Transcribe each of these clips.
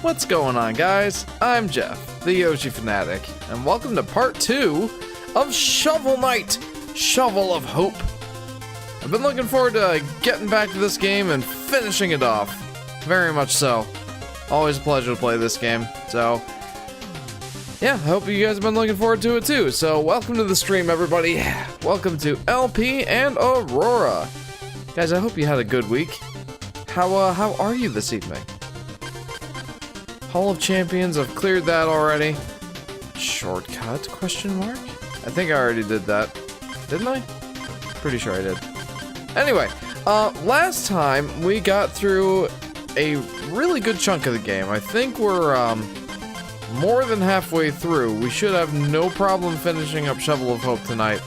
What's going on, guys? I'm Jeff, the Yoshi Fanatic, and welcome to part 2 of Shovel Knight, Shovel of Hope. I've been looking forward to getting back to this game and finishing it off. Very much so. Always a pleasure to play this game. So, yeah, I hope you guys have been looking forward to it too. So, welcome to the stream, everybody. Welcome to LP and Aurora. Guys, I hope you had a good week. How are you this evening? Hall of Champions, I've cleared that already. Shortcut, question mark? I think I already did that. Didn't I? Pretty sure I did. Anyway, last time we got through a really good chunk of the game. I think we're, more than halfway through. We should have no problem finishing up Shovel of Hope tonight.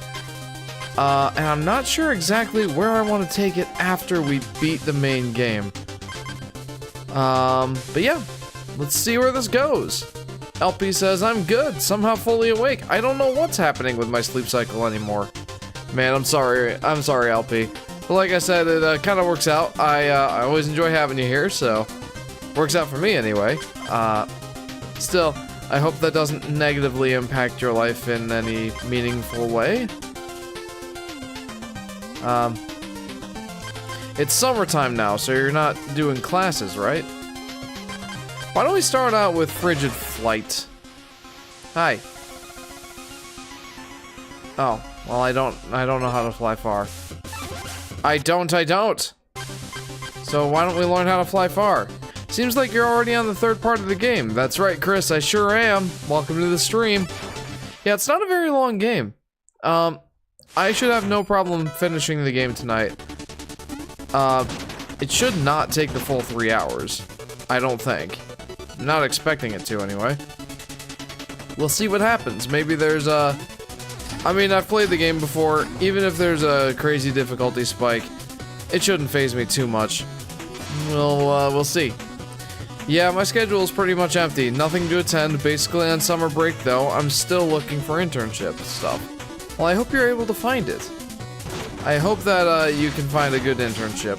And I'm not sure exactly where I want to take it after we beat the main game. But yeah. Let's see where this goes. LP says, I'm good, somehow fully awake. I don't know what's happening with my sleep cycle anymore. Man, I'm sorry, LP. But like I said, it kind of works out. I always enjoy having you here, so works out for me anyway. Still, I hope that doesn't negatively impact your life in any meaningful way. It's summertime now, so you're not doing classes, right? Why don't we start out with Frigid Flight? Hi. Oh, well I don't know how to fly far. I don't. So why don't we learn how to fly far? Seems like you're already on the third part of the game. That's right, Chris, I sure am. Welcome to the stream. Yeah, it's not a very long game. I should have no problem finishing the game tonight. It should not take the full 3 hours. I don't think. I'm not expecting it to, anyway. We'll see what happens. Maybe there's a... I mean, I've played the game before. Even if there's a crazy difficulty spike, it shouldn't faze me too much. We'll see. Yeah, my schedule is pretty much empty. Nothing to attend. Basically on summer break, though. I'm still looking for internship stuff. Well, I hope you're able to find it. I hope that you can find a good internship.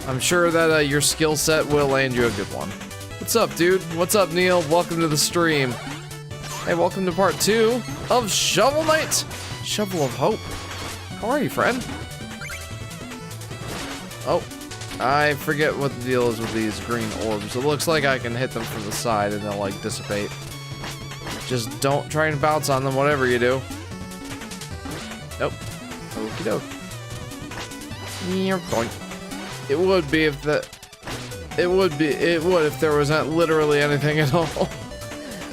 I'm sure that your skill set will land you a good one. What's up, dude? What's up, Neil? Welcome to the stream. Hey, welcome to part 2 of Shovel Knight, Shovel of Hope. How are you, friend? Oh, I forget what the deal is with these green orbs. It looks like I can hit them from the side and they'll, like, dissipate. Just don't try and bounce on them, whatever you do. Nope. Okie doke. It would be if the... It would if there wasn't literally anything at all.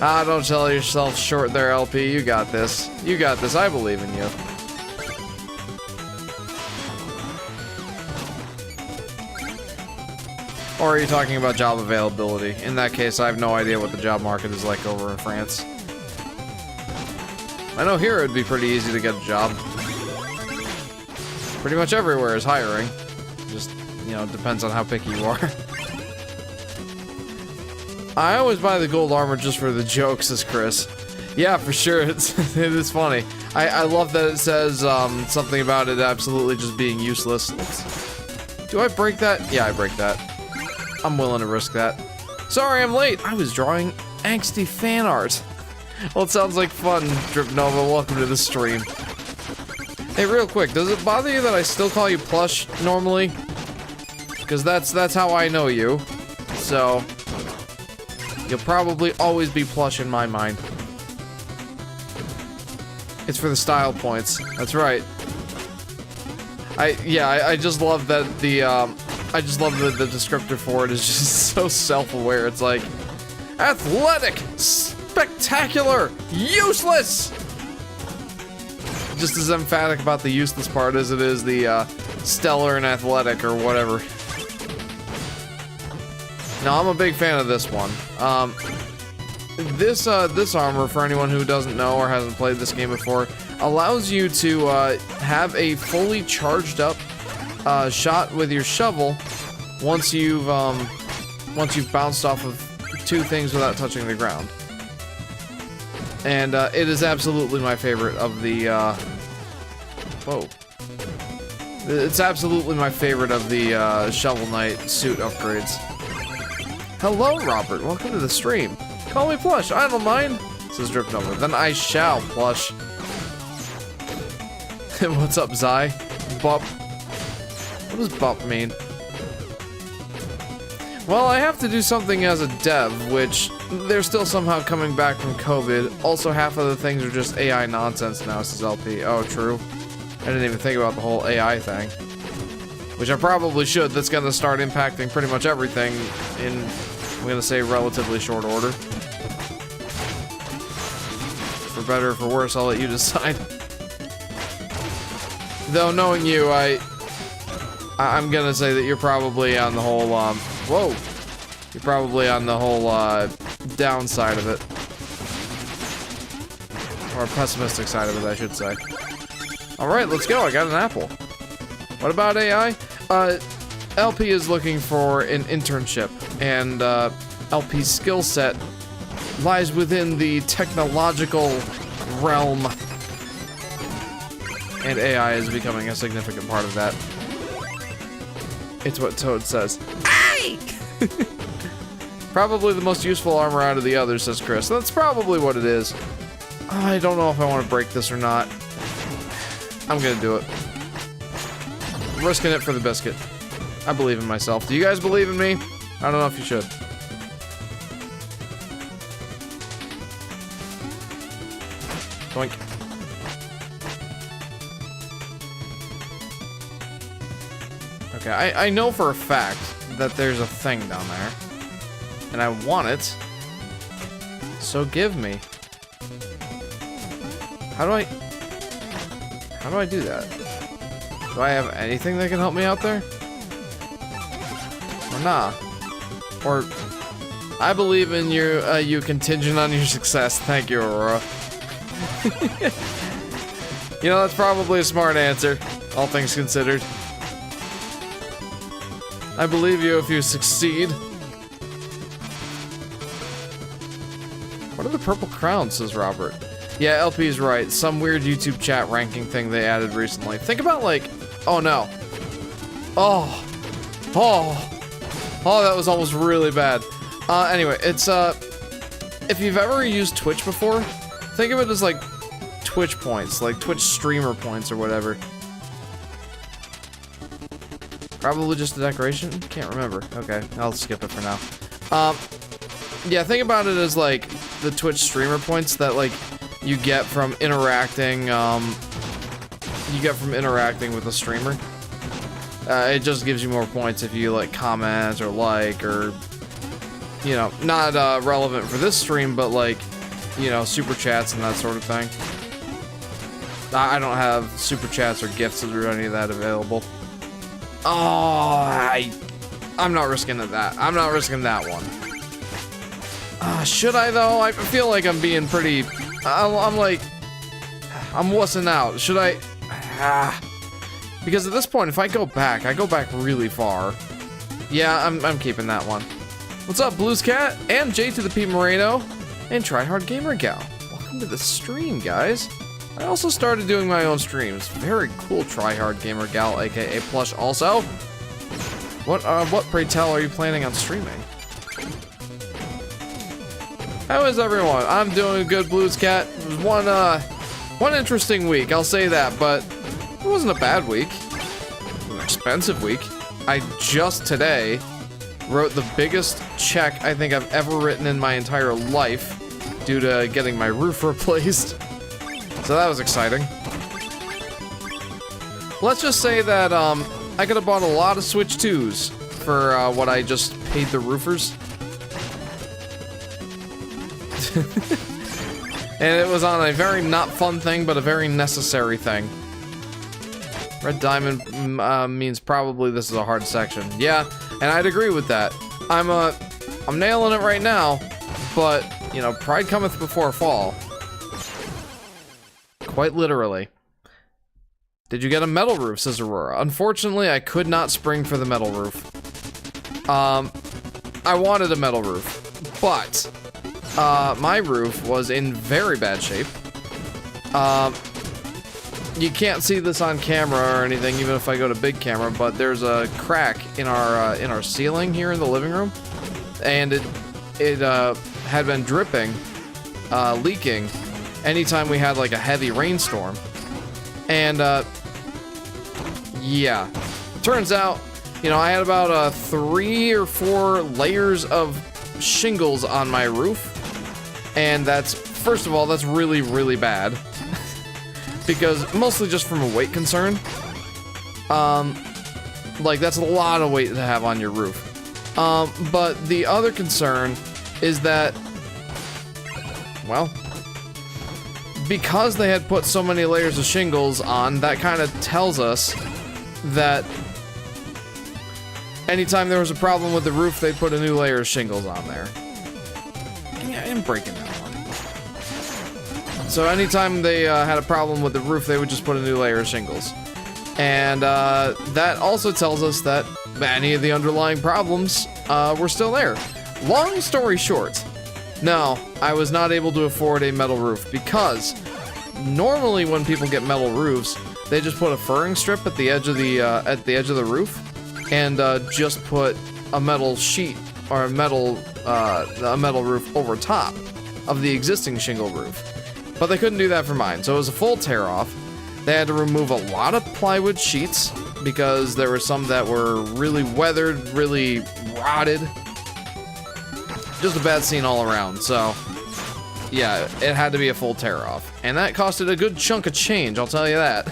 Don't sell yourself short there, LP. You got this. You got this. I believe in you. Or are you talking about job availability? In that case, I have no idea what the job market is like over in France. I know here it would be pretty easy to get a job. Pretty much everywhere is hiring. Just, you know, depends on how picky you are. I always buy the gold armor just for the jokes, says Chris. Yeah, for sure, it is funny. I love that it says something about it absolutely just being useless. Do I break that? Yeah, I break that. I'm willing to risk that. Sorry, I'm late. I was drawing angsty fan art. Well, it sounds like fun, Drip Nova. Welcome to the stream. Hey, real quick, does it bother you that I still call you Plush normally? Because that's how I know you. So... you'll probably always be Plush in my mind. It's for the style points. That's right. I just love that the, I just love the descriptor for it is just so self-aware. It's like, athletic, spectacular, useless! Just as emphatic about the useless part as it is the, stellar and athletic or whatever. No, I'm a big fan of this one. This armor, for anyone who doesn't know or hasn't played this game before, allows you to have a fully charged up shot with your shovel once you've bounced off of 2 things without touching the ground. And it is absolutely my favorite of the whoa. It's absolutely my favorite of the Shovel Knight suit upgrades. Hello, Robert. Welcome to the stream. Call me Plush. I don't mind. Says Drip Nova. Then I shall, Plush. What's up, Zai? Bup. What does bup mean? Well, I have to do something as a dev, which they're still somehow coming back from COVID. Also, half of the things are just AI nonsense now, says LP. Oh, true. I didn't even think about the whole AI thing. Which I probably should. That's gonna start impacting pretty much everything in, I'm gonna say, relatively short order. For better or for worse, I'll let you decide. Though, knowing you, I'm gonna say that you're probably on the whole, whoa! You're probably on the whole, downside of it. Or pessimistic side of it, I should say. Alright, let's go, I got an apple. What about AI? LP is looking for an internship, and, LP's skill set lies within the technological realm. And AI is becoming a significant part of that. It's what Toad says. Aye! Probably the most useful armor out of the others, says Chris. That's probably what it is. I don't know if I want to break this or not. I'm gonna do it. I'm risking it for the biscuit. I believe in myself. Do you guys believe in me? I don't know if you should. Boink. Okay, I know for a fact that there's a thing down there. And I want it. So give me. How do I do that? Do I have anything that can help me out there? Or nah? Or I believe in you contingent on your success. Thank you, Aurora. You know, that's probably a smart answer, all things considered. I believe you if you succeed. What are the purple crowns, says Robert. Yeah, LP's right. Some weird YouTube chat ranking thing they added recently. Think about, like, oh no. Oh, that was almost really bad. Anyway, it's, if you've ever used Twitch before, think of it as, like, Twitch points, like Twitch streamer points or whatever. Probably just a decoration? Can't remember. Okay, I'll skip it for now. Yeah, think about it as, like, the Twitch streamer points that, like, you get from interacting, with a streamer. It just gives you more points if you, like, comment or like, or, you know, not, relevant for this stream, but, like, you know, super chats and that sort of thing. I don't have super chats or gifts or any of that available. Oh, I'm not risking that. I'm not risking that one. Should I though? I feel like I'm being pretty. I'm like, I'm wussing out. Should I? Because at this point, if I go back really far. Yeah, I'm keeping that one. What's up, Blues Cat and J to the P Moreno and Tryhard Gamer Gal? Welcome to the stream, guys. I also started doing my own streams. Very cool, Tryhard Gamer Gal, aka Plush. Also, what pray tell are you planning on streaming? How is everyone? I'm doing good, Blues Cat. It was one interesting week, I'll say that, but it wasn't a bad week. It was an expensive week. I just today wrote the biggest check I think I've ever written in my entire life due to getting my roof replaced. So that was exciting. Let's just say that I could have bought a lot of Switch 2s for what I just paid the roofers. And it was on a very not fun thing, but a very necessary thing. Red Diamond means probably this is a hard section. Yeah, and I'd agree with that. I'm nailing it right now, but, you know, pride cometh before a fall. Quite literally. Did you get a metal roof, says Aurora? Unfortunately, I could not spring for the metal roof. I wanted a metal roof, but my roof was in very bad shape. You can't see this on camera or anything, even if I go to big camera, but there's a crack in our ceiling here in the living room. and it had been dripping, leaking anytime we had like a heavy rainstorm. And yeah, turns out, you know, I had about 3 or 4 layers of shingles on my roof, and that's, first of all, that's really, really bad. Because mostly just from a weight concern. Like, that's a lot of weight to have on your roof. But the other concern is that, well, because they had put so many layers of shingles on, that kind of tells us that anytime there was a problem with the roof, they put a new layer of shingles on there. Yeah, I'm breaking that one. So anytime they had a problem with the roof, they would just put a new layer of shingles. And that also tells us that many of the underlying problems were still there. Long story short, no, I was not able to afford a metal roof because normally when people get metal roofs, they just put a furring strip at the edge of the roof and just put a metal sheet or a metal roof over top of the existing shingle roof. But they couldn't do that for mine, so it was a full tear off. They had to remove a lot of plywood sheets because there were some that were really weathered, really rotted. Just a bad scene all around, so yeah, it had to be a full tear off. And that costed a good chunk of change, I'll tell you that.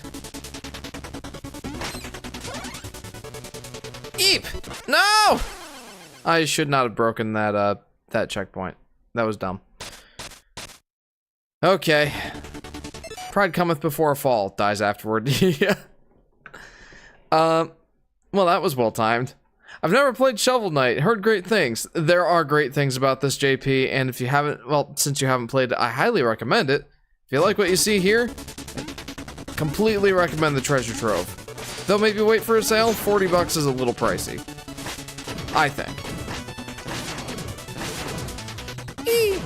Eep! No! I should not have broken that that checkpoint. That was dumb. Okay. Pride cometh before a fall, dies afterward. Yeah. Well, that was well timed. I've never played Shovel Knight, heard great things. There are great things about this, JP, and if you haven't, well, since you haven't played it, I highly recommend it. If you like what you see here, completely recommend the Treasure Trove. Though maybe wait for a sale, 40 bucks is a little pricey. I think. Eee.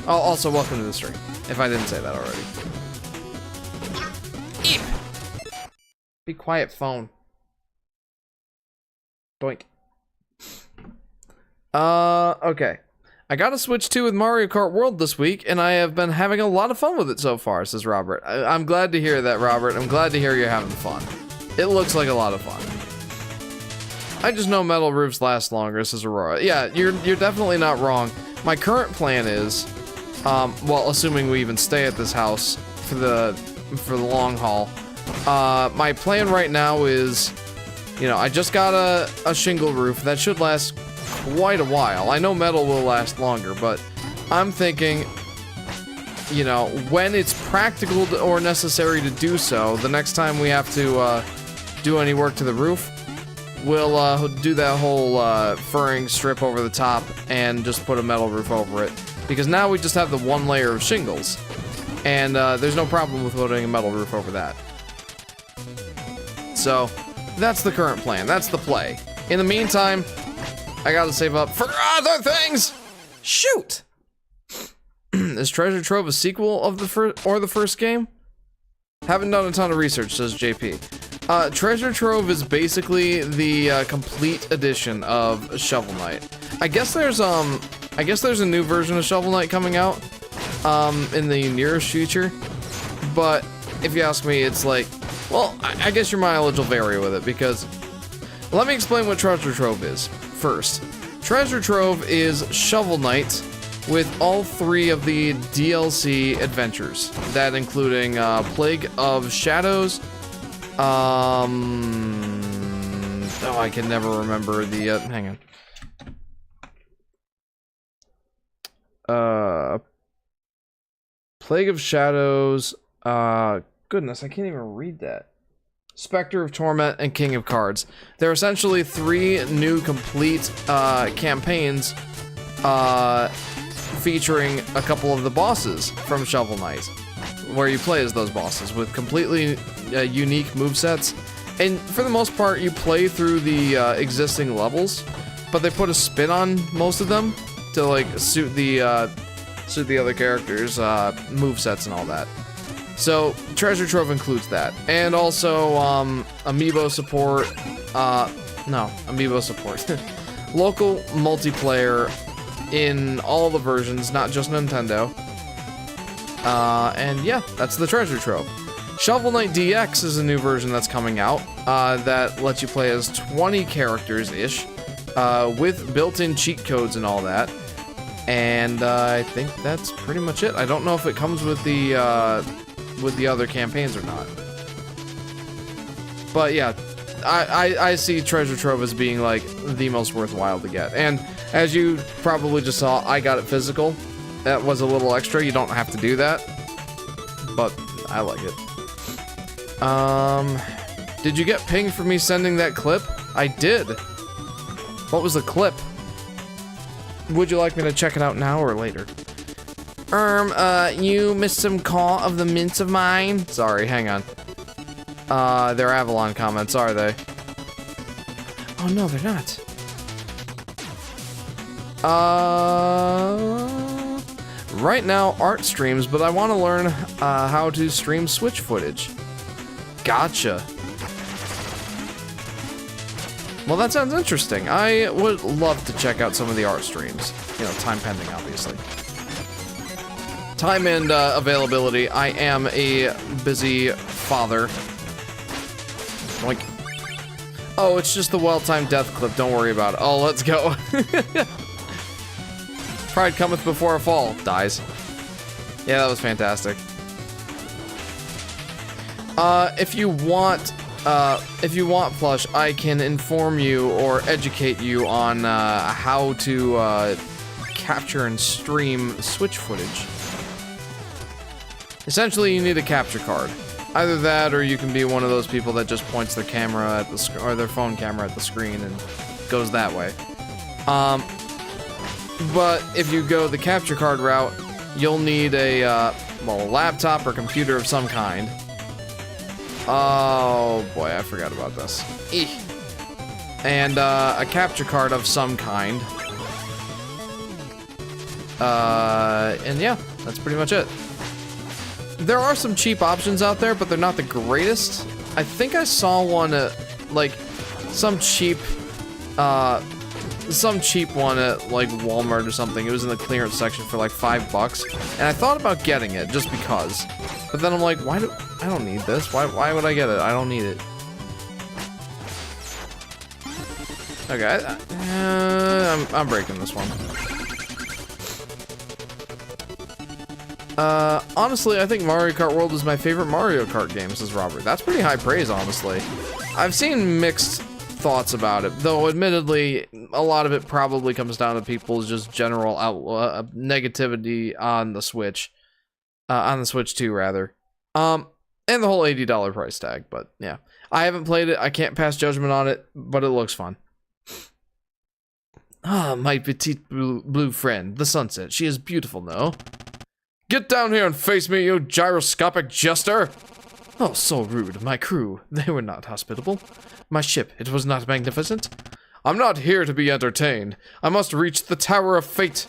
Oh, also, welcome to the stream, if I didn't say that already. Eep! Be quiet, phone. Doink. Okay. I got a Switch 2 with Mario Kart World this week, and I have been having a lot of fun with it so far, says Robert. I'm glad to hear that, Robert. I'm glad to hear you're having fun. It looks like a lot of fun. I just know metal roofs last longer, says Aurora. Yeah, you're definitely not wrong. My current plan is, well, assuming we even stay at this house for the long haul, my plan right now is, you know, I just got a shingle roof that should last quite a while. I know metal will last longer, but I'm thinking, you know, when it's practical or necessary to do so, the next time we have to do any work to the roof, we'll do that whole furring strip over the top and just put a metal roof over it. Because now we just have the one layer of shingles, and there's no problem with putting a metal roof over that. So, that's the current plan. That's the play. In the meantime, I gotta save up for other things! Shoot! Is Treasure Trove a sequel of the first game? Haven't done a ton of research, says JP. Treasure Trove is basically the complete edition of Shovel Knight. I guess there's a new version of Shovel Knight coming out in the nearest future, but if you ask me, it's like, well, I guess your mileage will vary with it, because let me explain what Treasure Trove is first. Treasure Trove is Shovel Knight with all 3 of the DLC adventures, that including Plague of Shadows, oh, I can never remember the, hang on. Plague of Shadows, goodness, I can't even read that. Spectre of Torment, and King of Cards. They're essentially 3 new complete campaigns featuring a couple of the bosses from Shovel Knight, where you play as those bosses with completely unique movesets. And for the most part, you play through the existing levels, but they put a spin on most of them to like suit the other characters' movesets and all that. So Treasure Trove includes that, and also amiibo support. No, amiibo support. local multiplayer in all the versions, not just Nintendo. And yeah, that's the Treasure Trove. Shovel Knight DX is a new version that's coming out that lets you play as 20 characters-ish with built-in cheat codes and all that. And I think that's pretty much it. I don't know if it comes with the other campaigns or not. But yeah, I see Treasure Trove as being like the most worthwhile to get. And as you probably just saw, I got it physical. That was a little extra. You don't have to do that, but I like it. Did you get pinged for me sending that clip? I did. What was the clip? Would you like me to check it out now or later? You missed some call of the mints of mine? Sorry, hang on. They're Avalon comments, are they? Oh no, they're not. Right now, art streams, but I want to learn, how to stream Switch footage. Gotcha. Well, that sounds interesting. I would love to check out some of the art streams. You know, time pending, obviously. Time and availability. I am a busy father. Like, oh, it's just the well-timed death clip. Don't worry about it. Oh, let's go. Pride cometh before a fall. Dies. Yeah, that was fantastic. If you want plush, I can inform you or educate you on how to capture and stream Switch footage. Essentially, you need a capture card. Either that, or you can be one of those people that just points their camera at the or their phone camera at the screen and goes that way. But if you go the capture card route, you'll need a well, a laptop or computer of some kind. Oh boy, I forgot about this. Eek. And a capture card of some kind. And yeah, that's pretty much it. There are some cheap options out there, but they're not the greatest. I think I saw one like some cheap one at like Walmart or something. It was in the clearance section for like $5, and I thought about getting it just because. But then I'm like, I don't need this. Why would I get it? I don't need it. Okay, I'm breaking this one. Honestly, I think Mario Kart World is my favorite Mario Kart game, says Robert. That's pretty high praise, honestly. I've seen mixed thoughts about it, though admittedly, a lot of it probably comes down to people's just general negativity on the Switch. On the Switch 2, rather. And the whole $80 price tag, but yeah. I haven't played it, I can't pass judgment on it, but it looks fun. Ah, my petite blue friend, the sunset. She is beautiful, no? Get down here and face me, you gyroscopic jester! Oh, so rude. My crew, they were not hospitable. My ship, it was not magnificent. I'm not here to be entertained. I must reach the Tower of Fate.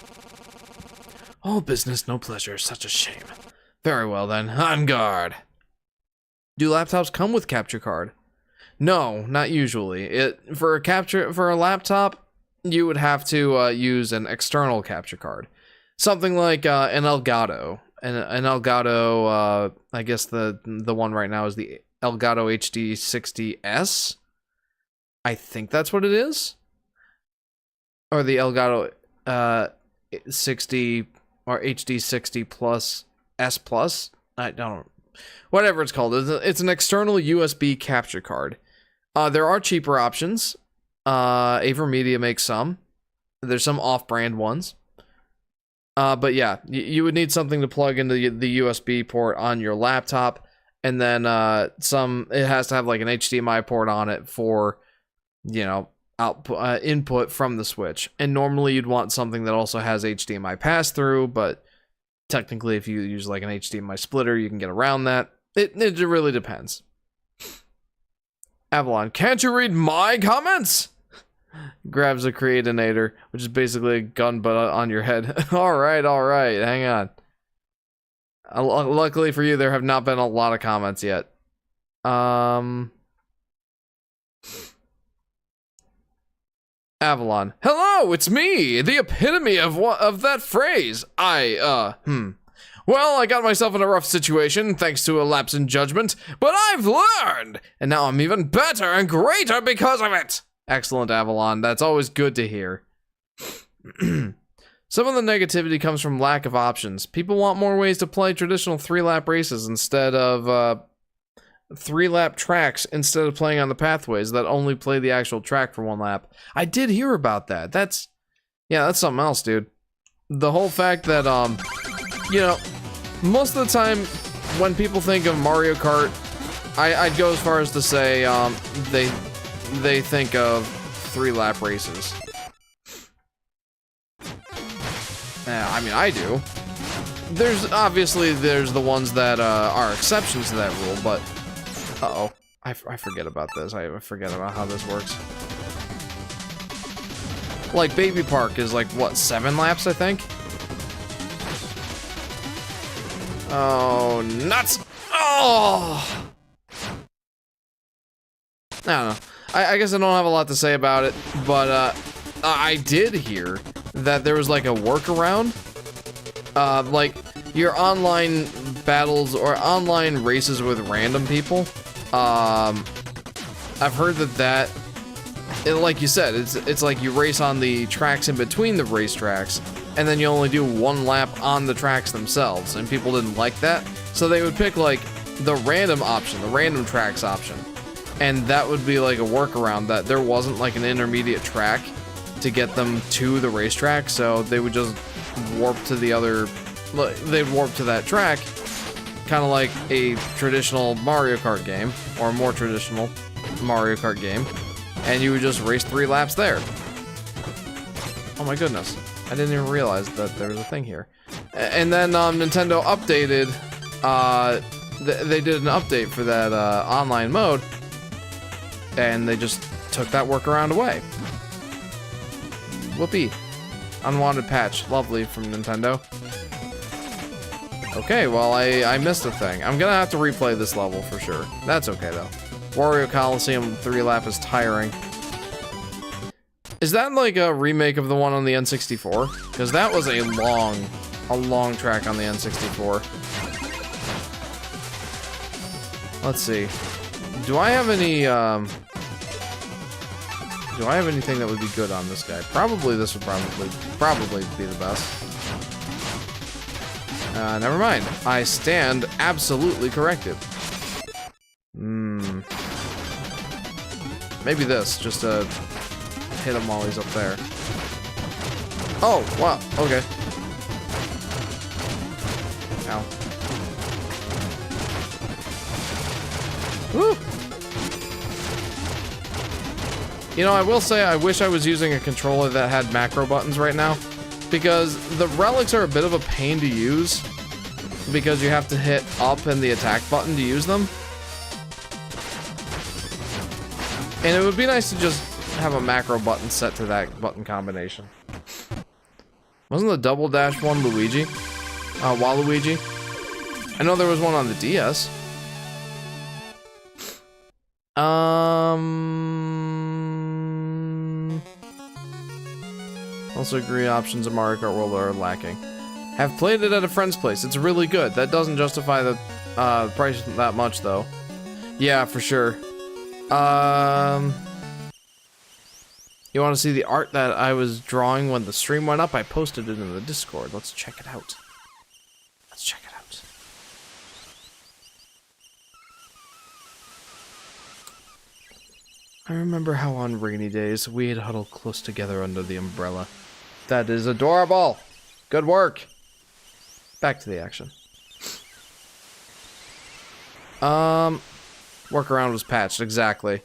All business, no pleasure. Such a shame. Very well then, on guard. Do laptops come with capture card? No, not usually. For a laptop, you would have to use an external capture card. Something like an Elgato. An Elgato, I guess the one right now is the Elgato HD60S. I think that's what it is. Or the Elgato 60 or HD60 Plus S Plus. I don't. Whatever it's called. It's an external USB capture card. There are cheaper options. AverMedia makes some. There's some off-brand ones. But yeah, you would need something to plug into the USB port on your laptop, and then it has to have like an HDMI port on it for, you know, output input from the Switch. And normally you'd want something that also has HDMI pass-through, but technically if you use like an HDMI splitter, you can get around that. It really depends. Avalon, can't you read my comments? Grabs a Creatinator, which is basically a gun but on your head. Alright, hang on. Luckily for you, there have not been a lot of comments yet. Avalon. Hello, it's me, the epitome of that phrase. Well, I got myself in a rough situation thanks to a lapse in judgment, but I've learned, and now I'm even better and greater because of it. Excellent, Avalon. That's always good to hear. Some of the negativity comes from lack of options. People want more ways to play traditional 3-lap races instead of 3-lap tracks instead of playing on the pathways that only play the actual track for 1 lap. I did hear about that. That's something else, dude. The whole fact that, you know, most of the time when people think of Mario Kart, I'd go as far as to say, they think of 3-lap races. I mean, I do. There's the ones that are exceptions to that rule, but uh-oh, I forget about this. I forget about how this works. Like Baby Park is like what, 7 laps, I think? Oh, nuts! Oh! I don't know. I guess I don't have a lot to say about it, but I did hear that there was like a workaround. Like your online battles or online races with random people. I've heard that like you said, it's like you race on the tracks in between the racetracks, and then you only do 1 lap on the tracks themselves, and people didn't like that, so they would pick like the random option, the random tracks option, and that would be like a workaround that there wasn't like an intermediate track to get them to the racetrack, so they would just warp to the other, they'd warp to that track, kind of like a traditional Mario Kart game, or a more traditional Mario Kart game, and you would just race 3 laps there. Oh my goodness, I didn't even realize that there was a thing here. And then Nintendo updated, they did an update for that online mode, and they just took that workaround away. Whoopee. Unwanted patch. Lovely from Nintendo. Okay, well, I missed a thing. I'm gonna have to replay this level for sure. That's okay, though. Wario Coliseum 3-lap is tiring. Is that like a remake of the one on the N64? Because that was a long track on the N64. Let's see. Do I have any, do I have anything that would be good on this guy? Probably this would probably be the best. Never mind. I stand absolutely corrected. Maybe this, just to hit him while he's up there. Oh, wow, okay. Ow. Woo! You know, I will say I wish I was using a controller that had macro buttons right now, because the relics are a bit of a pain to use, because you have to hit up and the attack button to use them. And it would be nice to just have a macro button set to that button combination. Wasn't the double dash one Luigi? Waluigi? I know there was one on the DS. Also agree options in Mario Kart World are lacking. Have played it at a friend's place. It's really good. That doesn't justify the price that much, though. Yeah, for sure. You want to see the art that I was drawing when the stream went up? I posted it in the Discord. Let's check it out. Let's check it out. I remember how on rainy days we had huddled close together under the umbrella. That is adorable. Good work. Back to the action. Workaround was patched, exactly.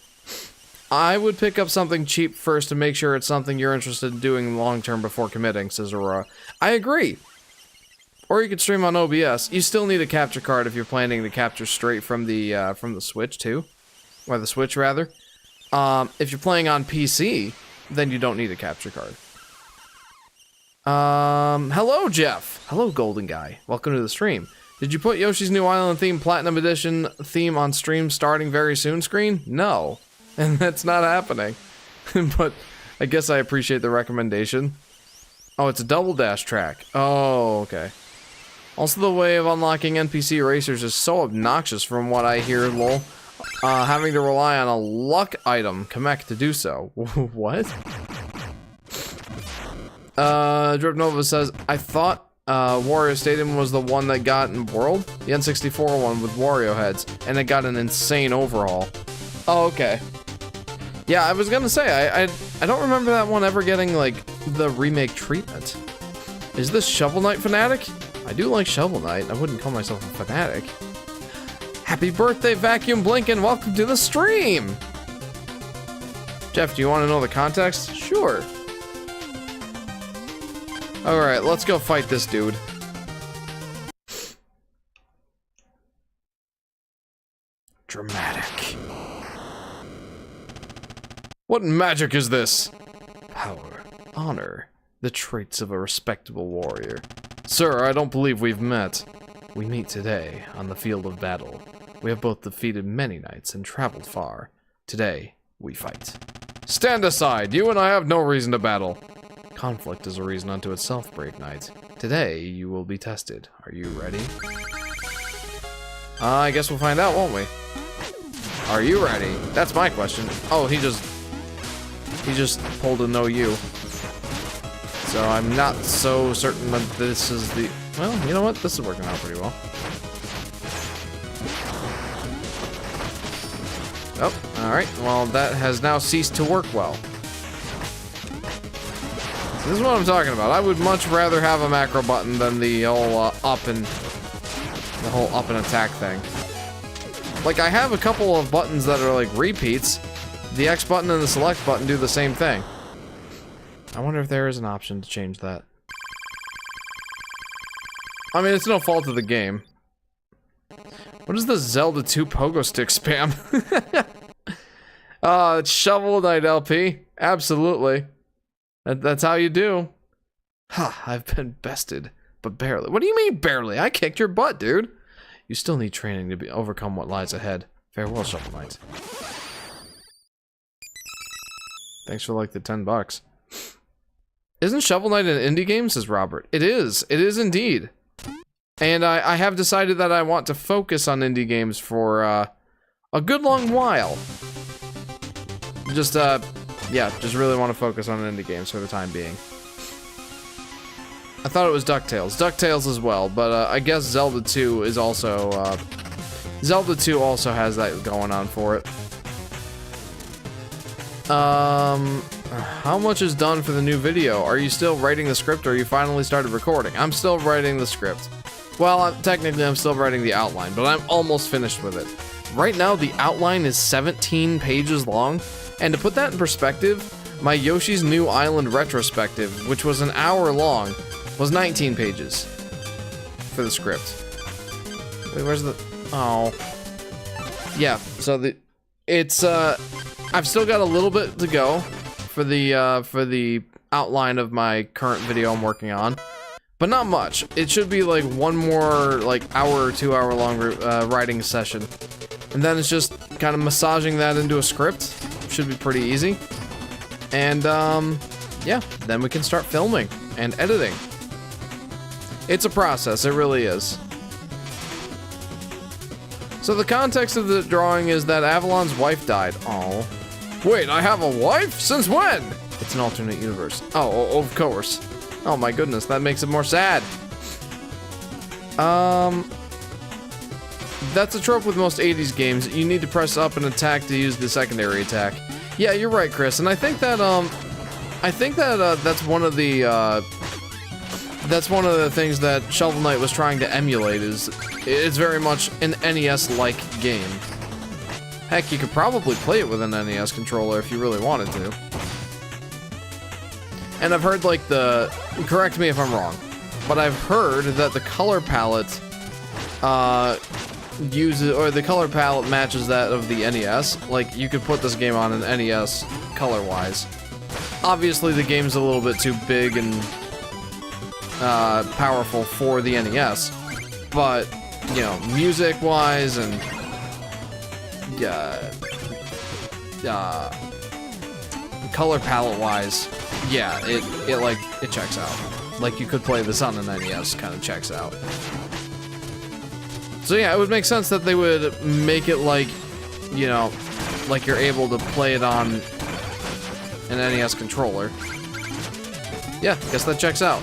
I would pick up something cheap first to make sure it's something you're interested in doing long term before committing, says Aurora. I agree. Or you could stream on OBS. You still need a capture card if you're planning to capture straight from the Switch too. Or the Switch rather. If you're playing on PC, then you don't need a capture card. Hello, Jeff. Hello, Golden Guy. Welcome to the stream. Did you put Yoshi's New Island theme Platinum Edition theme on stream starting very soon screen? No. And that's not happening. But I guess I appreciate the recommendation. Oh, it's a double dash track. Oh, okay. Also, the way of unlocking NPC racers is so obnoxious from what I hear, lol. Having to rely on a luck item, Kamek, to do so. What? Drip Nova says, I thought Wario Stadium was the one that got in World, the N64 one with Wario heads, and it got an insane overhaul. Oh, okay. Yeah, I was gonna say, I don't remember that one ever getting, like, the remake treatment. Is this Shovel Knight Fanatic? I do like Shovel Knight. I wouldn't call myself a fanatic. Happy birthday, Vacuum Blinkin'. Welcome to the stream. Jeff, do you want to know the context? Sure. Alright, let's go fight this dude. Dramatic. What magic is this? Power, honor, the traits of a respectable warrior. Sir, I don't believe we've met. We meet today on the field of battle. We have both defeated many knights and traveled far. Today, we fight. Stand aside! You and I have no reason to battle. Conflict is a reason unto itself, brave knight. Today, you will be tested. Are you ready? I guess we'll find out, won't we? Are you ready? That's my question. Oh, he just pulled a no you. So I'm not so certain that this is the... Well, you know what? This is working out pretty well. Oh, alright. Well, that has now ceased to work well. So this is what I'm talking about. I would much rather have a macro button than the whole up and attack thing. Like, I have a couple of buttons that are like repeats. The X button and the select button do the same thing. I wonder if there is an option to change that. I mean, it's no fault of the game. What is the Zelda 2 pogo stick spam? It's Shovel Knight LP. Absolutely. That's how you do. Ha, I've been bested, but barely. What do you mean barely? I kicked your butt, dude. You still need training to overcome what lies ahead. Farewell, Shovel Knight. Thanks for like the $10. Isn't Shovel Knight an indie game, says Robert? It is. It is indeed. And I have decided that I want to focus on indie games for a good long while. Just really want to focus on indie games for the time being. I thought it was DuckTales. DuckTales as well, but I guess Zelda 2 is also... Zelda 2 also has that going on for it. How much is done for the new video? Are you still writing the script or you finally started recording? I'm still writing the script. Well, technically I'm still writing the outline, but I'm almost finished with it. Right now, the outline is 17 pages long, and to put that in perspective, my Yoshi's New Island retrospective, which was an hour long, was 19 pages for the script. Wait, where's the... Oh. Yeah, so I've still got a little bit to go for the outline of my current video I'm working on, but not much. It should be like one more like hour or 2 hour long writing session, and then it's just kind of massaging that into a script. Should be pretty easy, and yeah, then we can start filming and editing. It's a process, it really is. So the context of the drawing is that Avalon's wife died. Oh. Wait, I have a wife? Since when? It's an alternate universe. Oh, of course. Oh my goodness, that makes it more sad. That's a trope with most 80s games. You need to press up and attack to use the secondary attack. Yeah, you're right, Chris. And I think that that's one of the things that Shovel Knight was trying to emulate. It's very much an NES-like game. Heck, you could probably play it with an NES controller if you really wanted to. And I've heard like correct me if I'm wrong, but I've heard that the color palette the color palette matches that of the NES. Like, you could put this game on an NES color-wise. Obviously, the game's a little bit too big and powerful for the NES, but, you know, music-wise and color palette wise, yeah, it checks out. Like you could play this on an NES, kind of checks out. So yeah, it would make sense that they would make it like, you know, like you're able to play it on an NES controller. Yeah, guess that checks out.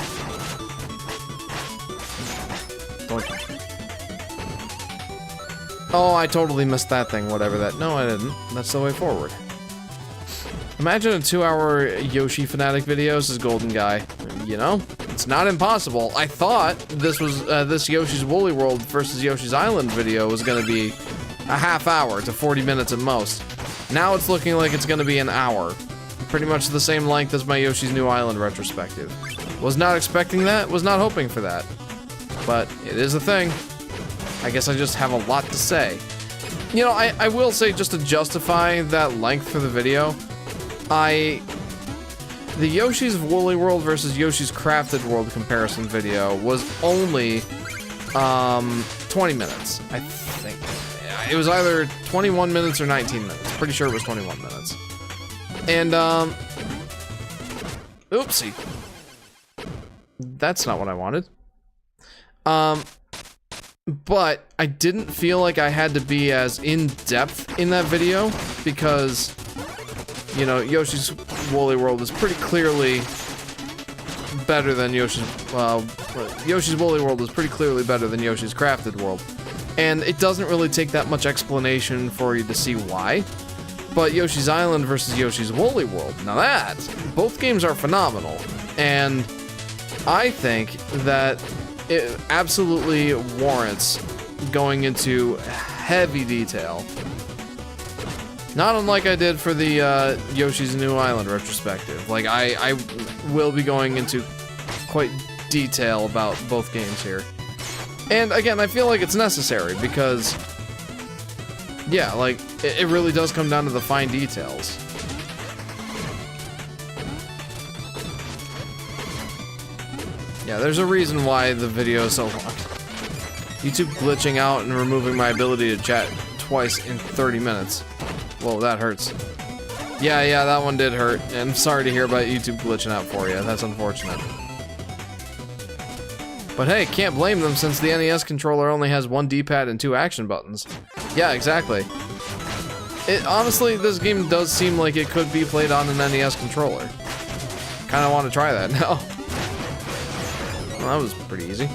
Oh, I totally missed that thing, whatever that. No, I didn't. That's the way forward. Imagine a 2-hour Yoshi Fanatic videos as Golden Guy. You know, it's not impossible. I thought this was this Yoshi's Woolly World versus Yoshi's Island video was gonna be a half hour to 40 minutes at most. Now it's looking like it's gonna be an hour. Pretty much the same length as my Yoshi's New Island retrospective. Was not expecting that, was not hoping for that. But it is a thing. I guess I just have a lot to say. You know, I will say, just to justify that length for the video, the Yoshi's Woolly World versus Yoshi's Crafted World comparison video was only 20 minutes, I think. It was either 21 minutes or 19 minutes. Pretty sure it was 21 minutes. And, oopsie. That's not what I wanted. But I didn't feel like I had to be as in-depth in that video because, you know, Yoshi's Woolly World is pretty clearly better than Yoshi's Woolly World is pretty clearly better than Yoshi's Crafted World. And it doesn't really take that much explanation for you to see why. But Yoshi's Island versus Yoshi's Woolly World, now that, both games are phenomenal. And I think that it absolutely warrants going into heavy detail. Not unlike I did for the Yoshi's New Island retrospective. Like, I will be going into quite detail about both games here. And again, I feel like it's necessary because, yeah, like, it really does come down to the fine details. Yeah, there's a reason why the video is so long. YouTube glitching out and removing my ability to chat twice in 30 minutes. Whoa, that hurts. Yeah, that one did hurt. And I'm sorry to hear about YouTube glitching out for you. That's unfortunate. But hey, can't blame them since the NES controller only has one D-pad and 2 action buttons. Yeah, exactly. Honestly, this game does seem like it could be played on an NES controller. Kinda want to try that now. Well, that was pretty easy.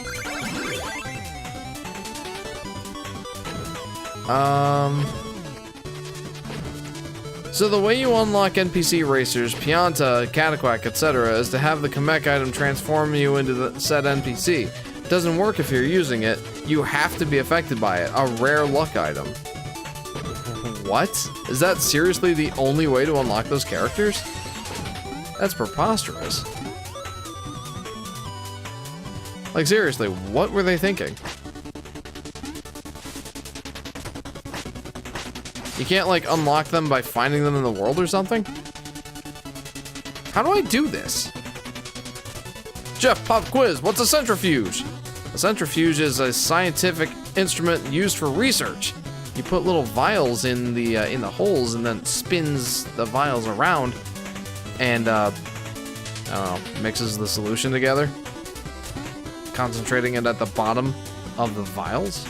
So the way you unlock NPC racers, Pianta, Cataquack, etc. is to have the Kamek item transform you into the said NPC. It doesn't work if you're using it. You have to be affected by it. A rare luck item. What? Is that seriously the only way to unlock those characters? That's preposterous. Like, seriously, what were they thinking? You can't, like, unlock them by finding them in the world or something? How do I do this? Jeff, pop quiz, what's a centrifuge? A centrifuge is a scientific instrument used for research. You put little vials in the holes and then it spins the vials around and, I don't know, mixes the solution together. Concentrating it at the bottom of the vials?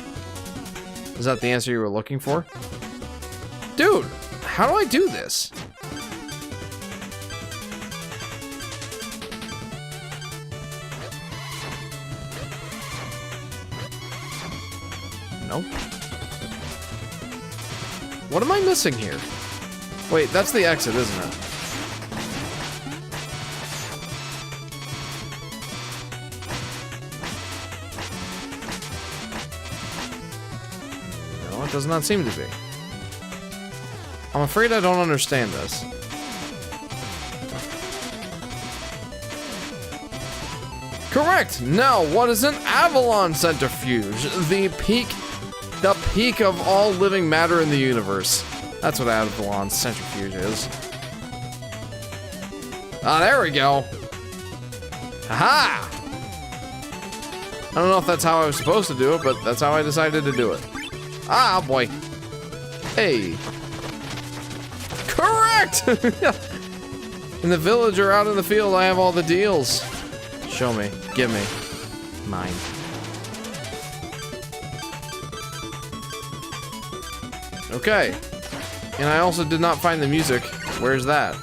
Is that the answer you were looking for? Dude, how do I do this? Nope. What am I missing here? Wait, that's the exit, isn't it? No, it does not seem to be. I'm afraid I don't understand this. Correct! Now, what is an Avalon centrifuge? The peak of all living matter in the universe. That's what Avalon centrifuge is. Ah, there we go. Aha! I don't know if that's how I was supposed to do it, but that's how I decided to do it. Ah, boy. Hey. Correct! In the village or out in the field, I have all the deals. Show me. Give me. Mine. Okay. And I also did not find the music. Where's that?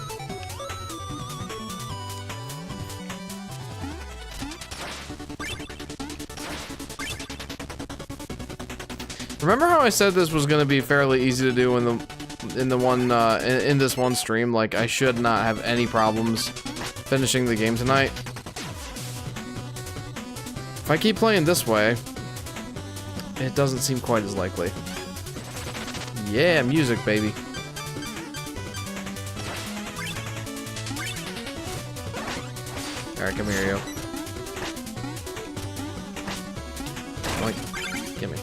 Remember how I said this was going to be fairly easy to do in this one stream? Like, I should not have any problems finishing the game tonight. If I keep playing this way, it doesn't seem quite as likely. Yeah, music, baby. Alright, come here, yo. Like, gimme.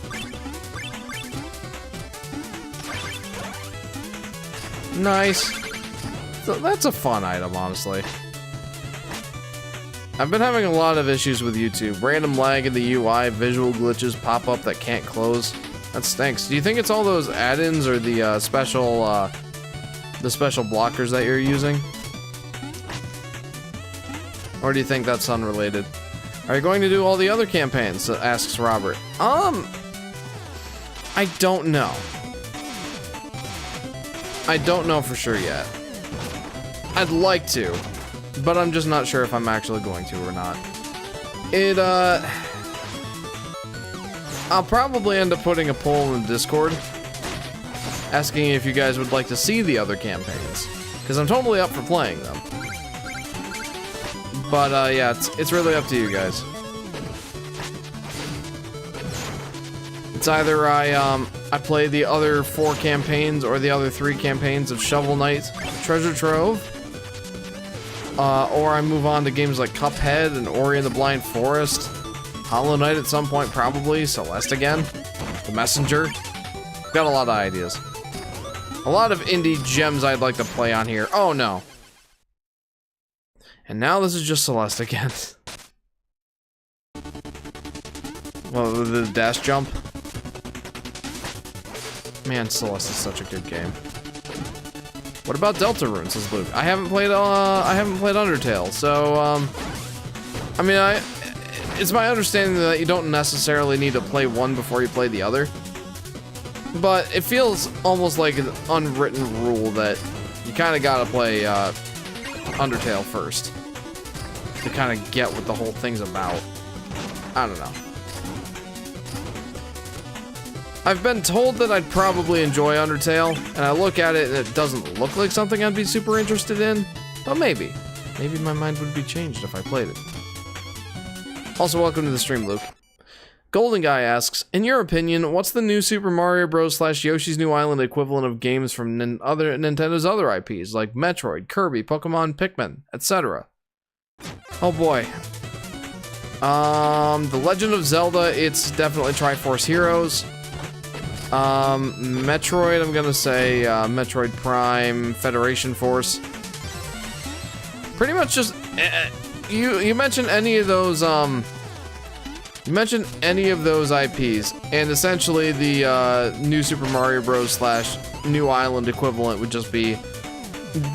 Nice. So that's a fun item, honestly. I've been having a lot of issues with YouTube. Random lag in the UI, visual glitches pop up that can't close. That stinks. Do you think it's all those add-ins or the special blockers that you're using? Or do you think that's unrelated? Are you going to do all the other campaigns? Asks Robert. I don't know. I don't know for sure yet. I'd like to, but I'm just not sure if I'm actually going to or not. I'll probably end up putting a poll in the Discord asking if you guys would like to see the other campaigns, because I'm totally up for playing them. But yeah, it's really up to you guys. It's either I play the other 4 campaigns or the other 3 campaigns of Shovel Knight, Treasure Trove, or I move on to games like Cuphead and Ori and the Blind Forest, Hollow Knight at some point probably, Celeste again, The Messenger. Got a lot of ideas. A lot of indie gems I'd like to play on here. Oh no. And now this is just Celeste again. Well, the dash jump. Man, Celeste is such a good game. What about Deltarune, says Luke? I haven't played Undertale, so I mean, it's my understanding that you don't necessarily need to play one before you play the other. But it feels almost like an unwritten rule that you kind of gotta play Undertale first to kind of get what the whole thing's about. I don't know. I've been told that I'd probably enjoy Undertale, and I look at it and it doesn't look like something I'd be super interested in, but maybe. Maybe my mind would be changed if I played it. Also, welcome to the stream, Luke. Golden Guy asks, in your opinion, what's the new Super Mario Bros. / Yoshi's New Island equivalent of games from Nintendo's other IPs, like Metroid, Kirby, Pokemon, Pikmin, etc.? Oh boy. The Legend of Zelda, it's definitely Triforce Heroes. Metroid, I'm gonna say, Metroid Prime, Federation Force. Pretty much just, you mentioned any of those, you mentioned any of those IPs, and essentially the, new Super Mario Bros. / New Island equivalent would just be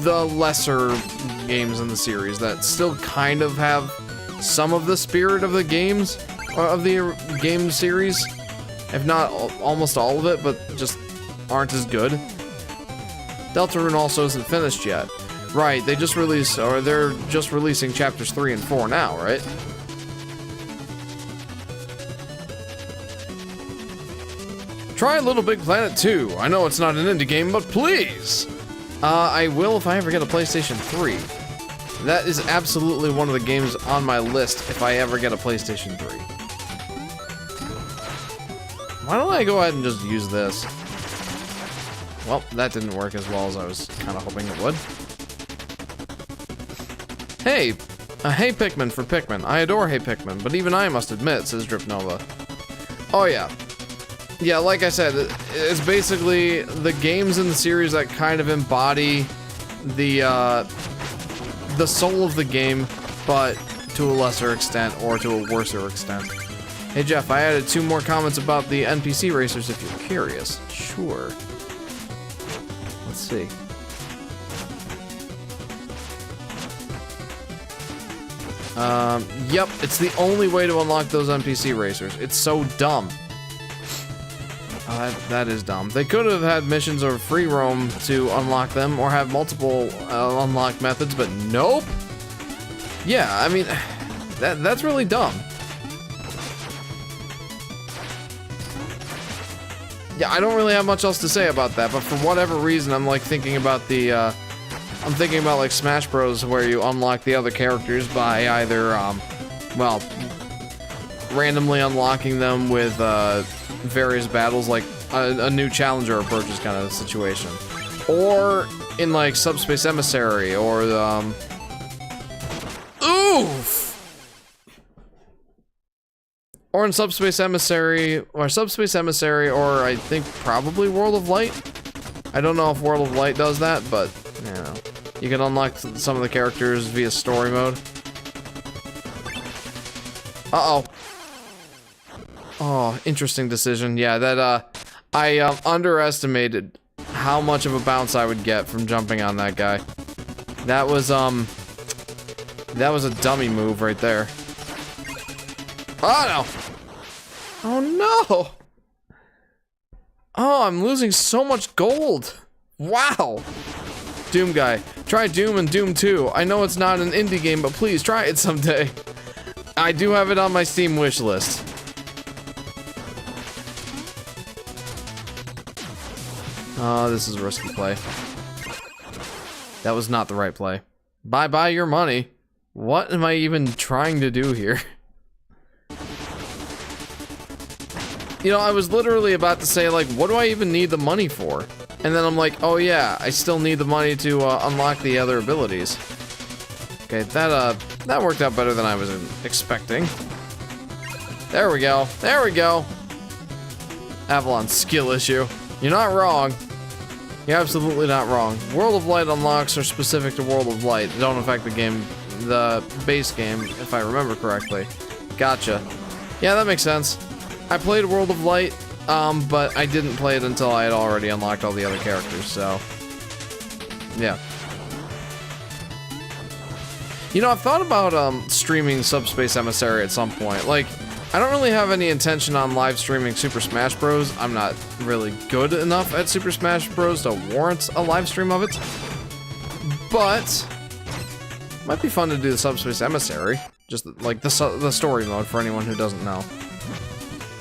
the lesser games in the series that still kind of have some of the spirit of the games, of the game series. If not almost all of it, but just aren't as good. Deltarune also isn't finished yet. Right, they just released, or they're just releasing chapters 3 and 4 now, right? Try Little Big Planet 2. I know it's not an indie game, but please! I will if I ever get a PlayStation 3. That is absolutely one of the games on my list if I ever get a PlayStation 3. Why don't I go ahead and just use this? Well, that didn't work as well as I was kind of hoping it would. Hey! Hey Pikmin for Pikmin. I adore Hey Pikmin, but even I must admit, says Dripnova. Oh yeah. Yeah, like I said, it's basically the games in the series that kind of embody the soul of the game, but to a lesser extent, or to a worser extent. Hey Jeff, I added 2 more comments about the NPC racers if you're curious. Sure. Let's see. Yep, it's the only way to unlock those NPC racers. It's so dumb. That is dumb. They could have had missions or free roam to unlock them, or have multiple unlock methods, but nope. Yeah, I mean, that's really dumb. Yeah, I don't really have much else to say about that, but for whatever reason, I'm like thinking about the, I'm thinking about like Smash Bros. Where you unlock the other characters by either, well, randomly unlocking them with, various battles, like a new challenger approaches kind of situation. Or in like Subspace Emissary, or, oof! Or in Subspace Emissary, or I think probably World of Light. I don't know if World of Light does that, but, you know, you can unlock some of the characters via story mode. Uh-oh. Oh, interesting decision. Yeah, that, I, underestimated how much of a bounce I would get from jumping on that guy. That was a dummy move right there. Oh, no! Oh, no! Oh, I'm losing so much gold! Wow! Doom guy. Try Doom and Doom 2. I know it's not an indie game, but please try it someday. I do have it on my Steam wish list. Oh, this is a risky play. That was not the right play. Bye-bye your money. What am I even trying to do here? You know, I was literally about to say, like, what do I even need the money for? And then I'm like, oh yeah, I still need the money to unlock the other abilities. Okay, that worked out better than I was expecting. There we go. There we go. Avalon's skill issue. You're not wrong. You're absolutely not wrong. World of Light unlocks are specific to World of Light. They don't affect the game, the base game, if I remember correctly. Gotcha. Yeah, that makes sense. I played World of Light, but I didn't play it until I had already unlocked all the other characters, so... yeah. You know, I've thought about, streaming Subspace Emissary at some point. Like, I don't really have any intention on live streaming Super Smash Bros. I'm not really good enough at Super Smash Bros. To warrant a live stream of it. But... might be fun to do the Subspace Emissary. Just, like, the story mode for anyone who doesn't know.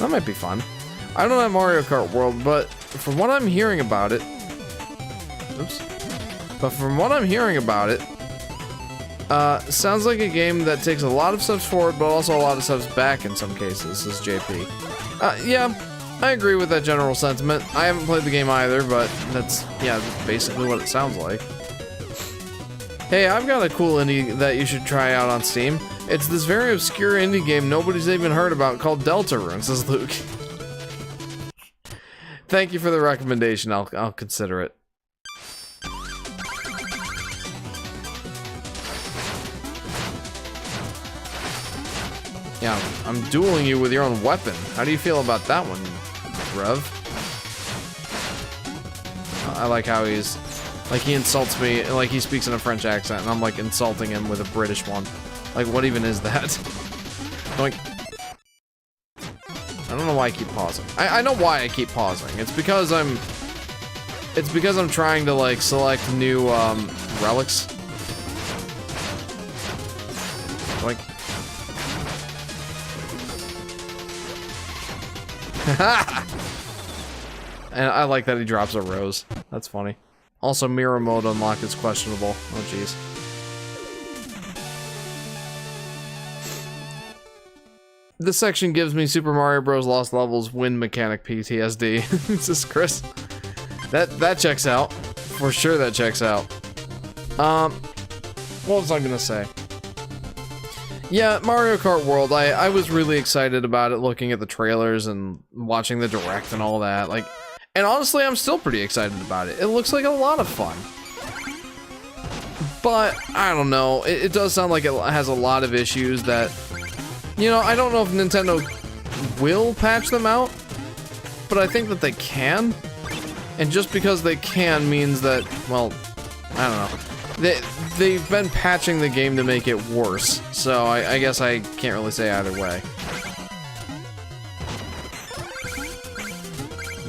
That might be fun. I don't have Mario Kart World, but from what I'm hearing about it... oops. But from what I'm hearing about it... sounds like a game that takes a lot of steps forward, but also a lot of steps back in some cases, says JP. Yeah, I agree with that general sentiment. I haven't played the game either, but that's basically what it sounds like. Hey, I've got a cool indie that you should try out on Steam. It's this very obscure indie game nobody's even heard about called Deltarune, says Luke. Thank you for the recommendation, I'll consider it. Yeah, I'm dueling you with your own weapon. How do you feel about that one, Rev? I like how he's... like, he insults me, like he speaks in a French accent, and I'm, like, insulting him with a British one. Like, what even is that? Like... I don't know why I keep pausing. I know why I keep pausing. It's because I'm trying to, like, select new, relics. Like... And I like that he drops a rose. That's funny. Also, mirror mode unlock is questionable. Oh, jeez. This section gives me Super Mario Bros. Lost Levels win mechanic PTSD. This is Chris. That checks out. For sure that checks out. What was I gonna say? Yeah, Mario Kart World, I was really excited about it looking at the trailers and watching the direct and all that. Like, and honestly, I'm still pretty excited about it. It looks like a lot of fun. But, I don't know, it does sound like it has a lot of issues that, you know, I don't know if Nintendo will patch them out, but I think that they can. And just because they can means that, well, I don't know. They've been patching the game to make it worse, so I guess I can't really say either way.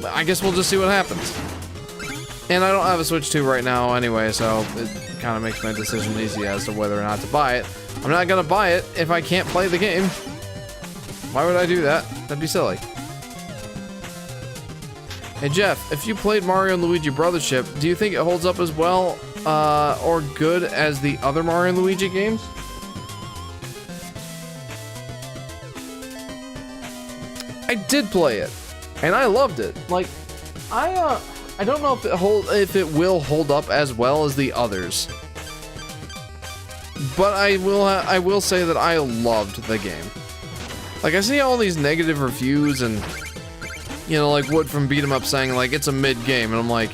I guess we'll just see what happens. And I don't have a Switch 2 right now anyway, so it kind of makes my decision easy as to whether or not to buy it. I'm not gonna buy it if I can't play the game. Why would I do that? That'd be silly. Hey Jeff, if you played Mario and Luigi Brothership, do you think it holds up as well or good as the other Mario and Luigi games? I did play it, and I loved it. Like, I don't know if it will hold up as well as the others, but I will say that I loved the game. Like, I see all these negative reviews and, you know, like Wood from Beat 'em Up saying like it's a mid game, and I'm like,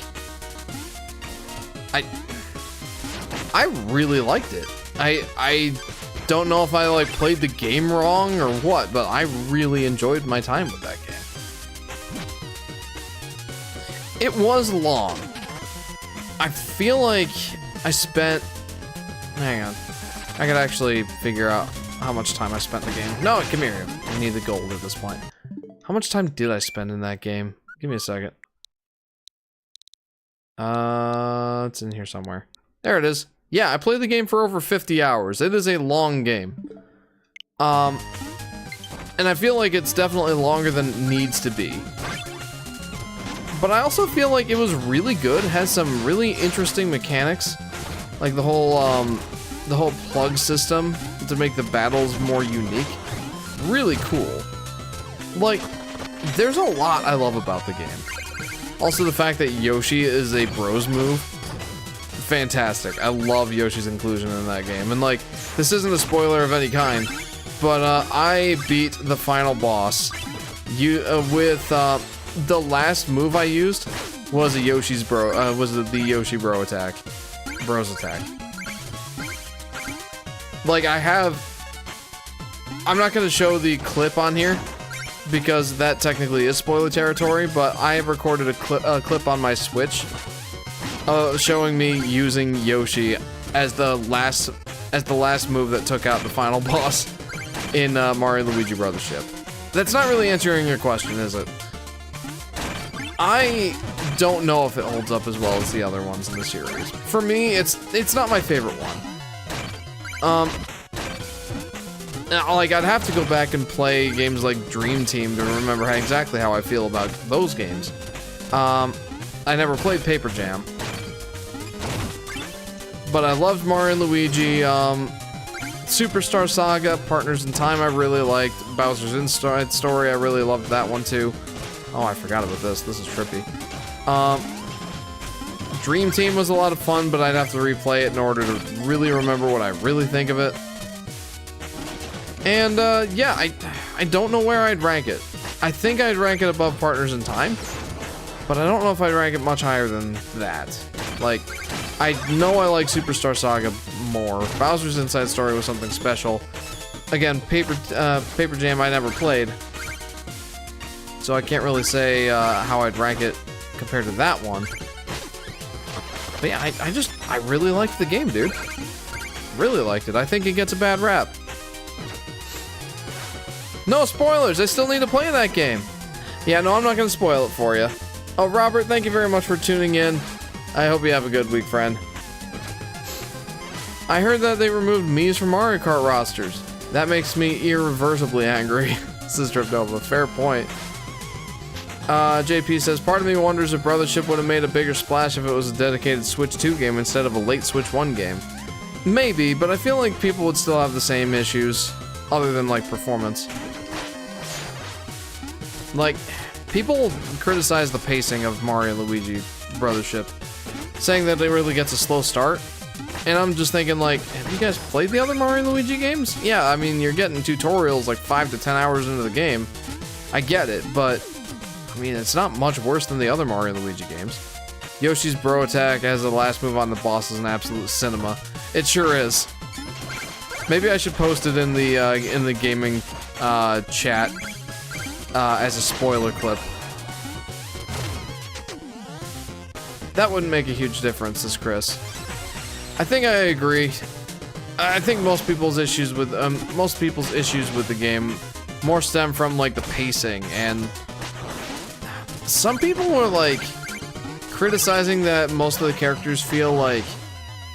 I really liked it. I don't know if I like played the game wrong or what, but I really enjoyed my time with that game. It was long. I feel like I spent, hang on, I could actually figure out how much time I spent in the game. No, come here. I need the gold at this point. How much time did I spend in that game? Give me a second. It's in here somewhere. There it is. Yeah, I played the game for over 50 hours. It is a long game. And I feel like it's definitely longer than it needs to be. But I also feel like it was really good. It has some really interesting mechanics. Like the whole plug system to make the battles more unique. Really cool. Like, there's a lot I love about the game. Also the fact that Yoshi is a bros move. Fantastic. I love Yoshi's inclusion in that game. And like, this isn't a spoiler of any kind, but I beat the final boss with the last move I used was a Yoshi's bro was the Yoshi bros attack. Like, I'm not gonna show the clip on here because that technically is spoiler territory, but I have recorded a clip on my Switch showing me using Yoshi as the last move that took out the final boss in Mario and Luigi Brothership. That's not really answering your question, is it? I don't know if it holds up as well as the other ones in the series. For me, it's not my favorite one. Like, I'd have to go back and play games like Dream Team to remember exactly how I feel about those games. I never played Paper Jam. But I loved Mario and Luigi. Superstar Saga, Partners in Time I really liked. Bowser's Inside Story, I really loved that one too. Oh, I forgot about this. This is trippy. Dream Team was a lot of fun, but I'd have to replay it in order to really remember what I really think of it. And, yeah, I don't know where I'd rank it. I think I'd rank it above Partners in Time, but I don't know if I'd rank it much higher than that. Like, I know I like Superstar Saga more. Bowser's Inside Story was something special. Again, Paper Jam I never played, so I can't really say how I'd rank it compared to that one. But yeah, I really liked the game, dude. Really liked it. I think it gets a bad rap. No spoilers, I still need to play that game. Yeah, no, I'm not gonna spoil it for you. Oh, Robert, thank you very much for tuning in. I hope you have a good week, friend. I heard that they removed Mii's from Mario Kart rosters. That makes me irreversibly angry. This is Trip Nova. Fair point. JP says, part of me wonders if Brothership would have made a bigger splash if it was a dedicated Switch 2 game instead of a late Switch 1 game. Maybe, but I feel like people would still have the same issues, other than, like, performance. Like, people criticize the pacing of Mario and Luigi Brothership, saying that it really gets a slow start. And I'm just thinking, like, have you guys played the other Mario and Luigi games? Yeah, I mean, you're getting tutorials like 5 to 10 hours into the game. I get it, but I mean, it's not much worse than the other Mario and Luigi games. Yoshi's bro attack as the last move on the boss is an absolute cinema. It sure is. Maybe I should post it in the gaming chat as a spoiler clip. That wouldn't make a huge difference, says Chris. I think I agree. I think most people's issues with the game more stem from like the pacing, and some people were like criticizing that most of the characters feel like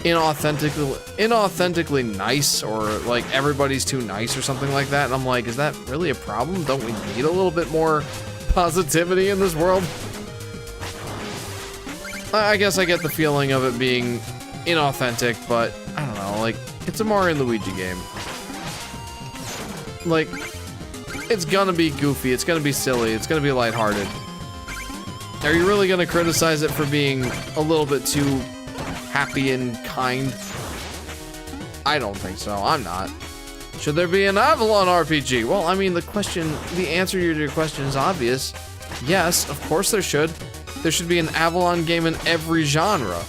inauthentically nice, or like everybody's too nice or something like that. And I'm like, is that really a problem? Don't we need a little bit more positivity in this world? I guess I get the feeling of it being inauthentic, but I don't know, like, it's a Mario and Luigi game. Like, it's gonna be goofy, it's gonna be silly, it's gonna be lighthearted. Are you really gonna criticize it for being a little bit too happy and kind? I don't think so. I'm not. Should there be an Avalon RPG? Well, I mean, the answer to your question is obvious. Yes, of course there should. There should be an Avalon game in every genre.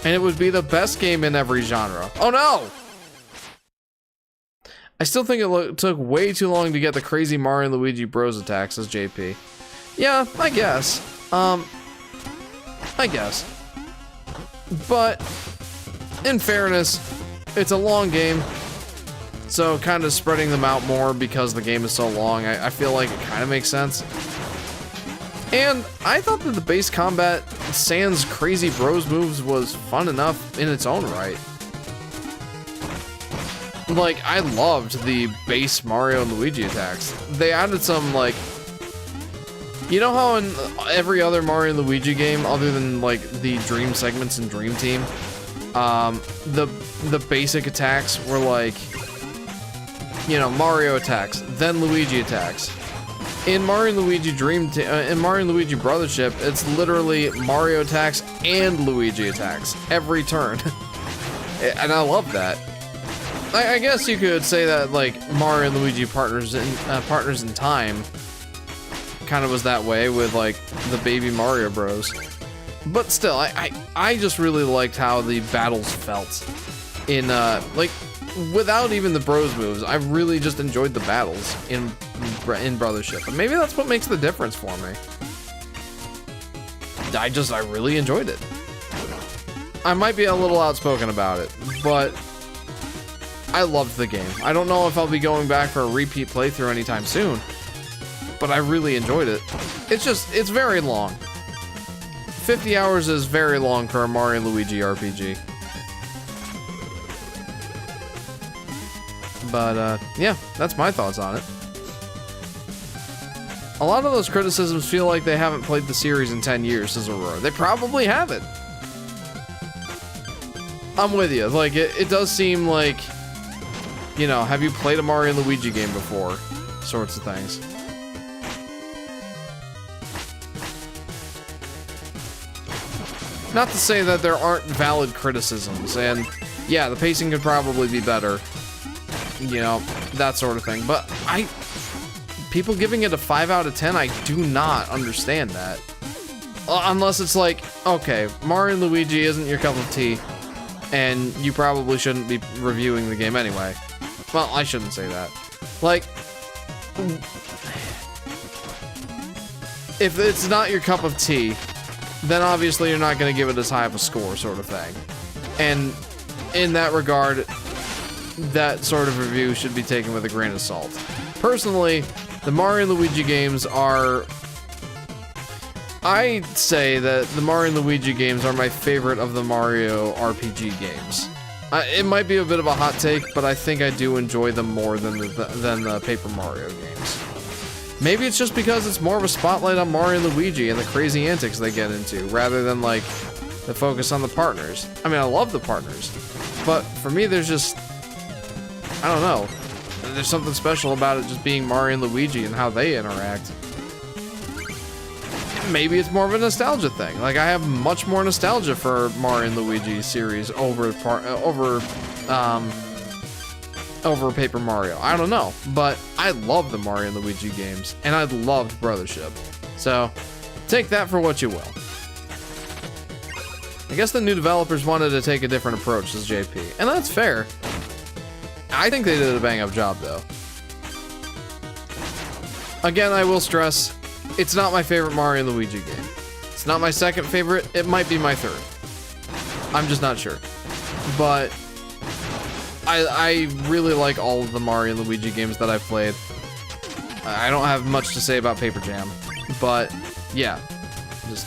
And it would be the best game in every genre. Oh no! I still think it took way too long to get the crazy Mario and Luigi Bros attacks, says JP. Yeah, I guess. I guess. But, in fairness, it's a long game, so kind of spreading them out more because the game is so long, I feel like it kind of makes sense. And I thought that the base combat sans crazy bros moves was fun enough in its own right. Like, I loved the base Mario and Luigi attacks. They added some, like, you know how in every other Mario and Luigi game, other than like the dream segments in Dream Team, the basic attacks were like, you know, Mario attacks, then Luigi attacks. In Mario and Luigi in Mario and Luigi Brothership, it's literally Mario attacks and Luigi attacks every turn, and I love that. I guess you could say that like Mario and Luigi Partners in Time kind of was that way with like the baby Mario Bros. But still, I just really liked how the battles felt in like without even the bros moves. I really just enjoyed the battles in Brothership, and maybe that's what makes the difference for me. I really enjoyed it. I might be a little outspoken about it, but I loved the game. I don't know if I'll be going back for a repeat playthrough anytime soon, but I really enjoyed it. It's very long. 50 hours is very long for a Mario and Luigi RPG. But, yeah, that's my thoughts on it. A lot of those criticisms feel like they haven't played the series in 10 years, says Aurora. They probably haven't. I'm with you. Like, it does seem like, you know, have you played a Mario and Luigi game before? Sorts of things. Not to say that there aren't valid criticisms, and yeah, the pacing could probably be better. You know, that sort of thing. But people giving it a 5 out of 10, I do not understand that. Unless it's like, okay, Mario and Luigi isn't your cup of tea, and you probably shouldn't be reviewing the game anyway. Well, I shouldn't say that. Like, if it's not your cup of tea, then obviously you're not going to give it as high of a score, sort of thing. And in that regard, that sort of review should be taken with a grain of salt. Personally, the Mario and Luigi games are... I'd say that the Mario and Luigi games are my favorite of the Mario RPG games. It might be a bit of a hot take, but I think I do enjoy them more than the Paper Mario games. Maybe it's just because it's more of a spotlight on Mario and Luigi and the crazy antics they get into, rather than, like, the focus on the partners. I mean, I love the partners, but for me, there's just... I don't know. There's something special about it just being Mario and Luigi and how they interact. Maybe it's more of a nostalgia thing. Like, I have much more nostalgia for Mario and Luigi series over Paper Mario. I don't know, but I love the Mario and Luigi games, and I loved Brothership. So, take that for what you will. I guess the new developers wanted to take a different approach, says JP, and that's fair. I think they did a bang-up job, though. Again, I will stress, it's not my favorite Mario and Luigi game. It's not my second favorite, it might be my third. I'm just not sure. but I really like all of the Mario and Luigi games that I've played. I don't have much to say about Paper Jam, but yeah, just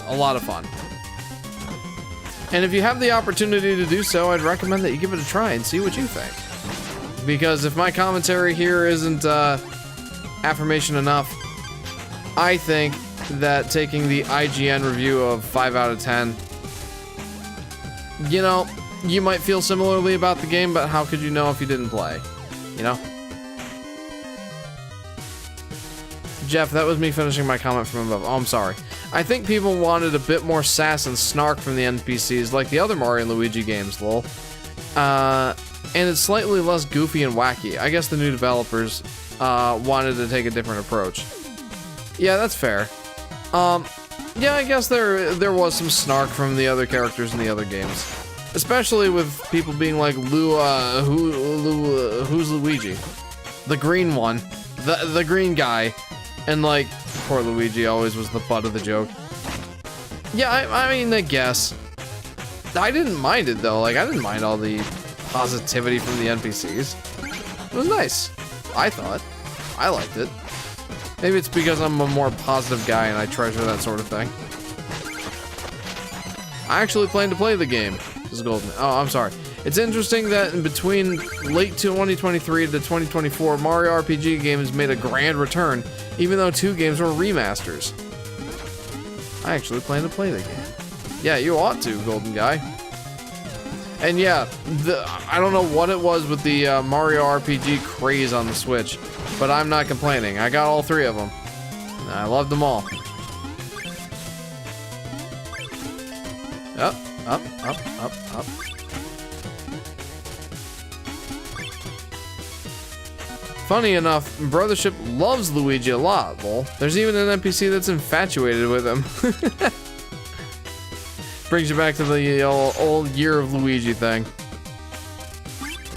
a lot of fun. And if you have the opportunity to do so, I'd recommend that you give it a try and see what you think. Because if my commentary here isn't affirmation enough, I think that taking the IGN review of 5 out of 10, you know, you might feel similarly about the game, but how could you know if you didn't play? You know? Jeff, that was me finishing my comment from above. Oh, I'm sorry. I think people wanted a bit more sass and snark from the NPCs, like the other Mario and Luigi games, lol. And it's slightly less goofy and wacky. I guess the new developers wanted to take a different approach. Yeah, that's fair. Yeah, I guess there was some snark from the other characters in the other games. Especially with people being like, who's Luigi? The green one. The green guy. And like, poor Luigi always was the butt of the joke. Yeah, I mean, I guess. I didn't mind it though. Like, I didn't mind all the positivity from the NPCs. It was nice. I thought. I liked it. Maybe it's because I'm a more positive guy and I treasure that sort of thing. I actually plan to play the game. This is golden. Oh, I'm sorry. It's interesting that in between late 2023 to 2024, Mario RPG games made a grand return, even though 2 games were remasters. I actually plan to play the game. Yeah, you ought to, Golden Guy. And yeah, I don't know what it was with the Mario RPG craze on the Switch, but I'm not complaining. I got all 3 of them. And I loved them all. Up, up, up, up, up. Funny enough, Brothership loves Luigi a lot, lol. There's even an NPC that's infatuated with him. Brings you back to the old Year of Luigi thing.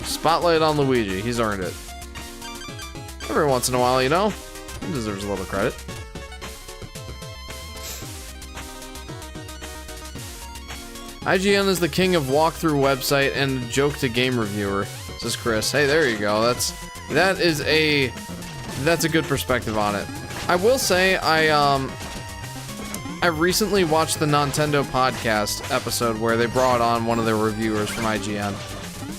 Spotlight on Luigi, he's earned it. Every once in a while, you know, he deserves a little credit. IGN is the king of walkthrough website and joke to game reviewer, says Chris. Hey, there you go. That's a good perspective on it. I will say I recently watched the Nintendo podcast episode where they brought on one of their reviewers from IGN,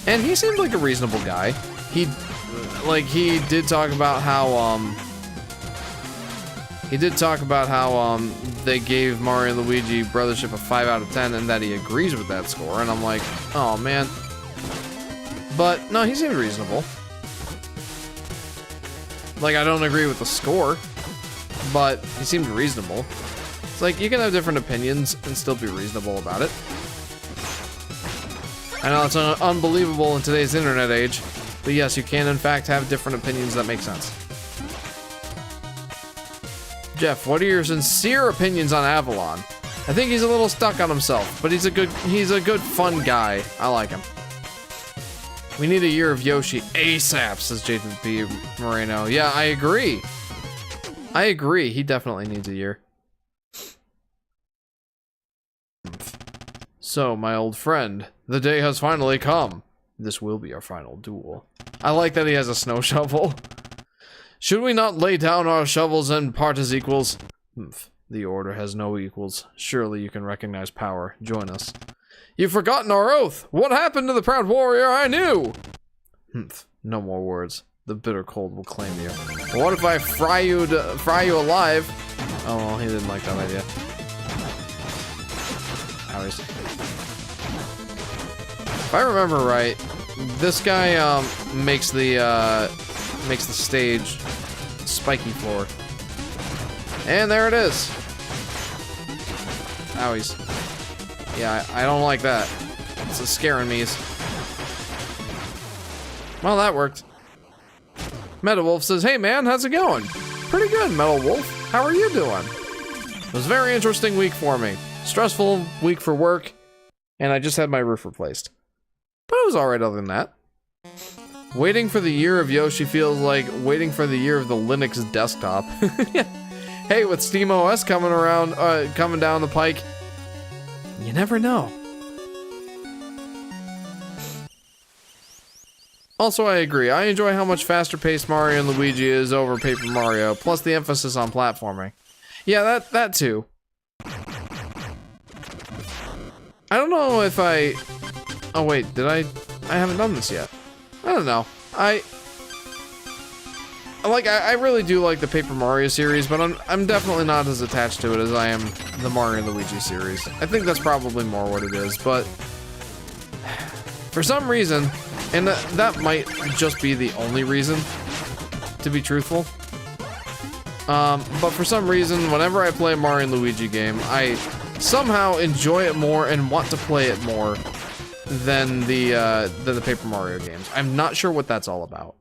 and he seemed like a reasonable guy. He did talk about how they gave Mario and Luigi Brothership a 5 out of 10 and that he agrees with that score, and I'm like, oh man. But no, he seemed reasonable. Like, I don't agree with the score, but he seemed reasonable. It's like, you can have different opinions and still be reasonable about it. I know it's unbelievable in today's internet age, but yes, you can in fact have different opinions that make sense. Jeff, what are your sincere opinions on Avalon? I think he's a little stuck on himself, but he's a good fun guy. I like him. We need a year of Yoshi ASAP, says Jason P. Moreno. Yeah, I agree. He definitely needs a year. So, my old friend, the day has finally come. This will be our final duel. I like that he has a snow shovel. Should we not lay down our shovels and part as equals? The order has no equals. Surely you can recognize power. Join us. You've forgotten our oath! What happened to the proud warrior I knew? No more words. The bitter cold will claim you. But what if I fry you alive? Oh, well, he didn't like that idea. Owies. If I remember right, this guy makes the stage spiky floor. And there it is. Owies. Yeah, I don't like that. It's a scaring me. Well, that worked. Metal Wolf says, hey man, how's it going? Pretty good, Metal Wolf. How are you doing? It was a very interesting week for me. Stressful week for work, and I just had my roof replaced. But it was alright other than that. Waiting for the year of Yoshi feels like waiting for the year of the Linux desktop. Hey, with SteamOS coming down the pike, you never know. Also, I agree. I enjoy how much faster paced Mario and Luigi is over Paper Mario, plus the emphasis on platforming. Yeah, that too. I don't know if oh wait, did I haven't done this yet. I don't know. I really do like the Paper Mario series, but I'm definitely not as attached to it as I am the Mario and Luigi series. I think that's probably more what it is, but for some reason, and that might just be the only reason, to be truthful. But for some reason, whenever I play a Mario and Luigi game, I somehow enjoy it more and want to play it more than the Paper Mario games. I'm not sure what that's all about.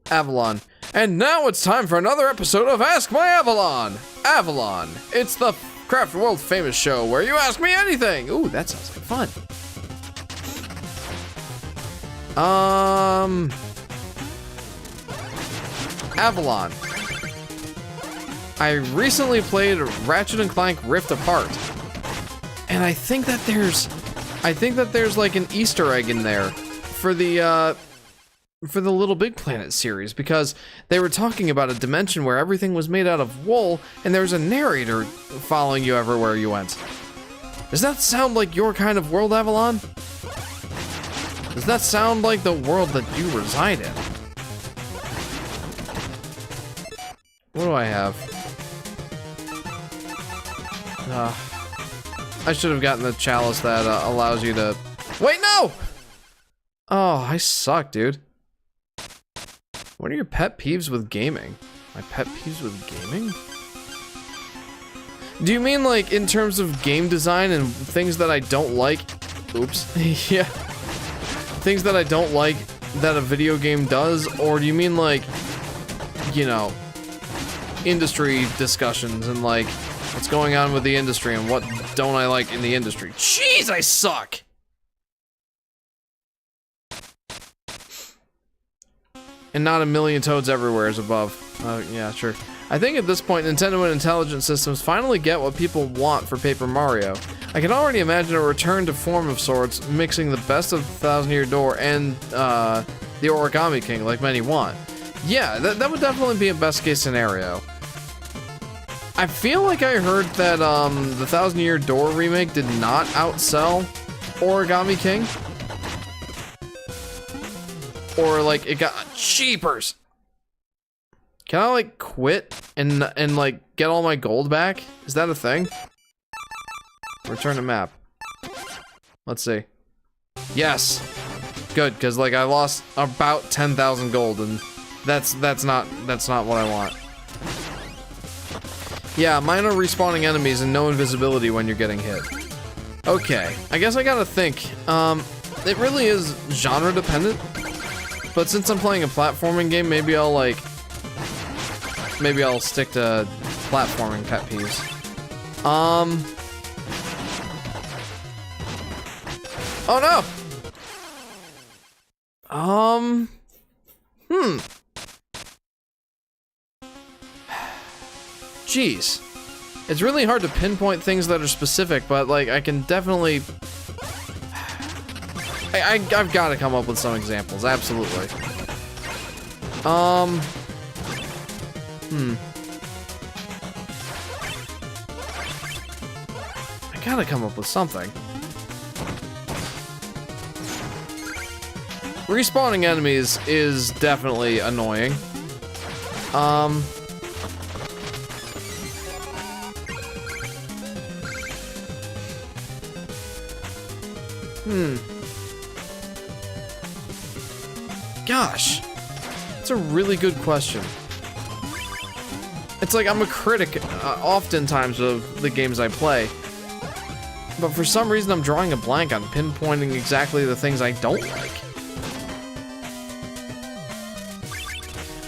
Avalon. And now it's time for another episode of Ask My Avalon! Avalon. It's the Craft World famous show where you ask me anything! Ooh, that sounds like fun. Avalon. I recently played Ratchet & Clank Rift Apart. And I think that there's like an Easter egg in there for the Little Big Planet series, because they were talking about a dimension where everything was made out of wool and there was a narrator following you everywhere you went. Does that sound like your kind of world, Avalon? Does that sound like the world that you reside in? What do I have? I should have gotten the chalice that allows you to... Wait, no! Oh, I suck, dude. What are your pet peeves with gaming? My pet peeves with gaming? Do you mean like in terms of game design and things that I don't like? Oops. Yeah. Things that I don't like that a video game does? Or do you mean like, you know, industry discussions and like what's going on with the industry and what don't I like in the industry? Jeez, I suck! And not a million toads everywhere is above. Yeah, sure. I think at this point, Nintendo and Intelligent Systems finally get what people want for Paper Mario. I can already imagine a return to form of sorts, mixing the best of Thousand Year Door and the Origami King, like many want. Yeah, that would definitely be a best case scenario. I feel like I heard that the Thousand Year Door remake did not outsell Origami King. Or like it got cheapers. Can I like quit and like get all my gold back? Is that a thing? Return to map. Let's see. Yes. Good, because like I lost about 10,000 gold and that's not what I want. Yeah, mine are respawning enemies and no invisibility when you're getting hit. Okay, I guess I gotta think. It really is genre dependent. But since I'm playing a platforming game, maybe I'll stick to platforming pet peeves. Oh no! Jeez. It's really hard to pinpoint things that are specific, but like I can definitely... I've got to come up with some examples, absolutely. I gotta come up with something. Respawning enemies is definitely annoying. Gosh, that's a really good question. It's like I'm a critic oftentimes of the games I play, but for some reason I'm drawing a blank on pinpointing exactly the things I don't like.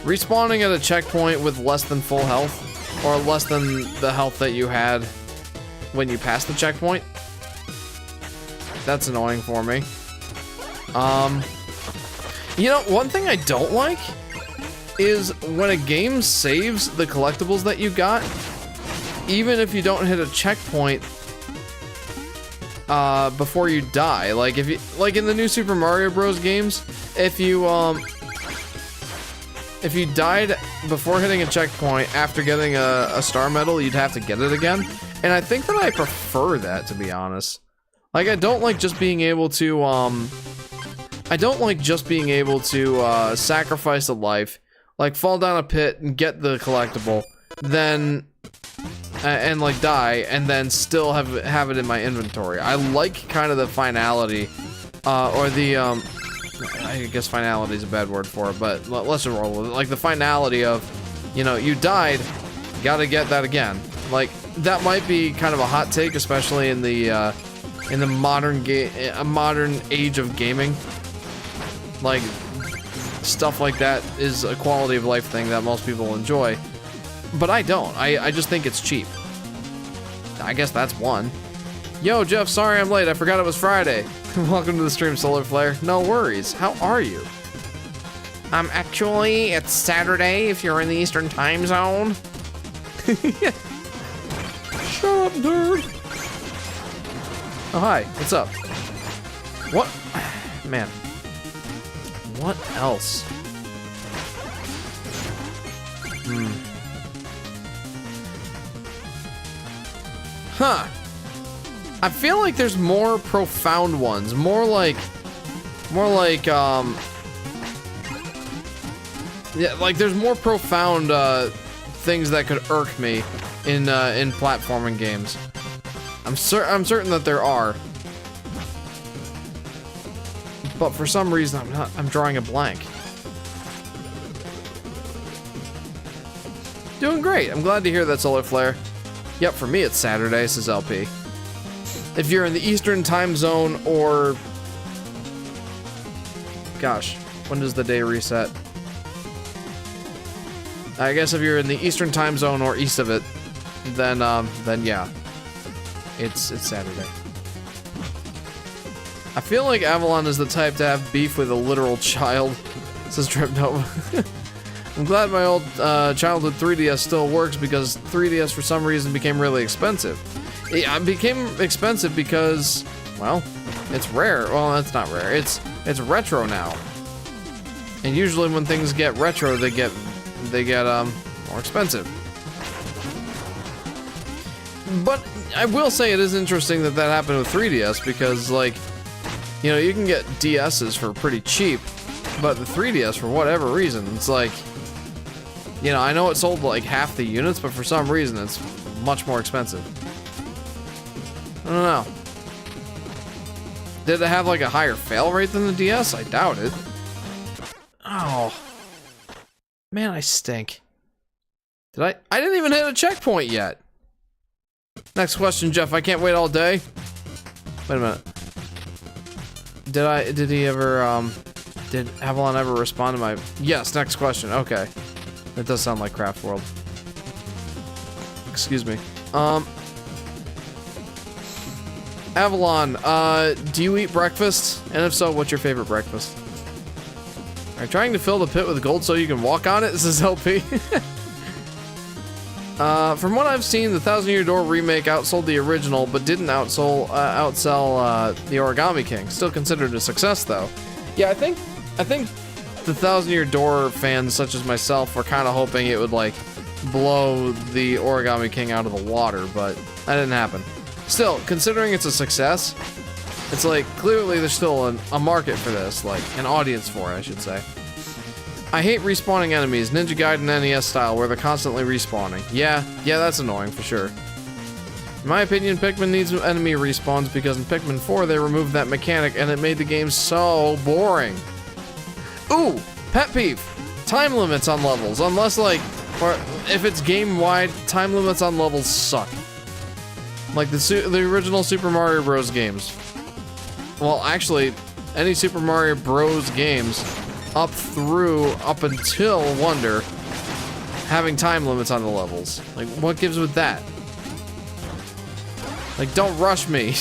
Respawning at a checkpoint with less than full health, or less than the health that you had when you passed the checkpoint. That's annoying for me. You know, one thing I don't like is when a game saves the collectibles that you got, even if you don't hit a checkpoint, before you die. Like if you, like in the new Super Mario Bros. Games, if you died before hitting a checkpoint after getting a star medal, you'd have to get it again. And I think that I prefer that, to be honest. Like, I don't like just being able to, sacrifice a life, like fall down a pit and get the collectible, then, and like die, and then still have it in my inventory. I like kind of the finality, or the, I guess finality is a bad word for it, but let's just roll with it. Like the finality of, you know, you died, gotta get that again. Like, that might be kind of a hot take, especially in the modern age of gaming. Like, stuff like that is a quality of life thing that most people enjoy. But I don't. I just think it's cheap. I guess that's one. Yo, Jeff, sorry I'm late. I forgot it was Friday. Welcome to the stream, Solar Flare. No worries. How are you? Actually, it's Saturday if you're in the Eastern time zone. Shut up, nerd. Oh, hi. What's up? What? Man. What else? Huh. I feel like there's more profound ones. More like, yeah, like there's more profound, things that could irk me in platforming games. I'm certain that there are. But for some reason, I'm drawing a blank. Doing great. I'm glad to hear that, Solar Flare. Yep, for me it's Saturday, says LP. If you're in the Eastern time zone or... Gosh, when does the day reset? I guess if you're in the Eastern time zone or east of it, then yeah. It's Saturday. I feel like Avalon is the type to have beef with a literal child, says Tripnova. I'm glad my old childhood 3DS still works because 3DS for some reason became really expensive. It became expensive because, well, it's rare. Well, that's not rare. It's retro now. And usually when things get retro, they get more expensive. But I will say it is interesting that happened with 3DS because, like, you know, you can get DSs for pretty cheap, but the 3DS, for whatever reason, it's like, you know, I know it sold like half the units, but for some reason it's much more expensive. I don't know. Did it have like a higher fail rate than the DS? I doubt it. Oh. Man, I stink. I didn't even hit a checkpoint yet. Next question, Jeff. I can't wait all day. Wait a minute. Did he ever, did Avalon ever respond to my... Yes, next question. Okay. That does sound like Craft World. Excuse me. Avalon, do you eat breakfast? And if so, what's your favorite breakfast? Are you trying to fill the pit with gold so you can walk on it? This is LP. From what I've seen, the Thousand Year Door remake outsold the original, but didn't outsell the Origami King. Still considered a success, though. Yeah, I think the Thousand Year Door fans, such as myself, were kind of hoping it would like blow the Origami King out of the water, but that didn't happen. Still, considering it's a success, it's like clearly there's still a market for this, like an audience for it, I should say. I hate respawning enemies, Ninja Gaiden NES style, where they're constantly respawning. Yeah, that's annoying for sure. In my opinion, Pikmin needs enemy respawns because in Pikmin 4 they removed that mechanic and it made the game so boring. Ooh, pet peeve. Time limits on levels, unless like, or if it's game-wide, time limits on levels suck. Like the original Super Mario Bros. Games. Well, actually, any Super Mario Bros. Games up until Wonder having time limits on the levels. Like, what gives with that? Like, don't rush me.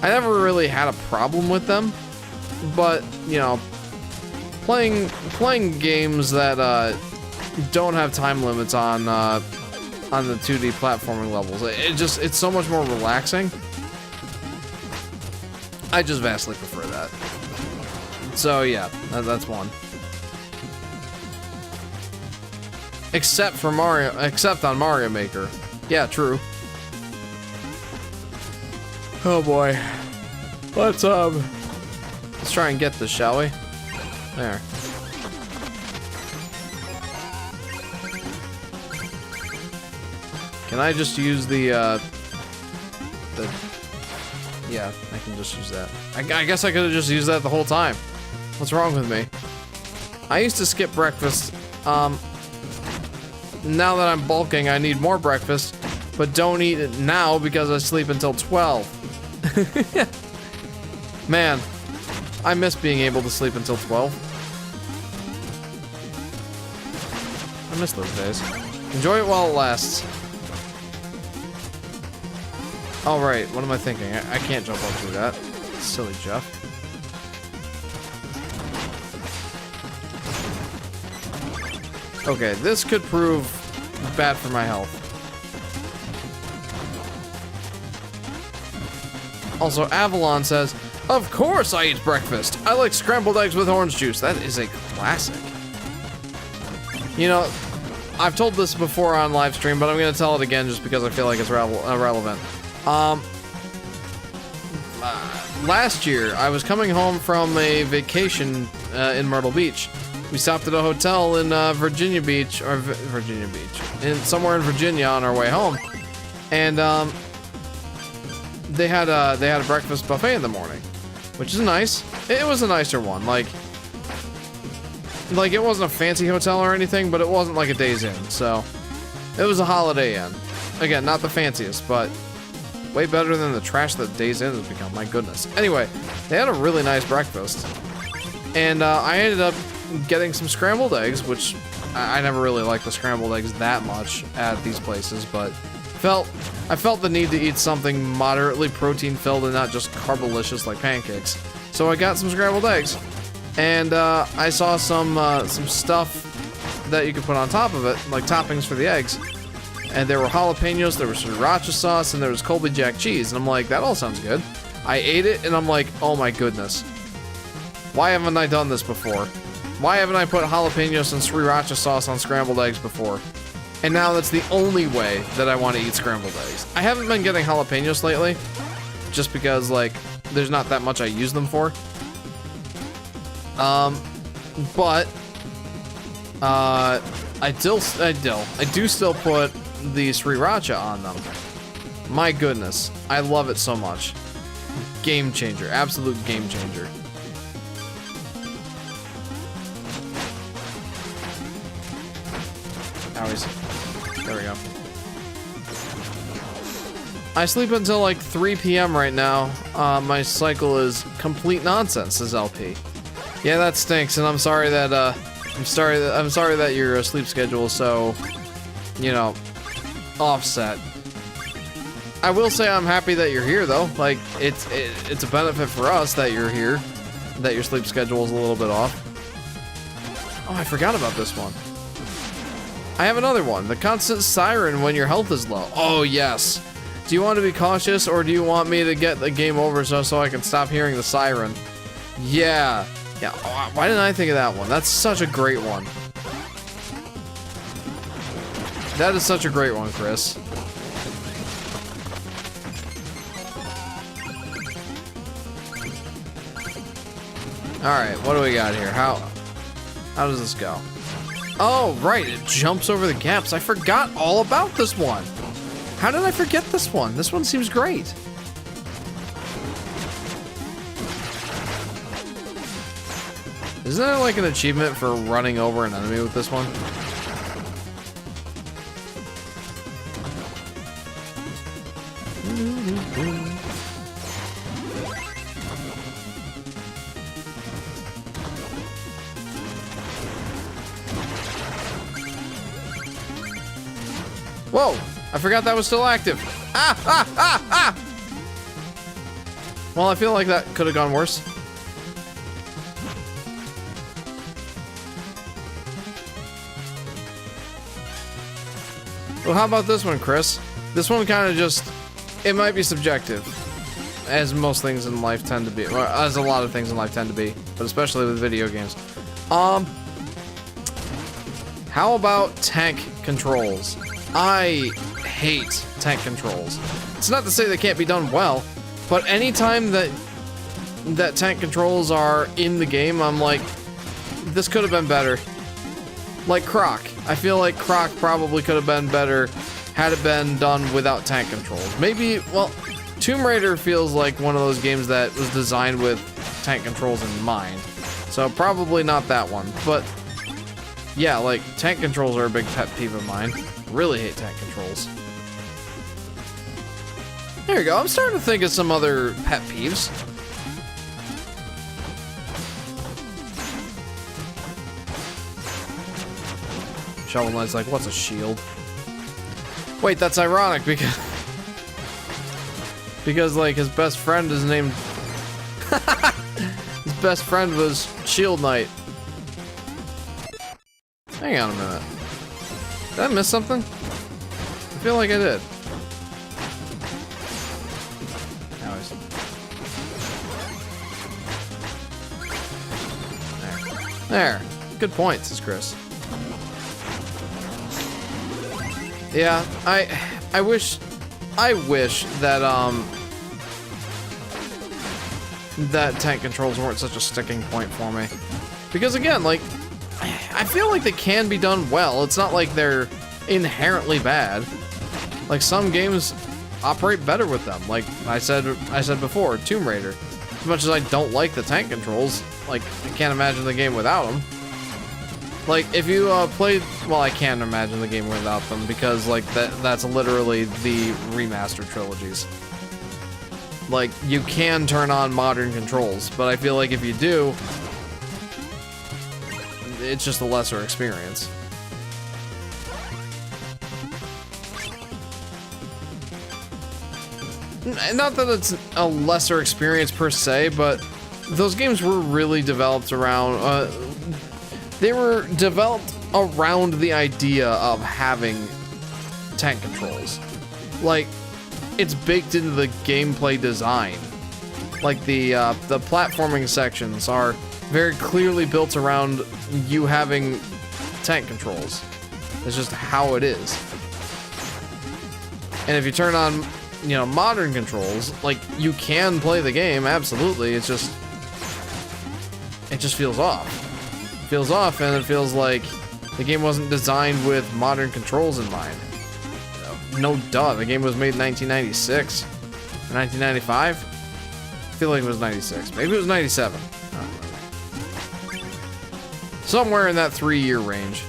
I never really had a problem with them, but, you know, playing games that don't have time limits on the 2D platforming levels, it's so much more relaxing. I just vastly prefer that. So yeah, that's one. Except on Mario Maker. Yeah, true. Oh boy. Let's try and get this, shall we? There. Can I just use the yeah, I can just use that. I guess I could have just used that the whole time. What's wrong with me? I used to skip breakfast. Now that I'm bulking, I need more breakfast, but don't eat it now because I sleep until 12. Man, I miss being able to sleep until 12. I miss those days. Enjoy it while it lasts. All right, what am I thinking? I can't jump up through that. Silly Jeff. Okay, this could prove bad for my health. Also, Avalon says, of course I eat breakfast. I like scrambled eggs with orange juice. That is a classic. You know, I've told this before on live stream, but I'm going to tell it again just because I feel like it's relevant. Last year, I was coming home from a vacation in Myrtle Beach. We stopped at a hotel in Virginia Beach, somewhere in Virginia on our way home, and they had a breakfast buffet in the morning, which is nice. It was a nicer one, like it wasn't a fancy hotel or anything, but it wasn't like a Days Inn, so it was a Holiday Inn. Again, not the fanciest, but way better than the trash that Days Inn has become. My goodness. Anyway, they had a really nice breakfast, and I ended up getting some scrambled eggs, which I never really liked the scrambled eggs that much at these places, but I felt the need to eat something moderately protein filled and not just carbolicious like pancakes. So I got some scrambled eggs, and I saw some stuff that you could put on top of it, like toppings for the eggs. And there were jalapenos, there was sriracha sauce, and there was Colby Jack cheese. And I'm like, that all sounds good. I ate it, and I'm like, oh my goodness. Why haven't I done this before? Why haven't I put jalapenos and sriracha sauce on scrambled eggs before? And now that's the only way that I want to eat scrambled eggs. I haven't been getting jalapenos lately, just because, like, there's not that much I use them for. But I do still put the sriracha on them. My goodness, I love it so much. Game changer, absolute game changer. There we go. I sleep until like 3 p.m. right now. My cycle is complete nonsense, says LP. Yeah, that stinks, and I'm sorry that I'm sorry that your sleep schedule is so, you know, offset. I will say I'm happy that you're here though. Like it's a benefit for us that you're here, that your sleep schedule is a little bit off. Oh, I forgot about this one. I have another one. The constant siren when your health is low. Oh yes. Do you want to be cautious, or do you want me to get the game over so I can stop hearing the siren? Yeah. Yeah. Oh, why didn't I think of that one? That's such a great one. That is such a great one, Chris. Alright, what do we got here? How does this go? Oh, right, it jumps over the gaps. I forgot all about this one. How did I forget this one? This one seems great. Isn't there like an achievement for running over an enemy with this one? Whoa! I forgot that was still active. Ah! Ah! Ah! Ah! Well, I feel like that could have gone worse. Well, how about this one, Chris? This one kind of just... It might be subjective. as most things in life tend to be, or as a lot of things in life tend to be, but especially with video games. How about tank controls? I hate tank controls. It's not to say they can't be done well, but anytime that tank controls are in the game, I'm like, this could have been better. Like Croc. I feel like Croc probably could have been better had it been done without tank controls. Maybe, well, Tomb Raider feels like one of those games that was designed with tank controls in mind. So probably not that one, but yeah, like tank controls are a big pet peeve of mine. Really hate tank controls. There you go, I'm starting to think of some other pet peeves. Shovel Knight's like, what's a shield? Wait, that's ironic because like his best friend is named his best friend was Shield Knight. Hang on a minute. Did I miss something? I feel like I did. There. Good point, says Chris. Yeah, I wish that that tank controls weren't such a sticking point for me. Because again, like, I feel like they can be done well. It's not like they're inherently bad. Like, some games operate better with them. Like I said before, Tomb Raider. As much as I don't like the tank controls, like, I can't imagine the game without them. Like, if you played, well, I can't imagine the game without them, because, like, that's literally the remastered trilogies. Like, you can turn on modern controls, but I feel like if you do, it's just a lesser experience. Not that it's a lesser experience per se, but those games were really developed around, they were developed around the idea of having tank controls. Like, it's baked into the gameplay design. Like, the platforming sections are very clearly built around you having tank controls. It's just how it is. And if you turn on, you know, modern controls, like, you can play the game, absolutely, it just feels off. Feels off, and it feels like the game wasn't designed with modern controls in mind. No duh, the game was made in 1996 or 1995. I feel like it was 96. Maybe it was 97. I don't remember. Somewhere in that 3-year range.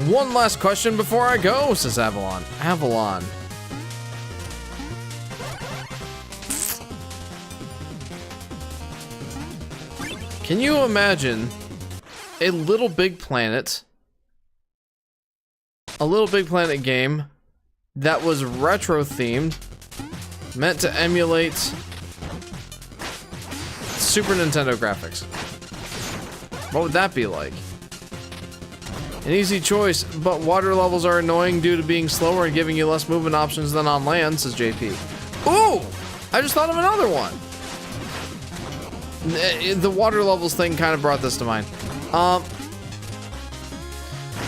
One last question before I go, says Avalon. Avalon. Can you imagine a Little Big Planet game that was retro themed, meant to emulate Super Nintendo graphics? What would that be like? An easy choice, but water levels are annoying due to being slower and giving you less movement options than on land, says JP. Ooh! I just thought of another one. The water levels thing kind of brought this to mind.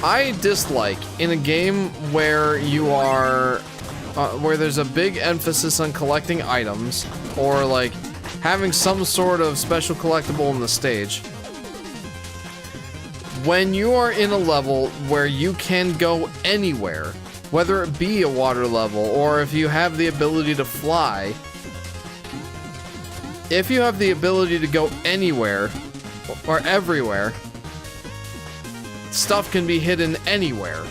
I dislike in a game where you are, where there's a big emphasis on collecting items, or like having some sort of special collectible in the stage. When you are in a level where you can go anywhere, whether it be a water level or if you have the ability to fly, if you have the ability to go anywhere or everywhere, stuff can be hidden anywhere.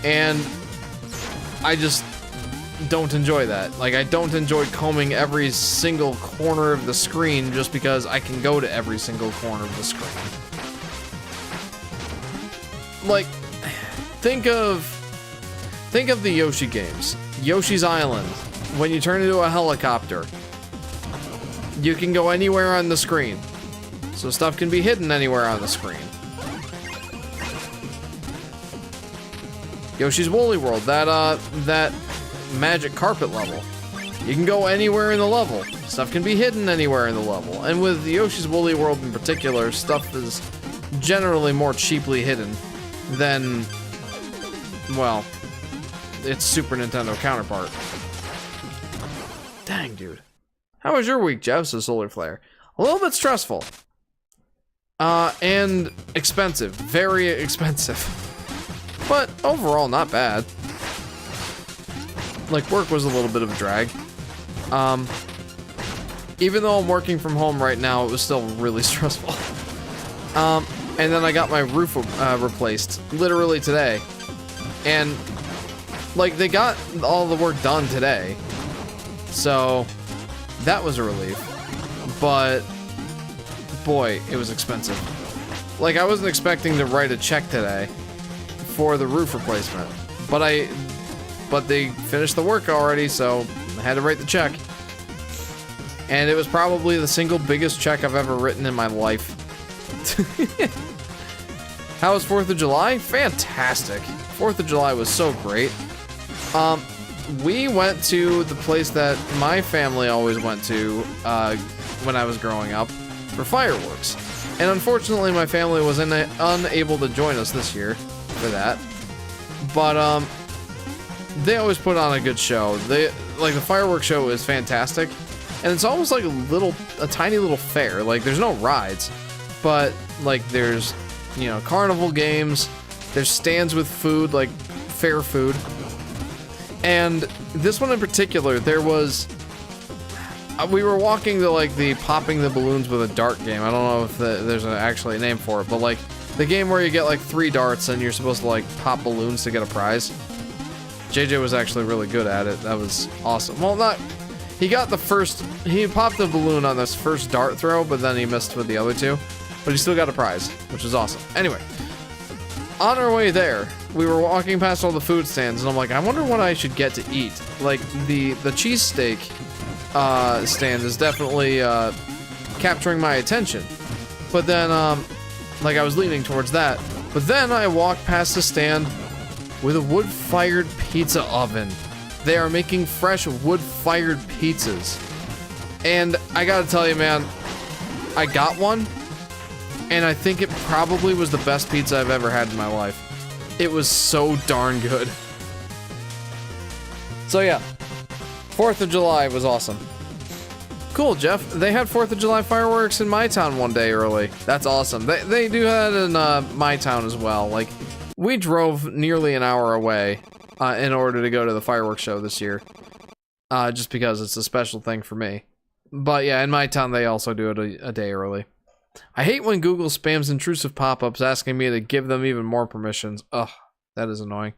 And I just don't enjoy that. Like, I don't enjoy combing every single corner of the screen just because I can go to every single corner of the screen. Like, think of the Yoshi games. Yoshi's Island. When you turn into a helicopter, you can go anywhere on the screen. So stuff can be hidden anywhere on the screen. Yoshi's Woolly World, that magic carpet level. You can go anywhere in the level. Stuff can be hidden anywhere in the level. And with Yoshi's Woolly World in particular, stuff is generally more cheaply hidden than, well, its Super Nintendo counterpart. Dang, dude. How was your week, Jeff? Says Solar Flare. A little bit stressful. And expensive. Very expensive. But overall, not bad. Like, work was a little bit of a drag. Even though I'm working from home right now, it was still really stressful. And then I got my roof replaced literally today. And, like, they got all the work done today. So, that was a relief. But, boy, it was expensive. Like, I wasn't expecting to write a check today for the roof replacement. But they finished the work already, so I had to write the check. And it was probably the single biggest check I've ever written in my life. How was 4th of July? Fantastic. 4th of July was so great. We went to the place that my family always went to when I was growing up for fireworks. And unfortunately, my family was unable to join us this year for that. But they always put on a good show. The fireworks show is fantastic. And it's almost like a tiny little fair. Like, there's no rides, but like there's, you know, carnival games, there's stands with food, like fair food. And this one in particular, there was, we were walking to like the popping the balloons with a dart game. I don't know if there's actually a name for it, but like the game where you get like 3 darts and you're supposed to like pop balloons to get a prize. JJ was actually really good at it. That was awesome. Well, he popped the balloon on this first dart throw, but then he missed with the other 2. But he still got a prize, which is awesome. Anyway, on our way there, we were walking past all the food stands, and I'm like, I wonder what I should get to eat. Like, the cheesesteak stand is definitely capturing my attention. But then, like, I was leaning towards that. But then I walked past a stand with a wood-fired pizza oven. They are making fresh wood-fired pizzas. And I gotta tell you, man, I got one, and I think it probably was the best pizza I've ever had in my life. It was so darn good. So yeah, 4th of July was awesome. Cool, Jeff. They had 4th of July fireworks in my town one day early. That's awesome. They do that in my town as well. Like, we drove nearly an hour away in order to go to the fireworks show this year. Just because it's a special thing for me. But yeah, in my town they also do it a day early. I hate when Google spams intrusive pop-ups asking me to give them even more permissions. Ugh, that is annoying.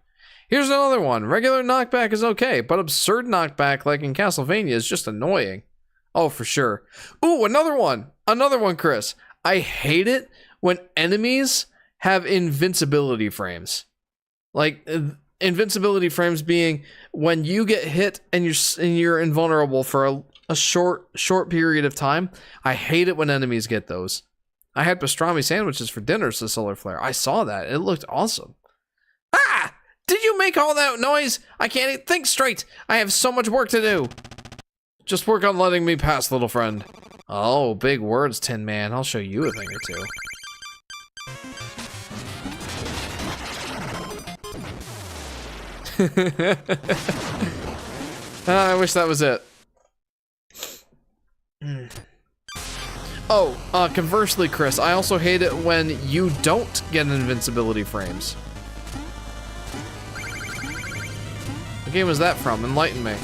Here's another one. Regular knockback is okay, but absurd knockback like in Castlevania is just annoying. Oh, for sure. Ooh, another one. Another one, Chris. I hate it when enemies have invincibility frames. Like, invincibility frames being when you get hit and you're invulnerable for a short period of time. I hate it when enemies get those. I had pastrami sandwiches for dinner, says Solar Flare. I saw that. It looked awesome. Ah! Did you make all that noise? I can't even think straight. I have so much work to do. Just work on letting me pass, little friend. Oh, big words, Tin Man. I'll show you a thing or two. I wish that was it. Oh, conversely, Chris, I also hate it when you don't get invincibility frames. What game was that from? Enlighten me.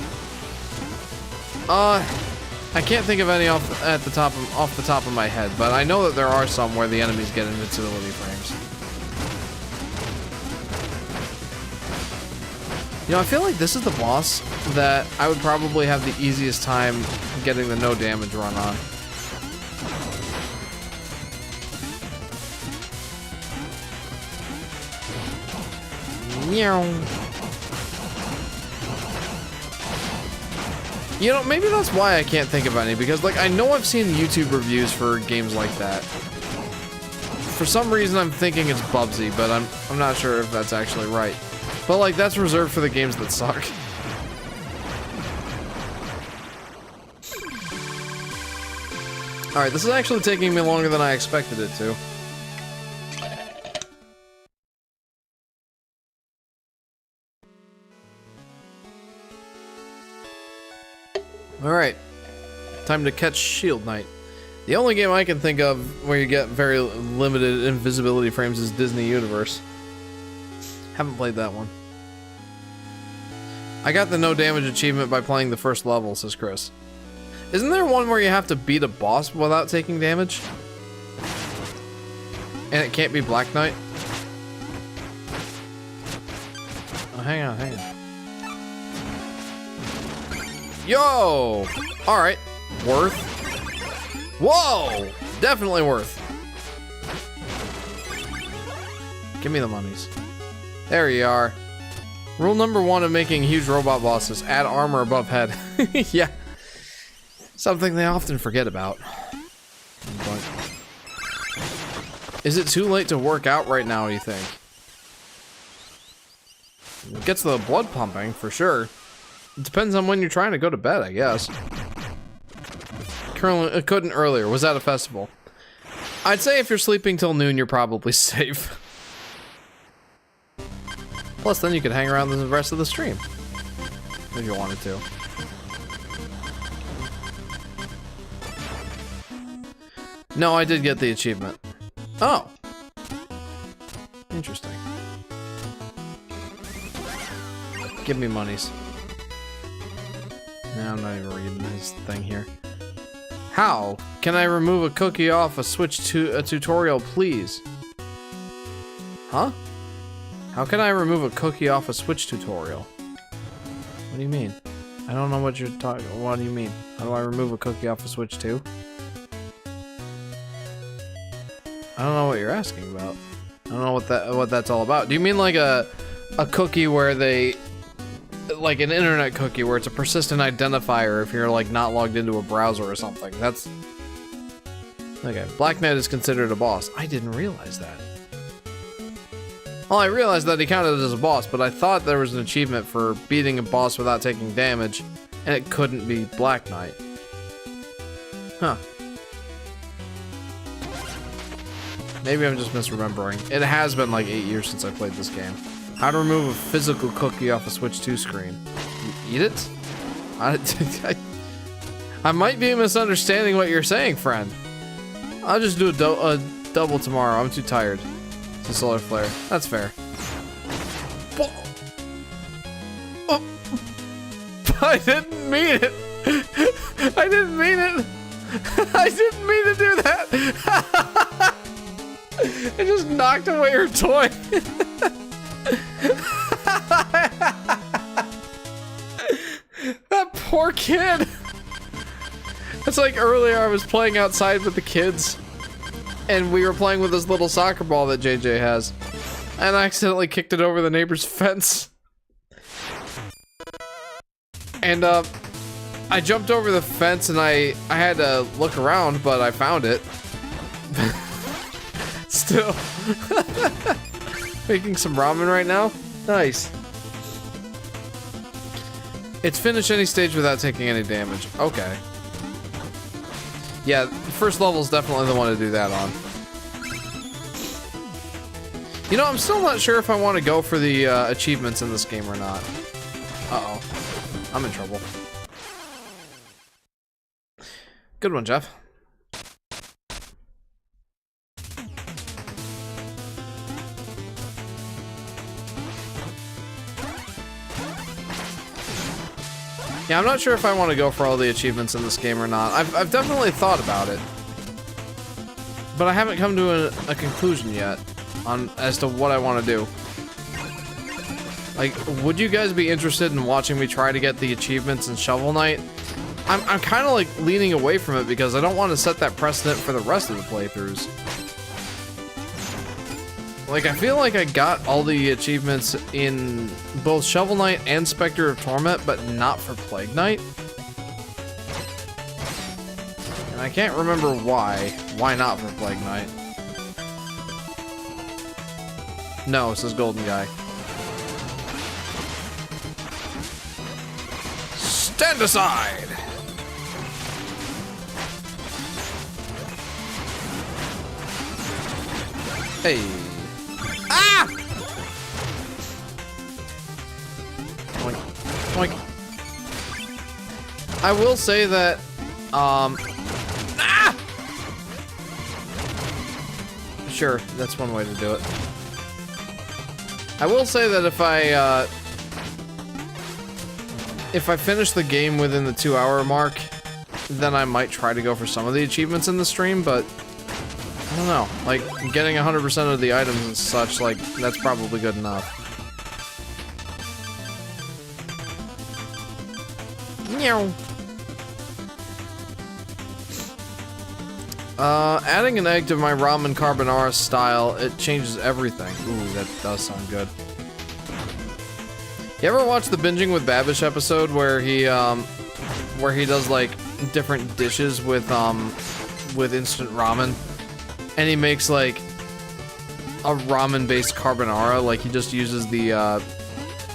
I can't think of any off the top of my head, but I know that there are some where the enemies get invincibility frames. You know, I feel like this is the boss that I would probably have the easiest time getting the no damage run on. Meow. You know, maybe that's why I can't think of any, because, like, I know I've seen YouTube reviews for games like that. For some reason, I'm thinking it's Bubsy, but I'm not sure if that's actually right. But, like, that's reserved for the games that suck. Alright, this is actually taking me longer than I expected it to. Alright. Time to catch Shield Knight. The only game I can think of where you get very limited invisibility frames is Disney Universe. Haven't played that one. I got the no damage achievement by playing the first level, says Chris. Isn't there one where you have to beat a boss without taking damage? And it can't be Black Knight? Oh, hang on, hang on. Yo! Alright. Worth. Whoa! Definitely worth. Give me the monies. There you are. Rule number 1 of making huge robot bosses, add armor above head. Yeah. Something they often forget about. But is it too late to work out right now, do you think? It gets the blood pumping, for sure. It depends on when you're trying to go to bed, I guess. Currently, couldn't earlier. Was at a festival. I'd say if you're sleeping till noon, you're probably safe. Plus, then you could hang around the rest of the stream. If you wanted to. No, I did get the achievement. Oh. Interesting. Give me monies. No, I'm not even reading this thing here. How can I remove a cookie off a Switch to a tutorial, please? Huh? How can I remove a cookie off a Switch tutorial? What do you mean? I don't know what you're talking. What do you mean? How do I remove a cookie off a Switch 2? I don't know what you're asking about. I don't know what that's all about. Do you mean like a cookie where they, like an internet cookie where it's a persistent identifier if you're like not logged into a browser or something? That's okay. Black Knight is considered a boss. I didn't realize that. Well, I realized that he counted as a boss, but I thought there was an achievement for beating a boss without taking damage, and it couldn't be Black Knight. Huh. Maybe I'm just misremembering. It has been like 8 years since I played this game. How to remove a physical cookie off a Switch 2 screen. You eat it? I might be misunderstanding what you're saying, friend. I'll just do a double tomorrow. I'm too tired. It's a solar flare. That's fair. Oh. I didn't mean it. I didn't mean it. I didn't mean to do that. It just knocked away her toy. That poor kid. It's like earlier I was playing outside with the kids and we were playing with this little soccer ball that JJ has, and I accidentally kicked it over the neighbor's fence. And I jumped over the fence and I had to look around, but I found it. Still. Making some ramen right now? Nice. It's finish any stage without taking any damage. Okay. Yeah, the first level is definitely the one to do that on. You know, I'm still not sure if I want to go for the achievements in this game or not. Uh-oh. I'm in trouble. Good one, Jeff. Yeah, I'm not sure if I want to go for all the achievements in this game or not. I've definitely thought about it, but I haven't come to a conclusion yet on as to what I want to do. Like, would you guys be interested in watching me try to get the achievements in Shovel Knight? I'm kind of like leaning away from it because I don't want to set that precedent for the rest of the playthroughs. Like, I feel like I got all the achievements in both Shovel Knight and Spectre of Torment, but not for Plague Knight. And I can't remember why. Why not for Plague Knight? No, it says Golden Guy. Stand aside! Hey. Ah! Oink. Oink. I will say that, ah! Sure, that's one way to do it. I will say that if I finish the game within the 2-hour mark, then I might try to go for some of the achievements in the stream, but I don't know. Like, getting 100% of the items and such, like, that's probably good enough. Meow. Adding an egg to my ramen carbonara style, it changes everything. Ooh, that does sound good. You ever watch the Binging with Babish episode where he does like different dishes with instant ramen, and he makes like a ramen-based carbonara? Like he just uses the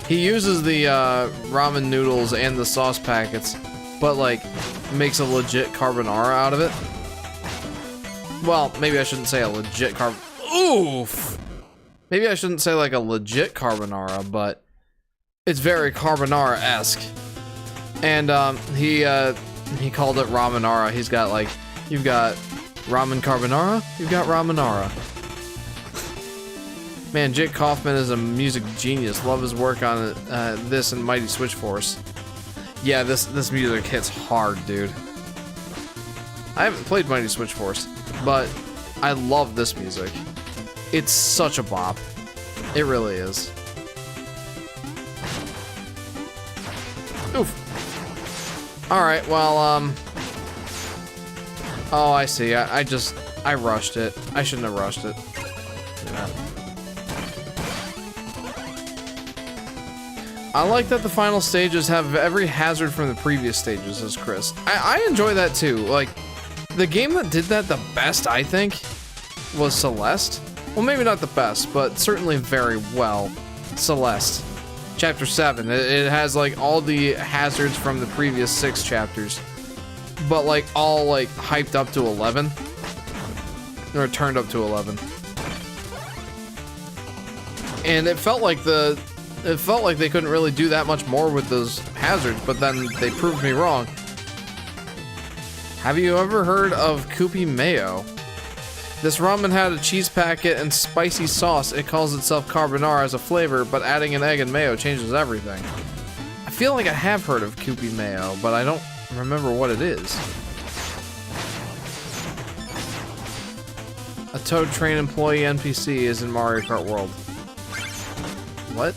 ramen noodles and the sauce packets, but like makes a legit carbonara out of it. Well, maybe I shouldn't say a legit Oof! Maybe I shouldn't say like a legit carbonara, but it's very carbonara-esque. And he called it ramenara. He's got like, you've got ramen carbonara, you've got ramenara. Man, Jake Kaufman is a music genius. Love his work on this and Mighty Switch Force. Yeah, this music hits hard, dude. I haven't played Mighty Switch Force, but I love this music. It's such a bop. It really is. Oof. Alright, well, oh, I see. I rushed it. I shouldn't have rushed it. Yeah. I like that the final stages have every hazard from the previous stages, says Chris. I enjoy that too. Like, the game that did that the best, I think, was Celeste. Well, maybe not the best, but certainly very well. Celeste. Chapter 7. It has, like, all the hazards from the previous 6 chapters. But, like, all, like, hyped up to 11. Or turned up to 11. And it felt like they couldn't really do that much more with those hazards, but then they proved me wrong. Have you ever heard of Koopy Mayo? This ramen had a cheese packet and spicy sauce. It calls itself carbonara as a flavor, but adding an egg and mayo changes everything. I feel like I have heard of Koopy Mayo, but I don't remember what it is. A Toad Train employee NPC is in Mario Kart World. What?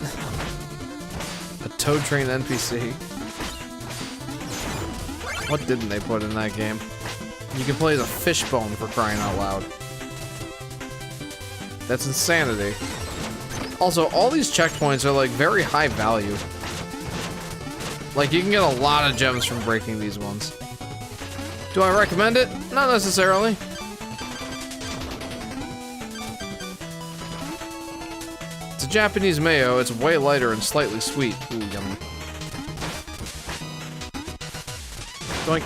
A Toad Train NPC? What didn't they put in that game? You can play as a fishbone, for crying out loud. That's insanity. Also, all these checkpoints are like very high value. Like, you can get a lot of gems from breaking these ones. Do I recommend it? Not necessarily. It's a Japanese mayo. It's way lighter and slightly sweet. Ooh, yummy. Doink.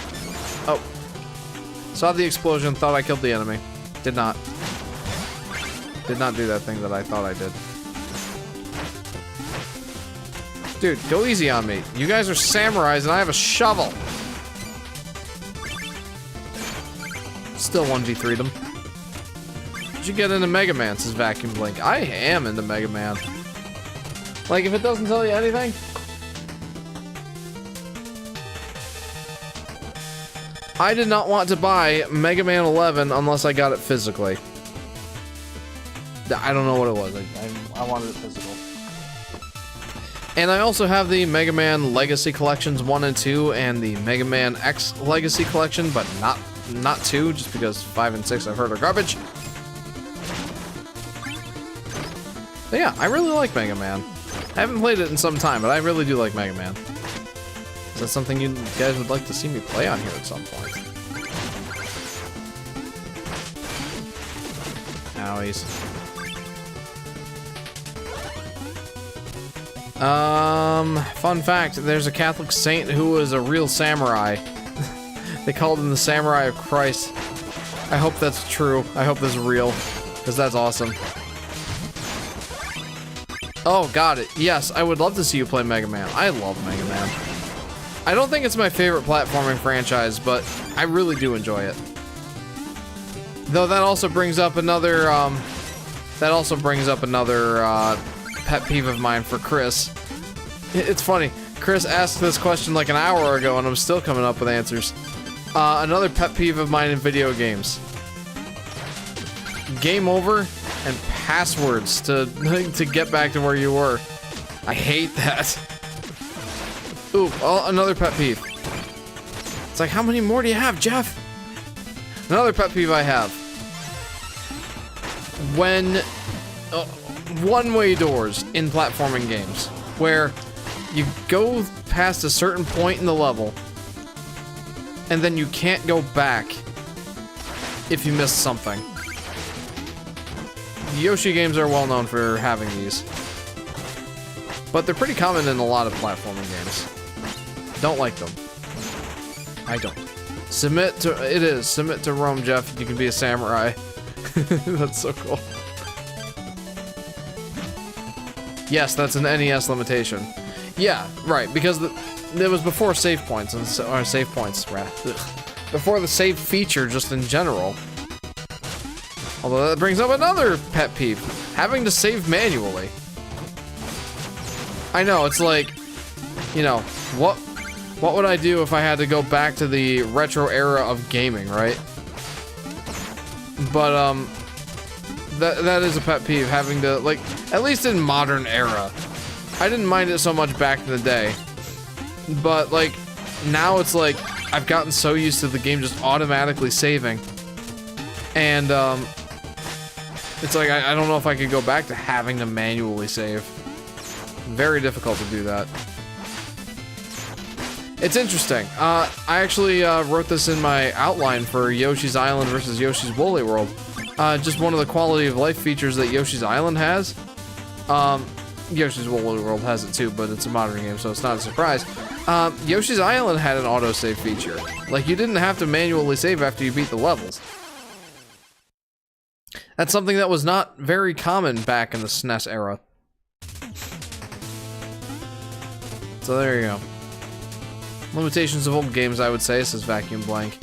Oh. Saw the explosion, thought I killed the enemy. Did not. Did not do that thing that I thought I did. Dude, go easy on me. You guys are samurais and I have a shovel. Still 1v3'd them. Did you get into Mega Man, says Vacuum Blink? I am into Mega Man. Like, if it doesn't tell you anything. I did not want to buy Mega Man 11 unless I got it physically. I don't know what it was. I wanted it physical. And I also have the Mega Man Legacy Collections 1 and 2 and the Mega Man X Legacy Collection, but not 2, just because 5 and 6 I've heard are garbage. But yeah, I really like Mega Man. I haven't played it in some time, but I really do like Mega Man. Is that something you guys would like to see me play on here at some point? Owies. Fun fact, there's a Catholic saint who was a real samurai. They called him the Samurai of Christ. I hope that's true. I hope that's real, because that's awesome. Oh, got it. Yes, I would love to see you play Mega Man. I love Mega Man. I don't think it's my favorite platforming franchise, but I really do enjoy it. Though that also brings up another, pet peeve of mine for Chris. It's funny. Chris asked this question like an hour ago, and I'm still coming up with answers. Another pet peeve of mine in video games. Game over and passwords to get back to where you were. I hate that. Ooh, another pet peeve. It's like, how many more do you have, Jeff? Another pet peeve I have. When one-way doors in platforming games, where you go past a certain point in the level, and then you can't go back if you missed something. Yoshi games are well known for having these, but they're pretty common in a lot of platforming games. Don't like them. I don't. Submit to Rome, Jeff. You can be a samurai. That's so cool. Yes, that's an NES limitation. Yeah, right, because it was before save points, or save points, before the save feature just in general. Although that brings up another pet peeve, having to save manually. I know, it's like, you know, what would I do if I had to go back to the retro era of gaming, right? But, that is a pet peeve, having to, like, at least in modern era. I didn't mind it so much back in the day. But, like, now it's like, I've gotten so used to the game just automatically saving. And, it's like, I don't know if I could go back to having to manually save. Very difficult to do that. It's interesting. I actually wrote this in my outline for Yoshi's Island versus Yoshi's Woolly World. Just one of the quality of life features that Yoshi's Island has. Yoshi's Woolly World has it too, but it's a modern game, so it's not a surprise. Yoshi's Island had an autosave feature. Like, you didn't have to manually save after you beat the levels. That's something that was not very common back in the SNES era. So there you go. Limitations of old games, I would say, says Vacuum Blank.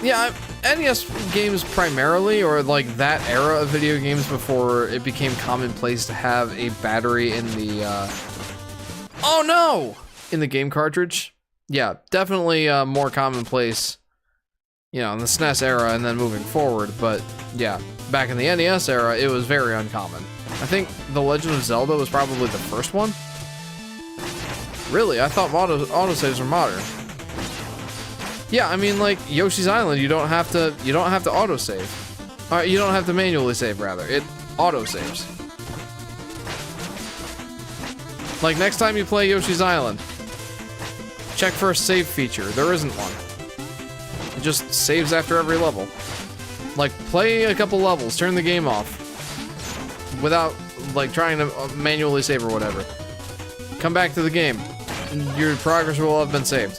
Yeah, NES games primarily, or like that era of video games before it became commonplace to have a battery in the, oh no! In the game cartridge. Yeah, definitely more commonplace, you know, in the SNES era and then moving forward, but yeah, back in the NES era, it was very uncommon. I think The Legend of Zelda was probably the first one. Really? I thought autosaves were modern. Yeah, I mean, like Yoshi's Island, you don't have to autosave. You don't have to manually save, rather. It autosaves. Like, next time you play Yoshi's Island, check for a save feature. There isn't one. It just saves after every level. Like, play a couple levels, turn the game off, without, like, trying to manually save or whatever. Come back to the game. Your progress will have been saved.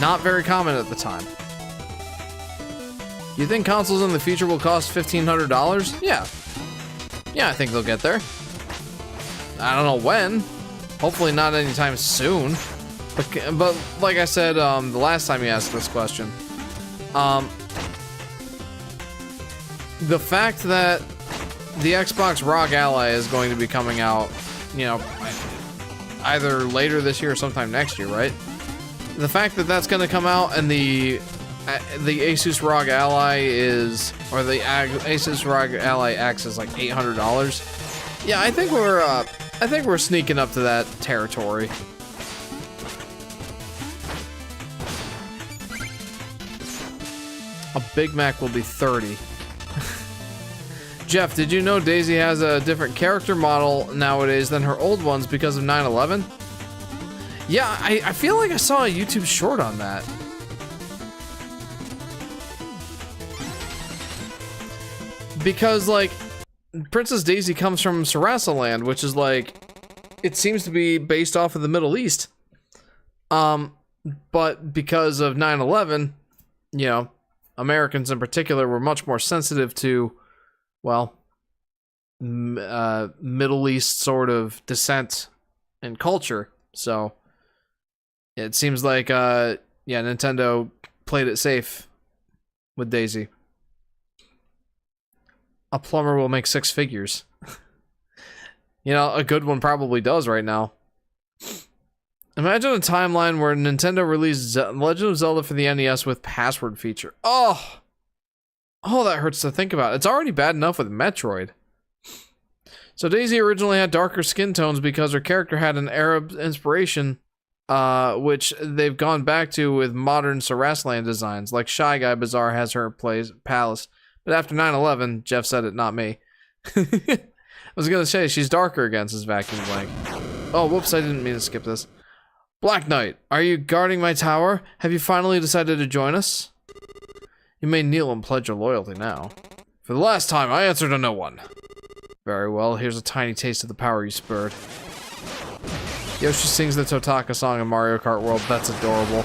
Not very common at the time. You think consoles in the future will cost $1,500? Yeah. Yeah, I think they'll get there. I don't know when. Hopefully not anytime soon. But like I said, the last time you asked this question, the fact that the Xbox ROG Ally is going to be coming out, you know, either later this year or sometime next year, right? The fact that that's going to come out and the Asus ROG Ally is, or the Asus ROG Ally X is like $800. Yeah, I think we're sneaking up to that territory. A Big Mac will be 30. Jeff, did you know Daisy has a different character model nowadays than her old ones because of 9/11? Yeah, I feel like I saw a YouTube short on that. Because, like, Princess Daisy comes from Sarasaland, which is, like, it seems to be based off of the Middle East. But because of 9/11, you know, Americans in particular were much more sensitive to well, Middle East sort of descent and culture. So it seems like, yeah, Nintendo played it safe with Daisy. A plumber will make 6 figures. You know, a good one probably does right now. Imagine a timeline where Nintendo released Legend of Zelda for the NES with password feature. Oh, that hurts to think about. It's already bad enough with Metroid. So Daisy originally had darker skin tones because her character had an Arab inspiration, which they've gone back to with modern Saraslan designs, like Shy Guy Bazaar has her palace. But after 9/11, Jeff said it, not me. I was gonna say, she's darker again, says Vacuum Blank. Oh, whoops, I didn't mean to skip this. Black Knight, are you guarding my tower? Have you finally decided to join us? You may kneel and pledge your loyalty now. For the last time, I answer to no one. Very well, here's a tiny taste of the power you spurred. Yoshi sings the Totaka song in Mario Kart World. That's adorable.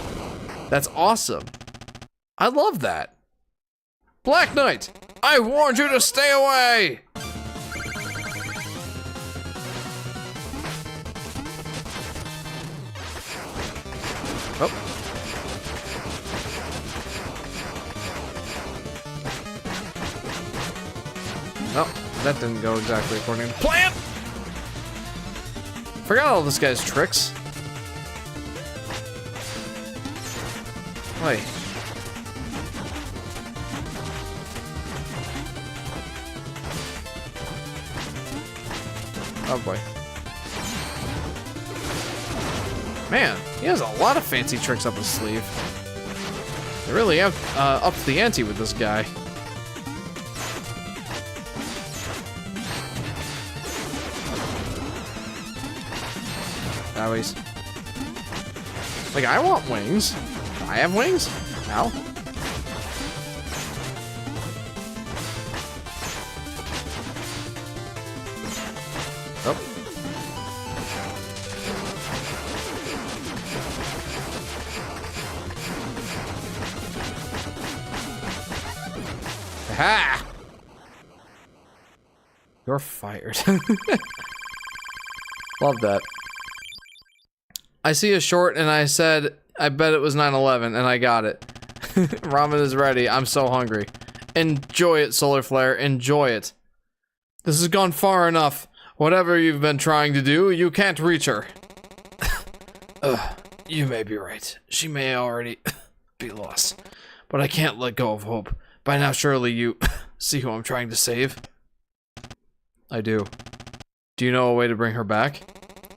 That's awesome. I love that. Black Knight, I warned you to stay away! Oh. Oh, that didn't go exactly according to plan. Forgot all this guy's tricks. Wait. Oh boy. Man, he has a lot of fancy tricks up his sleeve. They really have upped the ante with this guy. Owies. Like, I want wings. I have wings? Ow. Oh. Ha! You're fired. Love that. I see a short and I said, I bet it was 9/11 and I got it. Ramen is ready. I'm so hungry. Enjoy it, Solar Flare. Enjoy it. This has gone far enough. Whatever you've been trying to do, you can't reach her. You may be right. She may already be lost. But I can't let go of hope. By now, surely you see who I'm trying to save? I do. Do you know a way to bring her back?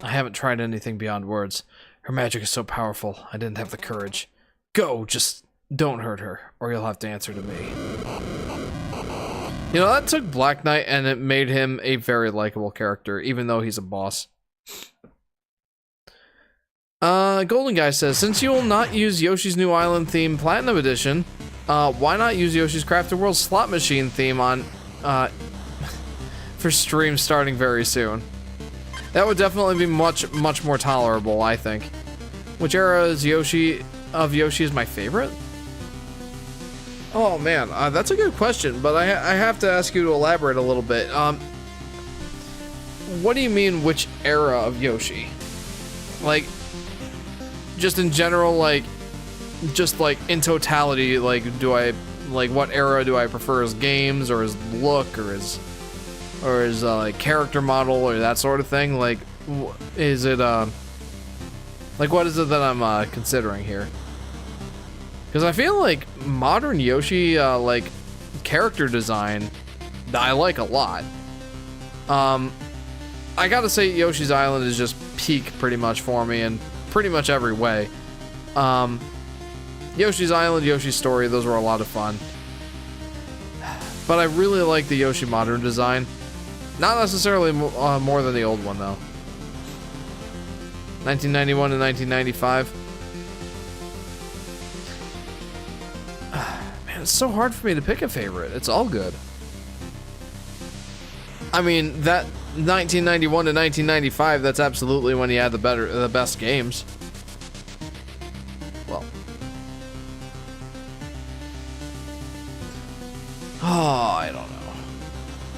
I haven't tried anything beyond words. Her magic is so powerful, I didn't have the courage. Go, just don't hurt her, or you'll have to answer to me. You know, that took Black Knight and it made him a very likable character, even though he's a boss. Golden Guy says, since you will not use Yoshi's New Island theme Platinum Edition, why not use Yoshi's Crafted World slot machine theme on, for stream starting very soon? That would definitely be much more tolerable, I think. Which era is Yoshi is my favorite? Oh man, that's a good question, but I have to ask you to elaborate a little bit. What do you mean, which era of Yoshi? Like, just in general, like, just like in totality, like, what era do I prefer as games, or as look, or as like character model, or that sort of thing? Like, is it like, what is it that I'm considering here? Because I feel like modern Yoshi like character design I like a lot. I gotta say Yoshi's Island is just peak pretty much for me in pretty much every way. Yoshi's Island, Yoshi's Story, those were a lot of fun. But I really like the Yoshi modern design. Not necessarily more than the old one, though. 1991 and 1995. Man, it's so hard for me to pick a favorite. It's all good. I mean, that 1991 to 1995, that's absolutely when he had the best games. Well. Oh, I don't know.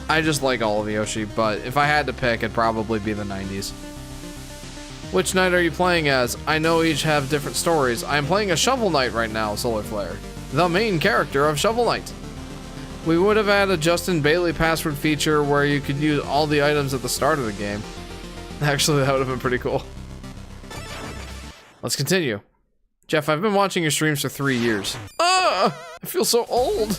I just like all of Yoshi, but if I had to pick, it'd probably be the 90s. Which knight are you playing as? I know each have different stories. I'm playing a Shovel Knight right now, Solar Flare. The main character of Shovel Knight. We would have had a Justin Bailey password feature where you could use all the items at the start of the game. Actually, that would have been pretty cool. Let's continue. Jeff, I've been watching your streams for 3 years. I feel so old.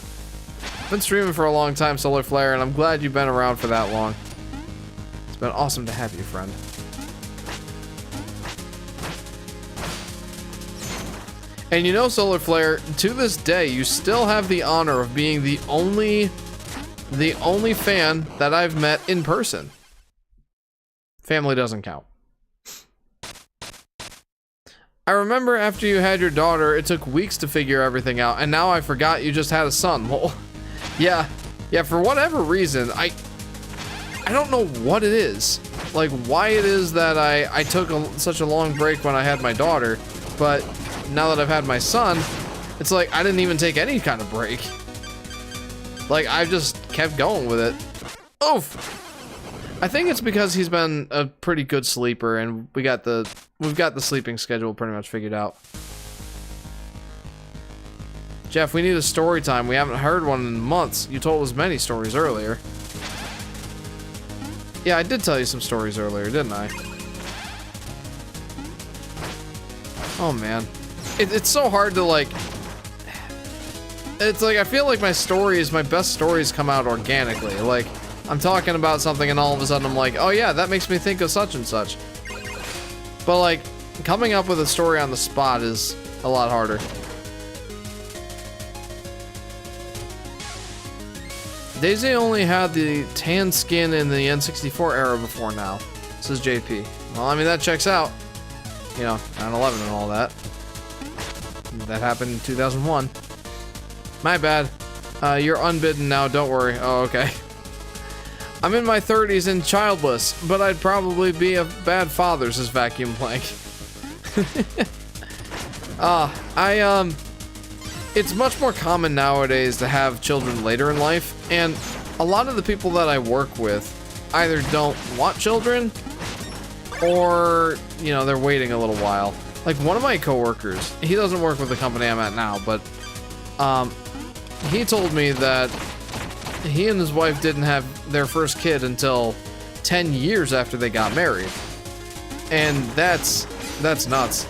I've been streaming for a long time, Solar Flare, and I'm glad you've been around for that long. It's been awesome to have you, friend. And you know, Solar Flare, to this day, you still have the honor of being the only fan that I've met in person. Family doesn't count. I remember after you had your daughter, it took weeks to figure everything out, and now I forgot you just had a son. Well, yeah, for whatever reason, I don't know what it is. Like, why it is that I took such a long break when I had my daughter, but now that I've had my son, it's like I didn't even take any kind of break. Like, I've just kept going with it. Oof! I think it's because he's been a pretty good sleeper, and we've got the sleeping schedule pretty much figured out. Jeff, we need a story time. We haven't heard one in months. You told us many stories earlier. Yeah, I did tell you some stories earlier, didn't I? Oh man, it's so hard to like. It's like I feel like my best stories come out organically. Like, I'm talking about something and all of a sudden I'm like, oh yeah, that makes me think of such and such. But like, coming up with a story on the spot is a lot harder. Daisy only had the tan skin in the N64 era before now, says JP. Well, I mean, that checks out. You know, 9/11 and all that. That happened in 2001. My bad. You're unbidden now, don't worry. Oh, okay. I'm in my 30s and childless, but I'd probably be a bad father, says Vacuum Plank. It's much more common nowadays to have children later in life, and a lot of the people that I work with either don't want children, or, you know, they're waiting a little while. Like, one of my coworkers, he doesn't work with the company I'm at now, but, he told me that he and his wife didn't have their first kid until 10 years after they got married. And that's nuts.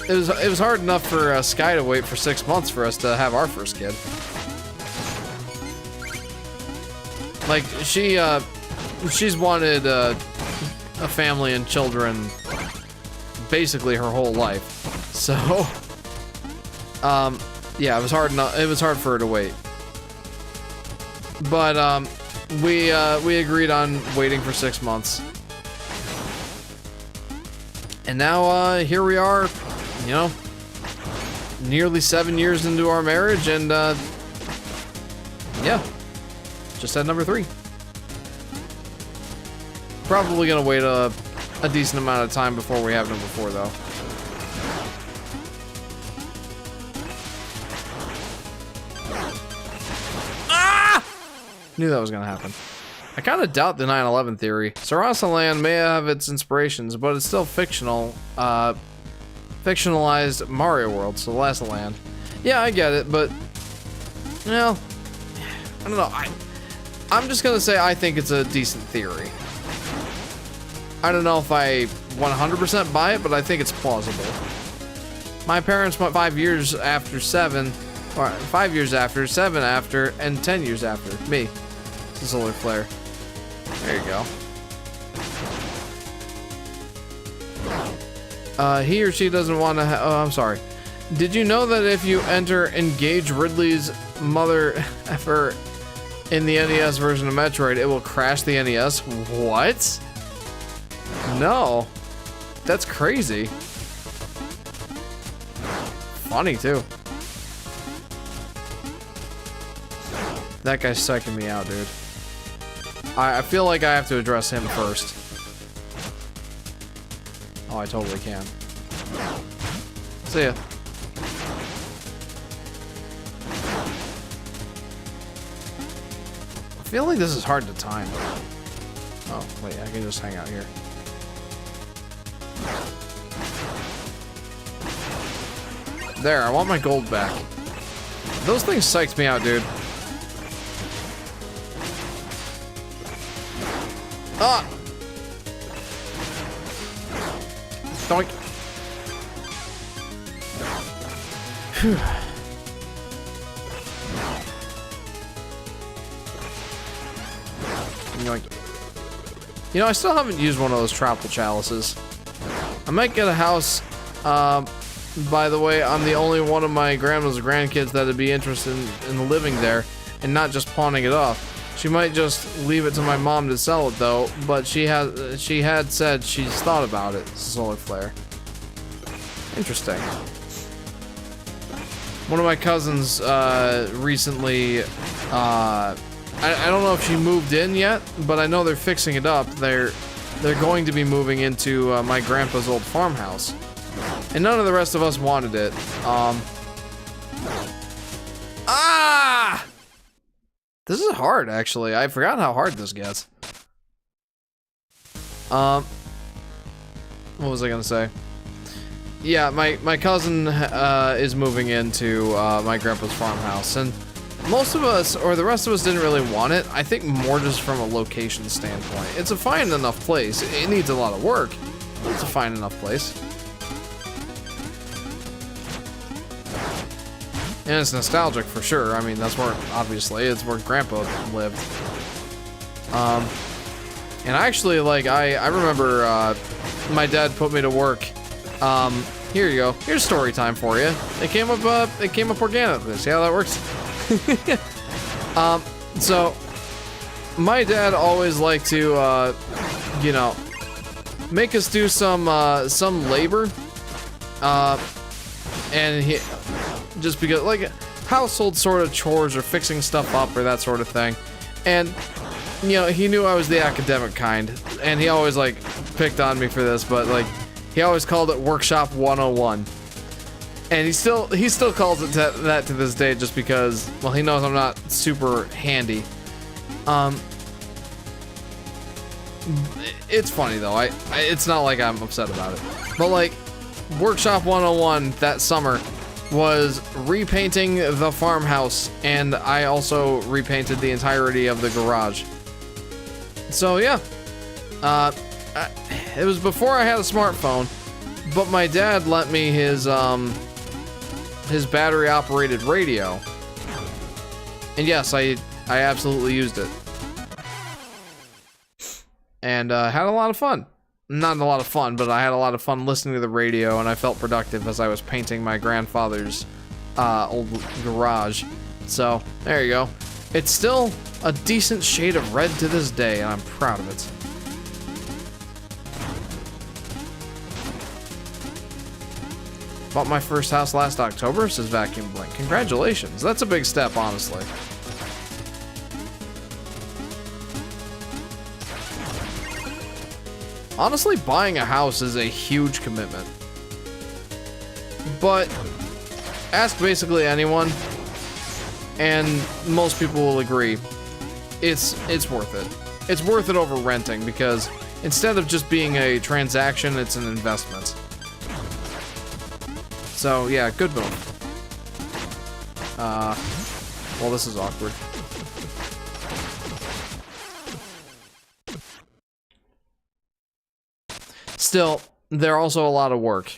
It was hard enough for Sky to wait for 6 months for us to have our first kid. Like, she's wanted a family and children basically her whole life. So, yeah, it was hard for her to wait. But we agreed on waiting for 6 months. And now here we are, you know, nearly 7 years into our marriage, and yeah, just at number 3. Probably gonna wait a decent amount of time before we have number 4, though. Ah! Knew that was gonna happen. I kind of doubt the 9/11 theory. Sarasa Land may have its inspirations, but it's still fictional. Fictionalized Mario World, so Last Land. Yeah, I get it, but, you know, I don't know. I'm just gonna say I think it's a decent theory. I don't know if I 100% buy it, but I think it's plausible. My parents went 5 years after 7, or 5 years after, 7 after, and 10 years after me. It's a solar flare. There you go. He or she doesn't want to oh, I'm sorry. Did you know that if you enter Engage Ridley's mother effer in the NES version of Metroid, it will crash the NES? What? No. That's crazy. Funny, too. That guy's psyching me out, dude. I feel like I have to address him first. Oh, I totally can. See ya. feel like this is hard to time. Oh, wait, I can just hang out here. There, I want my gold back. Those things psyched me out, dude. Ah! Doink. Phew. Yoink. You know, I still haven't used one of those tropical chalices. I might get a house. By the way, I'm the only one of my grandma's grandkids that'd be interested in living there and not just pawning it off. She might just leave it to my mom to sell it though, but she had said she's thought about it. Solar flare. Interesting. One of my cousins recently, I don't know if she moved in yet, but I know they're fixing it up. They're going to be moving into my grandpa's old farmhouse. And none of the rest of us wanted it. This is hard, actually. I forgot how hard this gets. What was I gonna say? Yeah, my cousin is moving into my grandpa's farmhouse, and most of us, or the rest of us, didn't really want it. I think more just from a location standpoint. It's a fine enough place. It needs a lot of work, but it's a fine enough place. And it's nostalgic for sure. I mean, that's where, obviously, it's where Grandpa lived. And actually, like, I remember my dad put me to work. Here you go. Here's story time for you. It came up organically. See how that works? So my dad always liked to, you know, make us do some labor. And he just because, like, household sort of chores or fixing stuff up or that sort of thing. And, you know, he knew I was the academic kind, and he always, like, picked on me for this, but, like, he always called it Workshop 101. And he still calls it that to this day, just because, well, he knows I'm not super handy. It's funny though. It's not like I'm upset about it. But, like, Workshop 101 that summer was repainting the farmhouse, and I also repainted the entirety of the garage. So yeah, it was before I had a smartphone, but my dad lent me his battery operated radio, and yes, I absolutely used it, and had a lot of fun. Not a lot of fun, but I had a lot of fun listening to the radio, and I felt productive as I was painting my grandfather's old garage. So, there you go. It's still a decent shade of red to this day, and I'm proud of it. Bought my first house last October, says Vacuum Blink. Congratulations. That's a big step, honestly. Honestly, buying a house is a huge commitment. But ask basically anyone, and most people will agree, it's worth it. It's worth it over renting, because instead of just being a transaction, it's an investment. So yeah, good move. Well, this is awkward. Still, they're also a lot of work.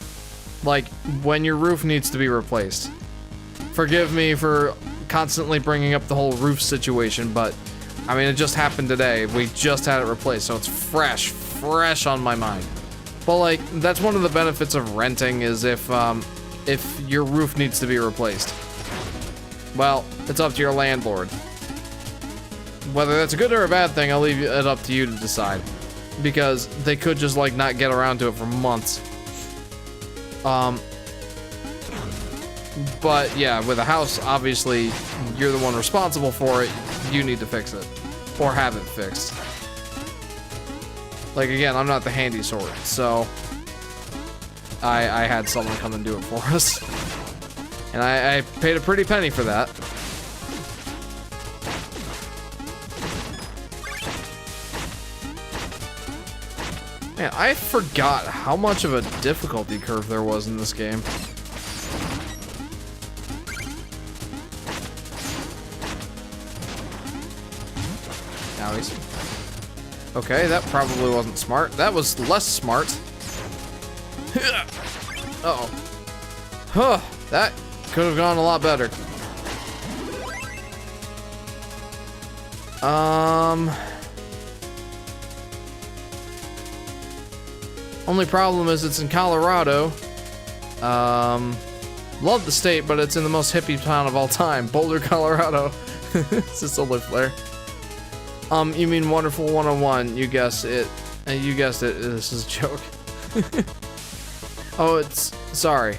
Like, when your roof needs to be replaced. Forgive me for constantly bringing up the whole roof situation, but, I mean, it just happened today. We just had it replaced, so it's fresh on my mind. But, like, that's one of the benefits of renting, is if your roof needs to be replaced. Well, it's up to your landlord. Whether that's a good or a bad thing, I'll leave it up to you to decide. Because they could just, like, not get around to it for months. But yeah, with a house, obviously, you're the one responsible for it. You need to fix it. Or have it fixed. Like, again, I'm not the handy sort, so I had someone come and do it for us. And I paid a pretty penny for that. Man, I forgot how much of a difficulty curve there was in this game. Now he's... Okay, that probably wasn't smart. That was less smart. Uh-oh. Huh, that could have gone a lot better. Only problem is it's in Colorado. Love the state, but it's in the most hippie town of all time, Boulder, Colorado. It's a solar flare. You mean Wonderful 101? You guessed it. You guessed it. This is a joke. Oh, it's sorry.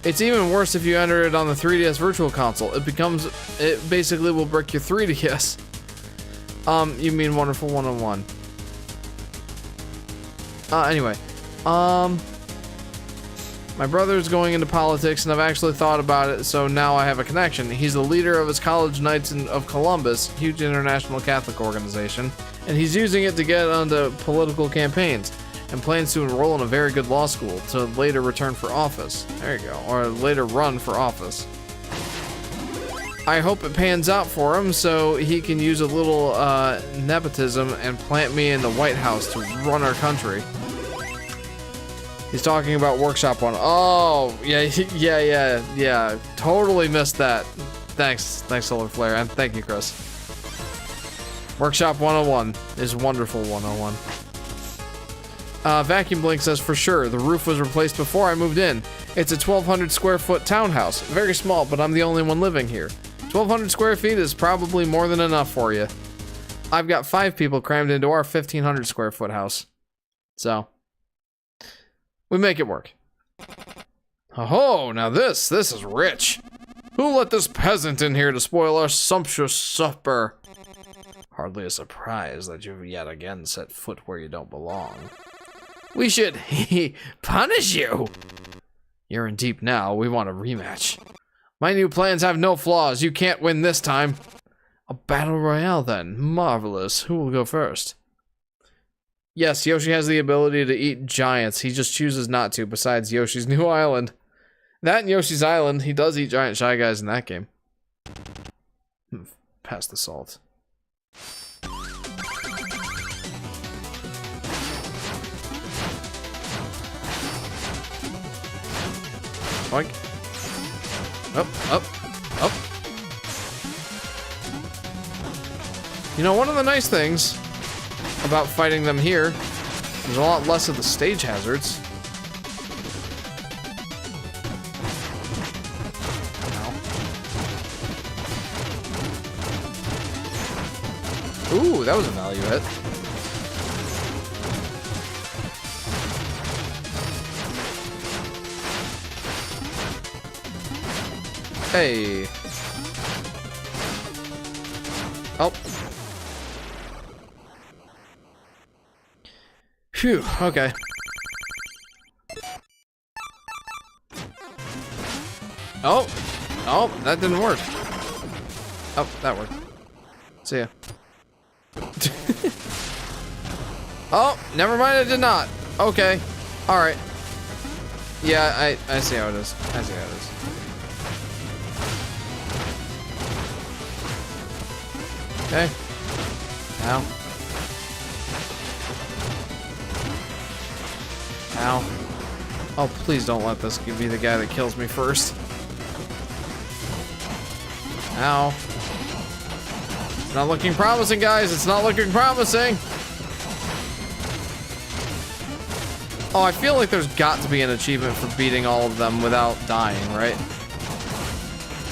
It's even worse if you enter it on the 3DS Virtual Console. It basically will break your 3DS. You mean Wonderful 101. Anyway. My brother's going into politics, and I've actually thought about it, so now I have a connection. He's the leader of his College Knights of Columbus, huge international Catholic organization, and he's using it to get onto political campaigns, and plans to enroll in a very good law school to later return for office. There you go. Or later run for office. I hope it pans out for him so he can use a little nepotism and plant me in the White House to run our country. He's talking about Workshop 1. Oh, yeah. Totally missed that. Thanks, Solar Flare, and thank you, Chris. Workshop 101 is Wonderful 101. Vacuum Blink says, for sure, the roof was replaced before I moved in. It's a 1,200 square foot townhouse. Very small, but I'm the only one living here. 1,200 square feet is probably more than enough for you. I've got 5 people crammed into our 1,500 square foot house. So, we make it work. Oh, now this is rich. Who let this peasant in here to spoil our sumptuous supper? Hardly a surprise that you've yet again set foot where you don't belong. We should punish you. You're in deep now. We want a rematch. My new plans have no flaws. You can't win this time. A battle royale then. Marvelous. Who will go first? Yes, Yoshi has the ability to eat giants. He just chooses not to, besides Yoshi's New Island. That and Yoshi's Island, he does eat giant Shy Guys in that game. Pass the salt. Boink. Up. You know, one of the nice things about fighting them here, there's a lot less of the stage hazards. Ow. Ooh, that was a value hit. Hey. Oh. Phew, okay. Oh. Oh, that didn't work. Oh, that worked. See ya. Oh, never mind, it did not. Okay. Alright. Yeah, I see how it is. I see how it is. Okay. Ow. Ow. Oh, please don't let this be the guy that kills me first. Ow. It's not looking promising, guys. It's not looking promising. Oh, I feel like there's got to be an achievement for beating all of them without dying, right?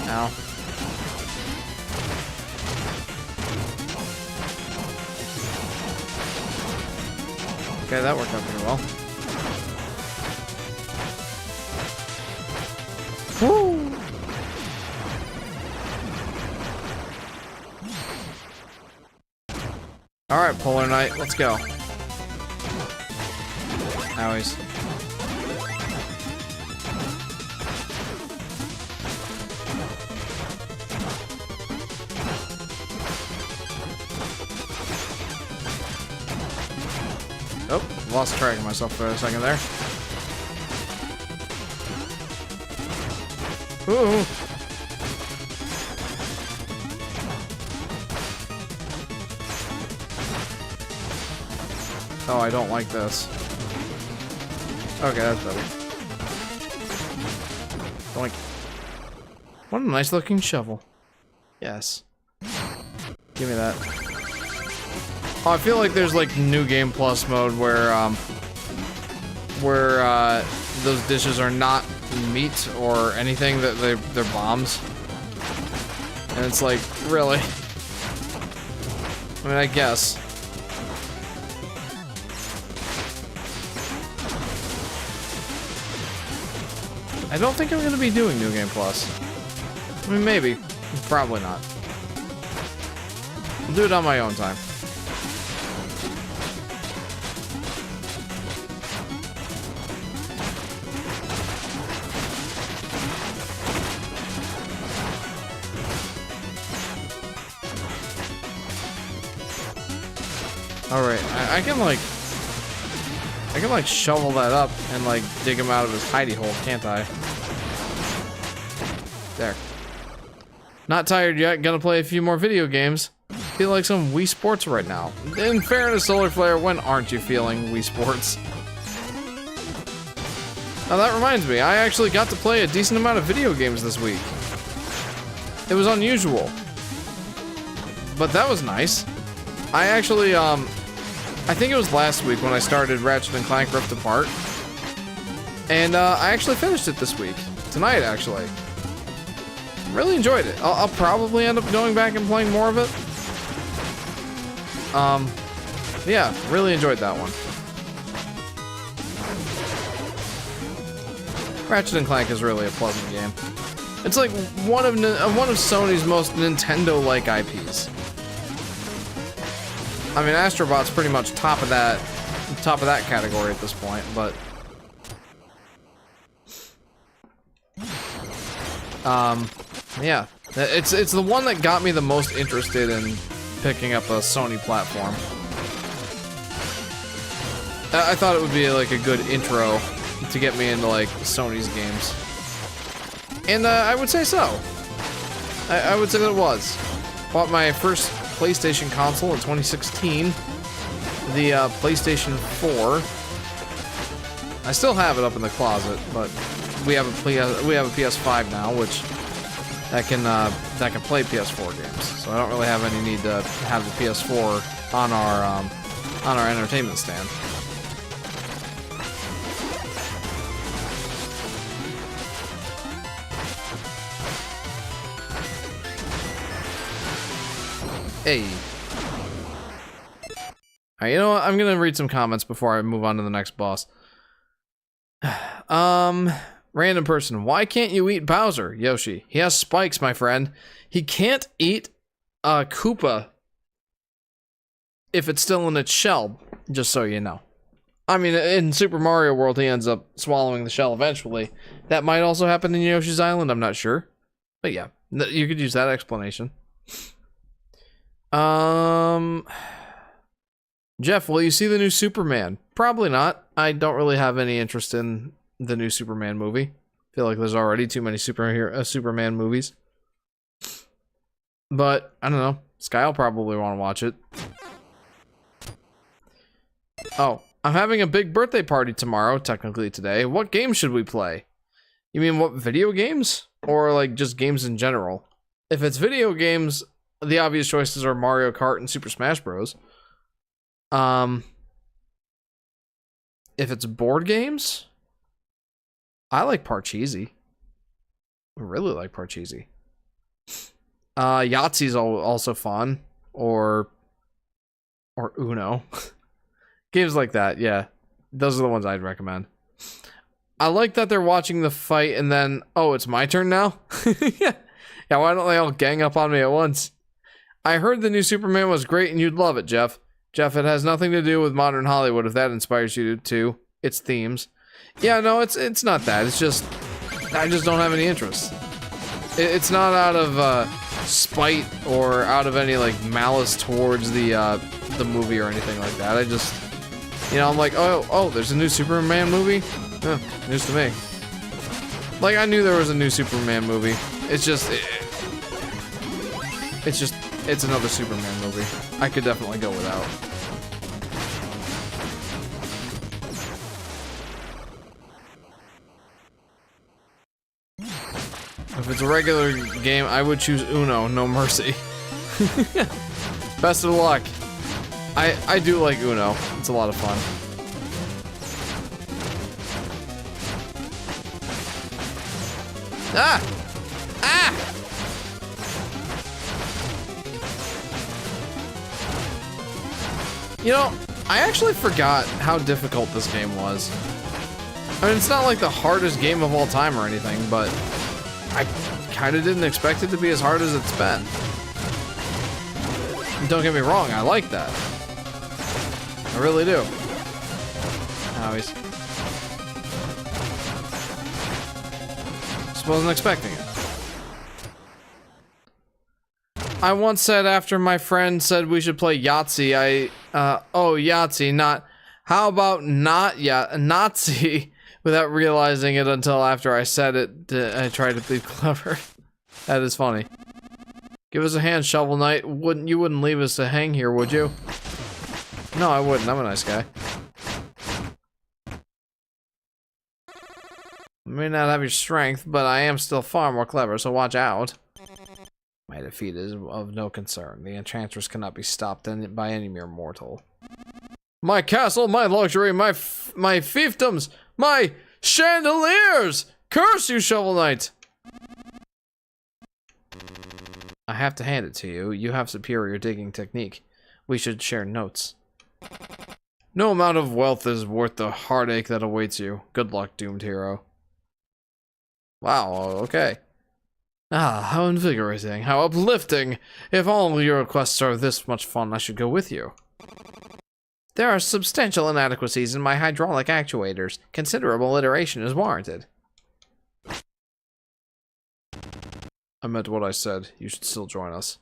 Ow. Okay, that worked out pretty well. Woo! Alright, Polar Knight, let's go. Owies. Oh, lost track of myself for a second there. Ooh. Oh, I don't like this. Okay, that's better. Doink. What a nice looking shovel. Yes. Give me that. Oh, I feel like there's like new game plus mode where those dishes are not meat or anything, that they're bombs. And it's like, really? I mean, I guess. I don't think I'm gonna be doing New Game Plus. I mean, maybe. Probably not. I'll do it on my own time. Alright, I can like shovel that up and like dig him out of his hidey hole, can't I? There. Not tired yet, gonna play a few more video games. Feel like some Wii Sports right now. In fairness, Solar Flare, when aren't you feeling Wii Sports? Now that reminds me, I actually got to play a decent amount of video games this week. It was unusual, but that was nice. I actually, I think it was last week when I started Ratchet and Clank Rift Apart. And I actually finished it this week. Tonight, actually. Really enjoyed it. I'll probably end up going back and playing more of it. Yeah, really enjoyed that one. Ratchet and Clank is really a pleasant game. It's like one of Sony's most Nintendo-like IPs. I mean, Astrobot's pretty much top of that category at this point, but yeah, it's the one that got me the most interested in picking up a Sony platform. I thought it would be like a good intro to get me into like Sony's games, and I would say so. I would say that it was. Bought my first PlayStation console in 2016, the PlayStation 4. I still have it up in the closet, but we have a PS5 now, which that can play PS4 games. So I don't really have any need to have the PS4 on our entertainment stand. Hey. Alright, you know what? I'm gonna read some comments before I move on to the next boss. Random person. Why can't you eat Bowser, Yoshi? He has spikes, my friend. He can't eat a Koopa if it's still in its shell, just so you know. I mean, in Super Mario World, he ends up swallowing the shell eventually. That might also happen in Yoshi's Island, I'm not sure. But yeah, you could use that explanation. Jeff, will you see the new Superman? Probably not. I don't really have any interest in the new Superman movie. I feel like there's already too many Superman movies. But, I don't know. Sky will probably want to watch it. Oh, I'm having a big birthday party tomorrow, technically today. What games should we play? You mean what, video games? Or like just games in general? If it's video games, the obvious choices are Mario Kart and Super Smash Bros. If it's board games, I like Parcheesi. I really like Parcheesi. Yahtzee's also fun, or Uno. Games like that, yeah. Those are the ones I'd recommend. I like that they're watching the fight and then, oh, it's my turn now? Yeah, why don't they all gang up on me at once? I heard the new Superman was great and you'd love it, Jeff. Jeff, it has nothing to do with modern Hollywood if that inspires you to. It's themes. Yeah, no, it's not that. It's just, I just don't have any interest. It's not out of spite or out of any like malice towards the movie or anything like that. You know, I'm like, oh, there's a new Superman movie? Oh, news to me. Like, I knew there was a new Superman movie. It's just, it's another Superman movie. I could definitely go without. If it's a regular game, I would choose Uno, no mercy. Best of luck. I do like Uno. It's a lot of fun. Ah! Ah! You know, I actually forgot how difficult this game was. I mean, it's not like the hardest game of all time or anything, but I kind of didn't expect it to be as hard as it's been. Don't get me wrong, I like that. I really do. Always. Just wasn't expecting it. I once said after my friend said we should play Yahtzee, oh, Yahtzee, not, how about not Nazi, without realizing it until after I said it, I tried to be clever. That is funny. Give us a hand, Shovel Knight. You wouldn't leave us to hang here, would you? No, I wouldn't. I'm a nice guy. I may not have your strength, but I am still far more clever, so watch out. My defeat is of no concern. The enchantress cannot be stopped by any mere mortal. My castle, my luxury, my fiefdoms, my chandeliers! Curse you, Shovel Knight! I have to hand it to you. You have superior digging technique. We should share notes. No amount of wealth is worth the heartache that awaits you. Good luck, doomed hero. Wow, okay. Ah, how invigorating, how uplifting. If all your quests are this much fun, I should go with you. There are substantial inadequacies in my hydraulic actuators. Considerable iteration is warranted. I meant what I said. You should still join us.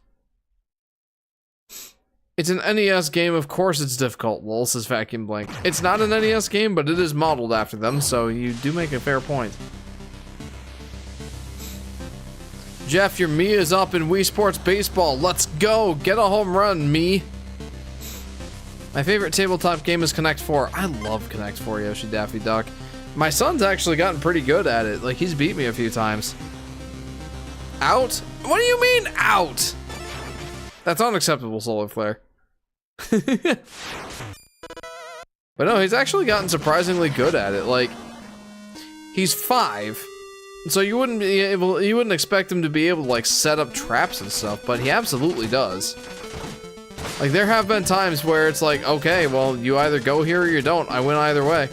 It's an NES game, of course it's difficult, lol, says Vacuum Blank. It's not an NES game, but it is modeled after them, so you do make a fair point. Jeff, your me is up in Wii Sports Baseball. Let's go! Get a home run, me! My favorite tabletop game is Connect 4. I love Connect 4, Yoshi Daffy Duck. My son's actually gotten pretty good at it. Like, he's beat me a few times. Out? What do you mean, out? That's unacceptable, Solar Flare. But no, he's actually gotten surprisingly good at it. Like, he's 5. So you wouldn't expect him to be able to, like, set up traps and stuff, but he absolutely does. Like, there have been times where it's like, okay, well, you either go here or you don't. I win either way.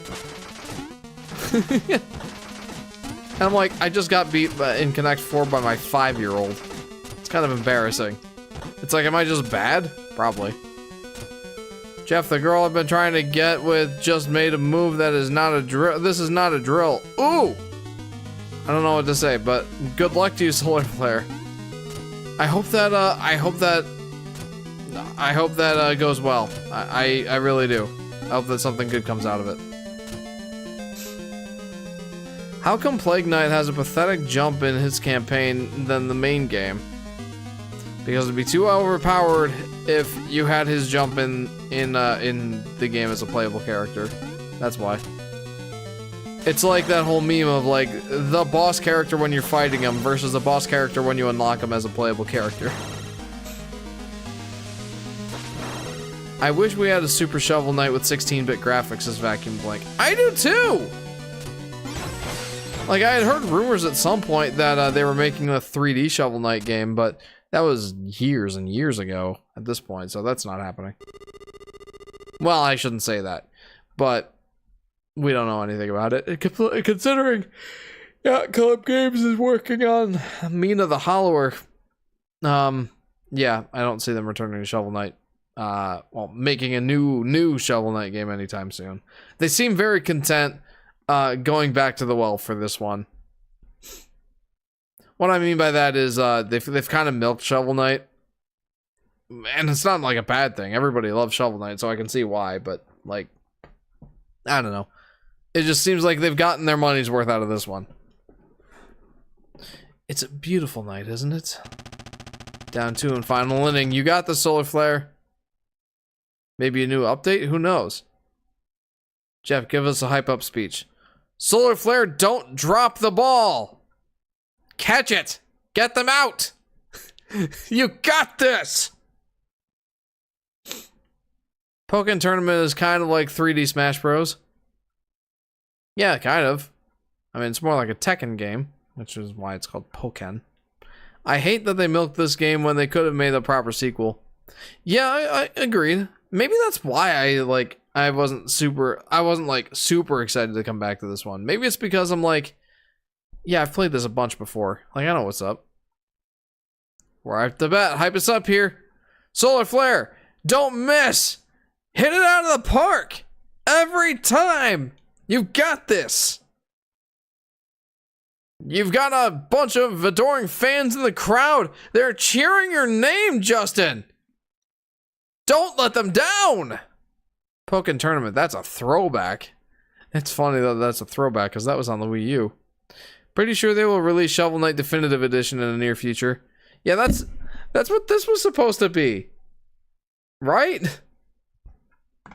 And I'm like, I just got beat in Connect 4 by my 5-year-old. It's kind of embarrassing. It's like, am I just bad? Probably. Jeff, the girl I've been trying to get with just made a move that is not a drill. This is not a drill. Ooh! I don't know what to say, but good luck to you, Solar Flare. I hope that goes well. I really do. I hope that something good comes out of it. How come Plague Knight has a pathetic jump in his campaign than the main game? Because it'd be too overpowered if you had his jump in the game as a playable character. That's why. It's like that whole meme of like the boss character when you're fighting him versus the boss character when you unlock him as a playable character. I wish we had a Super Shovel Knight with 16-bit graphics as Vacuum Blank. I do too! Like, I had heard rumors at some point that they were making a 3D Shovel Knight game, but that was years and years ago at this point, so that's not happening. Well, I shouldn't say that, but we don't know anything about it. Considering, yeah, Club Games is working on Mina the Hollower. Yeah, I don't see them returning to Shovel Knight. Well, making a new Shovel Knight game anytime soon. They seem very content going back to the well for this one. What I mean by that is they've kind of milked Shovel Knight, and it's not like a bad thing. Everybody loves Shovel Knight, so I can see why. But like, I don't know. It just seems like they've gotten their money's worth out of this one. It's a beautiful night, isn't it? Down 2 in final inning. You got the solar flare. Maybe a new update? Who knows? Jeff, give us a hype up speech. Solar flare, don't drop the ball. Catch it. Get them out. You got this. Pokken Tournament is kind of like 3D Smash Bros. Yeah, kind of. I mean, it's more like a Tekken game, which is why it's called Pokken. I hate that they milked this game when they could have made a proper sequel. Yeah, I agreed. Maybe that's why I wasn't super excited to come back to this one. Maybe it's because I'm like, yeah, I've played this a bunch before. Like, I know what's up. We're at the bat. Hype us up here. Solar flare. Don't miss. Hit it out of the park. Every time. You've got this. You've got a bunch of adoring fans in the crowd. They're cheering your name, Justin. Don't let them down. Pokken Tournament, that's a throwback. It's funny that that's a throwback because that was on the Wii U. Pretty sure they will release Shovel Knight Definitive Edition in the near future. Yeah, that's what this was supposed to be. Right?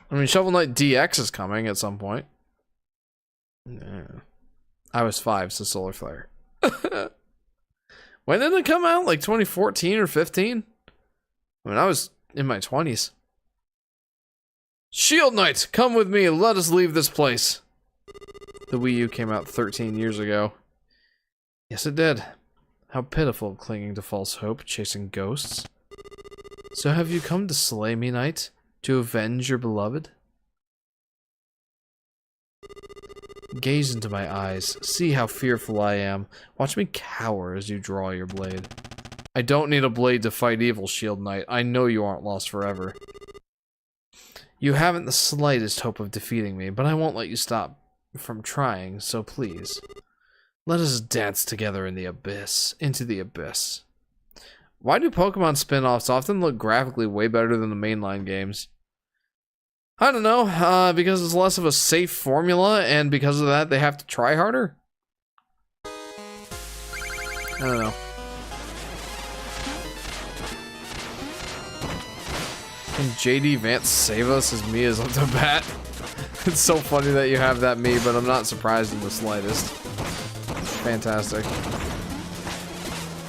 I mean, Shovel Knight DX is coming at some point. Yeah. I was 5, so solar flare. When did it come out? Like 2014 or 15? I mean, I was in my 20s. Shield Knight, come with me. Let us leave this place. The Wii U came out 13 years ago. Yes, it did. How pitiful, clinging to false hope, chasing ghosts. So have you come to slay me, knight? To avenge your beloved? Gaze into my eyes. See how fearful I am. Watch me cower as you draw your blade. I don't need a blade to fight evil, Shield Knight. I know you aren't lost forever. You haven't the slightest hope of defeating me, but I won't let you stop from trying, so please. Let us dance together in the abyss. Into the abyss. Why do Pokemon spin-offs often look graphically way better than the mainline games? I don't know, because it's less of a safe formula, and because of that, they have to try harder? I don't know. Can JD Vance save us as me as up to bat? It's so funny that you have that me, but I'm not surprised in the slightest. Fantastic.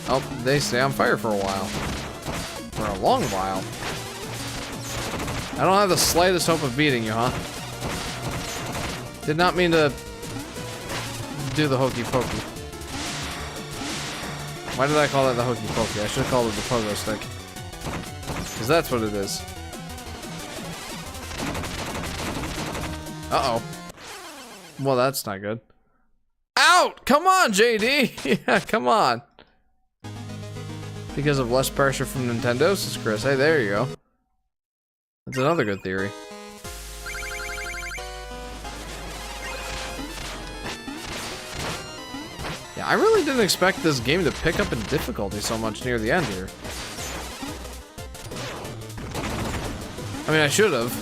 Oh, they stay on fire for a while. For a long while. I don't have the slightest hope of beating you, huh? Did not mean to do the hokey pokey. Why did I call that the hokey pokey? I should have called it the pogo stick. Because that's what it is. Uh-oh. Well, that's not good. Out! Come on, JD! Yeah, come on. Because of less pressure from Nintendo, says Chris. Hey, there you go. That's another good theory. Yeah, I really didn't expect this game to pick up in difficulty so much near the end here. I mean, I should have.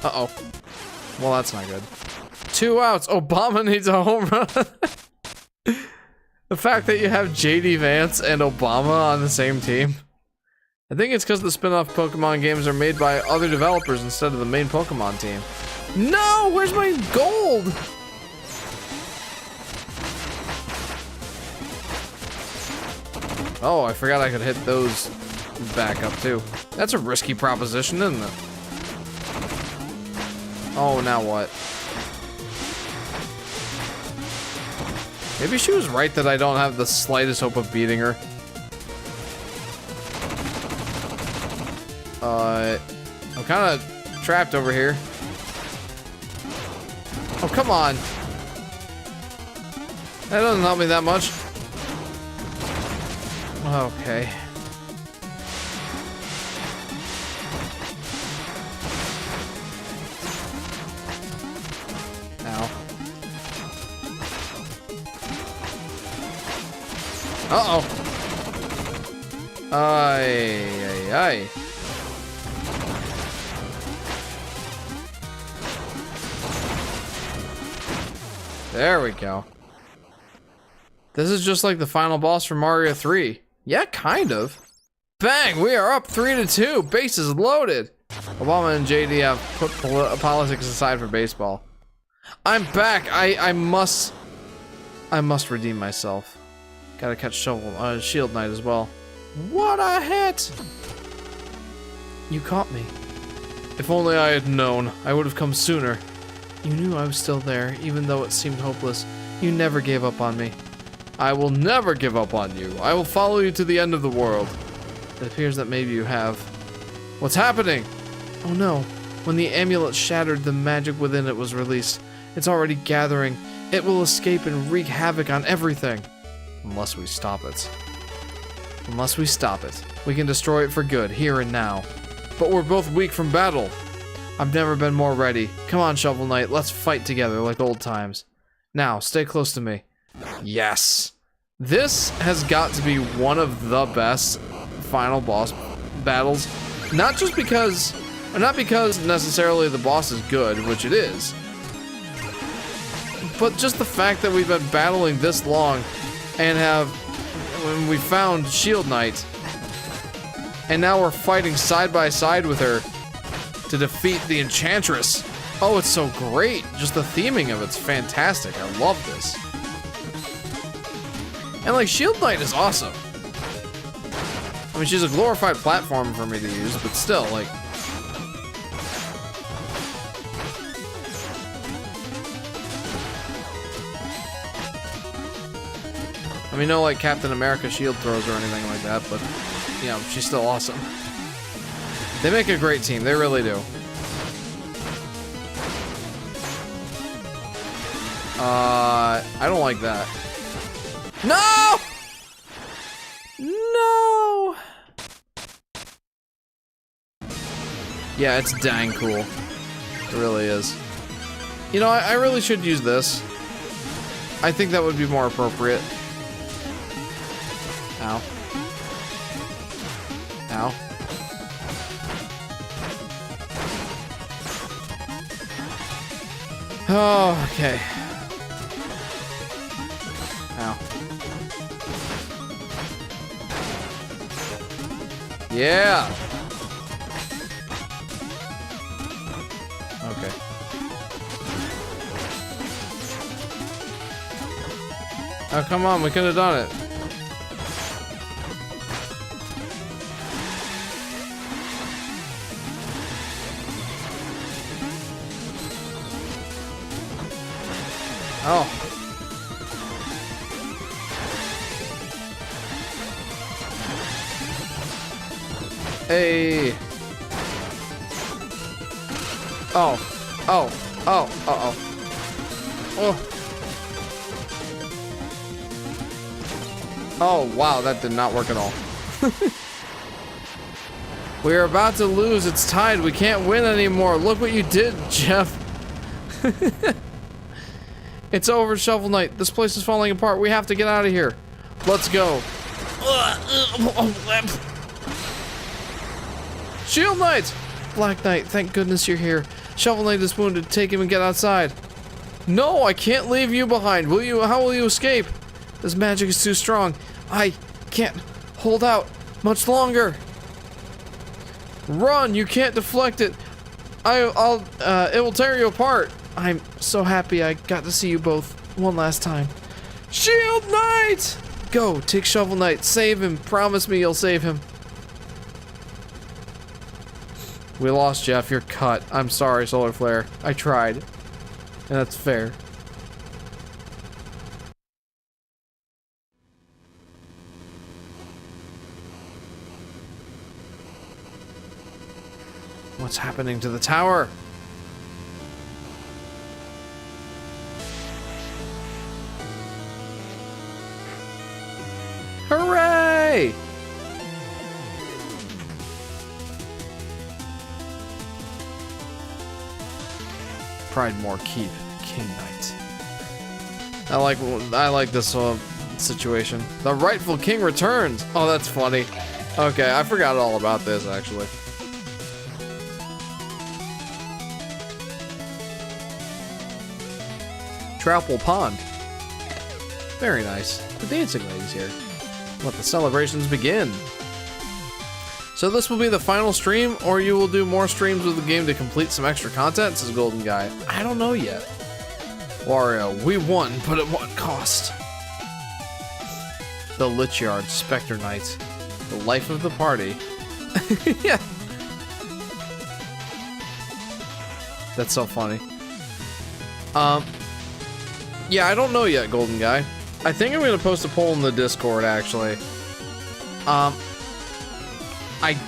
Uh-oh. Well, that's not good. 2 outs. Obama needs a home run. The fact that you have JD Vance and Obama on the same team. I think it's because the spin-off Pokemon games are made by other developers instead of the main Pokemon team. No! Where's my gold? Oh, I forgot I could hit those back up too. That's a risky proposition, isn't it? Oh, now what? Maybe she was right that I don't have the slightest hope of beating her. I'm kind of trapped over here. Oh, come on. That doesn't help me that much. Okay. Ow. Uh-oh. Ay, ay, ay. There we go. This is just like the final boss from Mario 3. Yeah, kind of. Bang! We are up 3-2. Base is loaded. Obama and JD have put politics aside for baseball. I'm back. I must redeem myself. Gotta catch Shield Knight as well. What a hit! You caught me. If only I had known, I would have come sooner. You knew I was still there, even though it seemed hopeless. You never gave up on me. I will never give up on you. I will follow you to the end of the world. It appears that maybe you have. What's happening? Oh no. When the amulet shattered, the magic within it was released. It's already gathering. It will escape and wreak havoc on everything. Unless we stop it. Unless we stop it. We can destroy it for good, here and now. But we're both weak from battle. I've never been more ready. Come on, Shovel Knight, let's fight together like old times. Now, stay close to me. Yes! This has got to be one of the best final boss battles. Not because necessarily the boss is good, which it is. But just the fact that we've been battling this long and when we found Shield Knight, and now we're fighting side by side with her to defeat the Enchantress. Oh, it's so great. Just the theming of it's fantastic. I love this. And like, Shield Knight is awesome. I mean, she's a glorified platform for me to use, but still, like... I mean, no like Captain America shield throws or anything like that, but, you know, she's still awesome. They make a great team, they really do. I don't like that. No! No! Yeah, it's dang cool. It really is. You know, I really should use this. I think that would be more appropriate. Ow. Ow. Oh, okay. Ow. Yeah. Okay. Oh, come on, we could have done it. Oh. Hey. Oh. Oh. Oh. Uh-oh. Oh. Oh, wow, that did not work at all. We are about to lose. It's tied. We can't win anymore. Look what you did, Jeff. It's over, Shovel Knight. This place is falling apart. We have to get out of here. Let's go. Shield Knight! Black Knight, thank goodness you're here. Shovel Knight is wounded. Take him and get outside. No, I can't leave you behind. Will you? How will you escape? This magic is too strong. I can't hold out much longer. Run! You can't deflect it. It will tear you apart. I'm so happy I got to see you both one last time. Shield Knight! Go, take Shovel Knight, save him. Promise me you'll save him. We lost, Jeff. You're cut. I'm sorry, Solar Flare. I tried. And that's fair. What's happening to the tower? Hooray! Pridemore Keep, King Knight. I like this situation. The rightful king returns. Oh, that's funny. Okay, I forgot all about this actually. Trapple Pond. Very nice. The dancing lady's here. Let the celebrations begin. So this will be the final stream, or you will do more streams with the game to complete some extra content, says Golden Guy. I don't know yet. Wario, we won, but at what cost? The Lich Yard, Spectre Knight. The life of the party. Yeah. That's so funny. Yeah, I don't know yet, Golden Guy. I think I'm gonna post a poll in the Discord, actually. I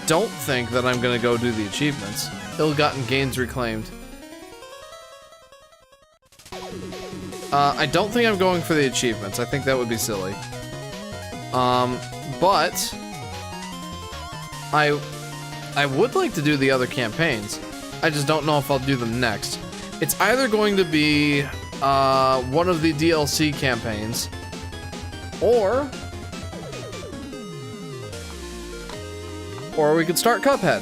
don't think that I'm gonna go do the achievements. Ill-gotten gains reclaimed. I don't think I'm going for the achievements. I think that would be silly. But I would like to do the other campaigns. I just don't know if I'll do them next. It's either going to be one of the DLC campaigns, or we could start Cuphead.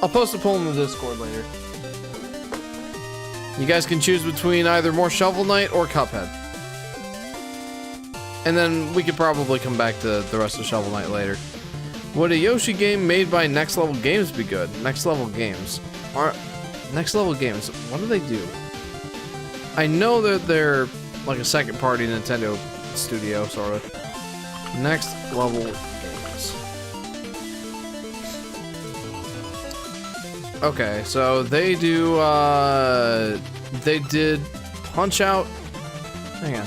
I'll post a poll in the Discord later. You guys can choose between either more Shovel Knight or Cuphead. And then we could probably come back to the rest of Shovel Knight later. Would a Yoshi game made by Next Level Games be good? Next Level Games. Next Level Games, what do they do? I know that they're like a second party Nintendo studio, sort of. Next Level Games. Okay, so they do, they did Punch-Out. Hang on.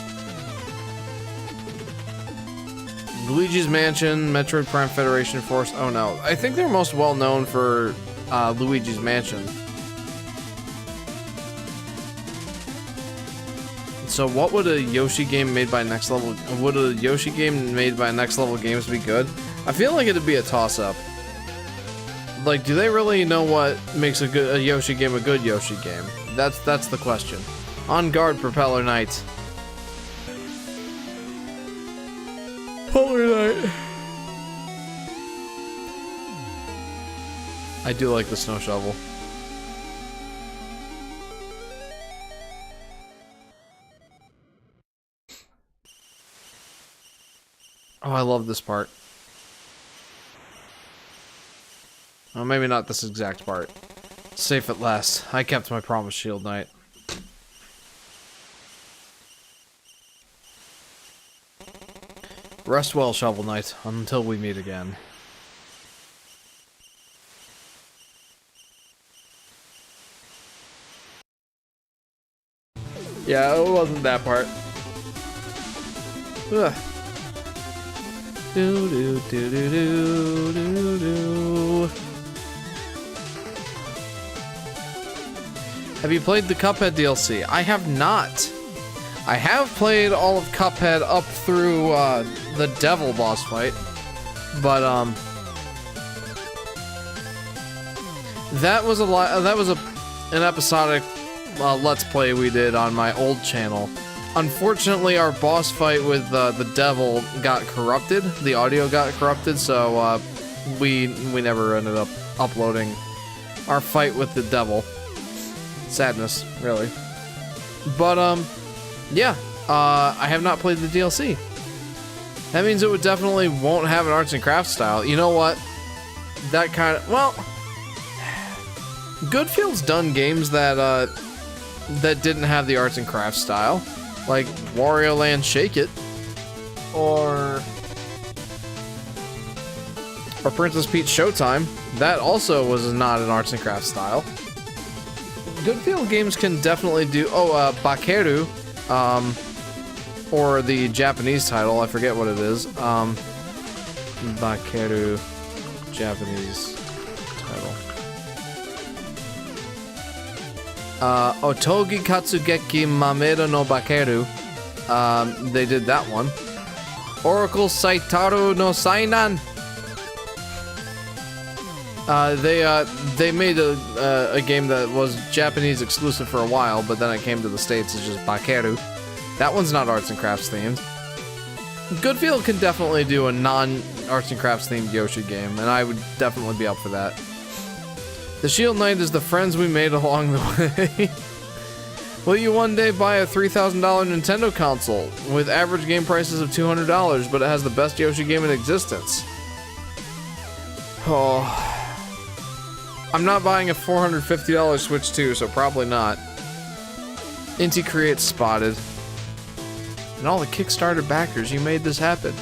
Luigi's Mansion, Metroid Prime Federation Force. Oh no, I think they're most well known for Luigi's Mansion. So what would a Yoshi game made by Next Level? Would a Yoshi game made by Next Level Games be good? I feel like it'd be a toss-up. Like, do they really know what makes a Yoshi game a good Yoshi game? That's the question. On guard, Propeller Knight. Polar Knight. I do like the snow shovel. Oh, I love this part. Oh, maybe not this exact part. Safe at last. I kept my promise, Shield Knight. Rest well, Shovel Knight, until we meet again. Yeah, it wasn't that part. Ugh. Do do do do do do do. Have you played the Cuphead DLC? I have not. I have played all of Cuphead up through the Devil boss fight, but that was an episodic Let's Play we did on my old channel. Unfortunately, our boss fight with the Devil got corrupted. The audio got corrupted, so we never ended up uploading our fight with the Devil. Sadness, really. But yeah, I have not played the DLC. That means it would definitely won't have an arts and crafts style. You know what? That kind of, well, Goodfield's done games that that didn't have the arts and crafts style, like Wario Land Shake It, or Princess Peach Showtime. That also was not an arts and crafts style. Goodfield games can definitely do. Oh, Bakeru, or the Japanese title, I forget what it is. Bakeru, Japanese title. Otogi Katsugeki Mameda no Bakeru. They did that one. Oracle Saitaru no Sainan. They made a game that was Japanese exclusive for a while, but then it came to the States as just Bakeru. That one's not arts and crafts themed. Goodfield can definitely do a non-arts and crafts themed Yoshi game, and I would definitely be up for that. The Shield Knight is the friends we made along the way. Will you one day buy a $3,000 Nintendo console with average game prices of $200, but it has the best Yoshi game in existence? Oh, I'm not buying a $450 Switch 2, so probably not. Inti Creates spotted. And all the Kickstarter backers, you made this happen.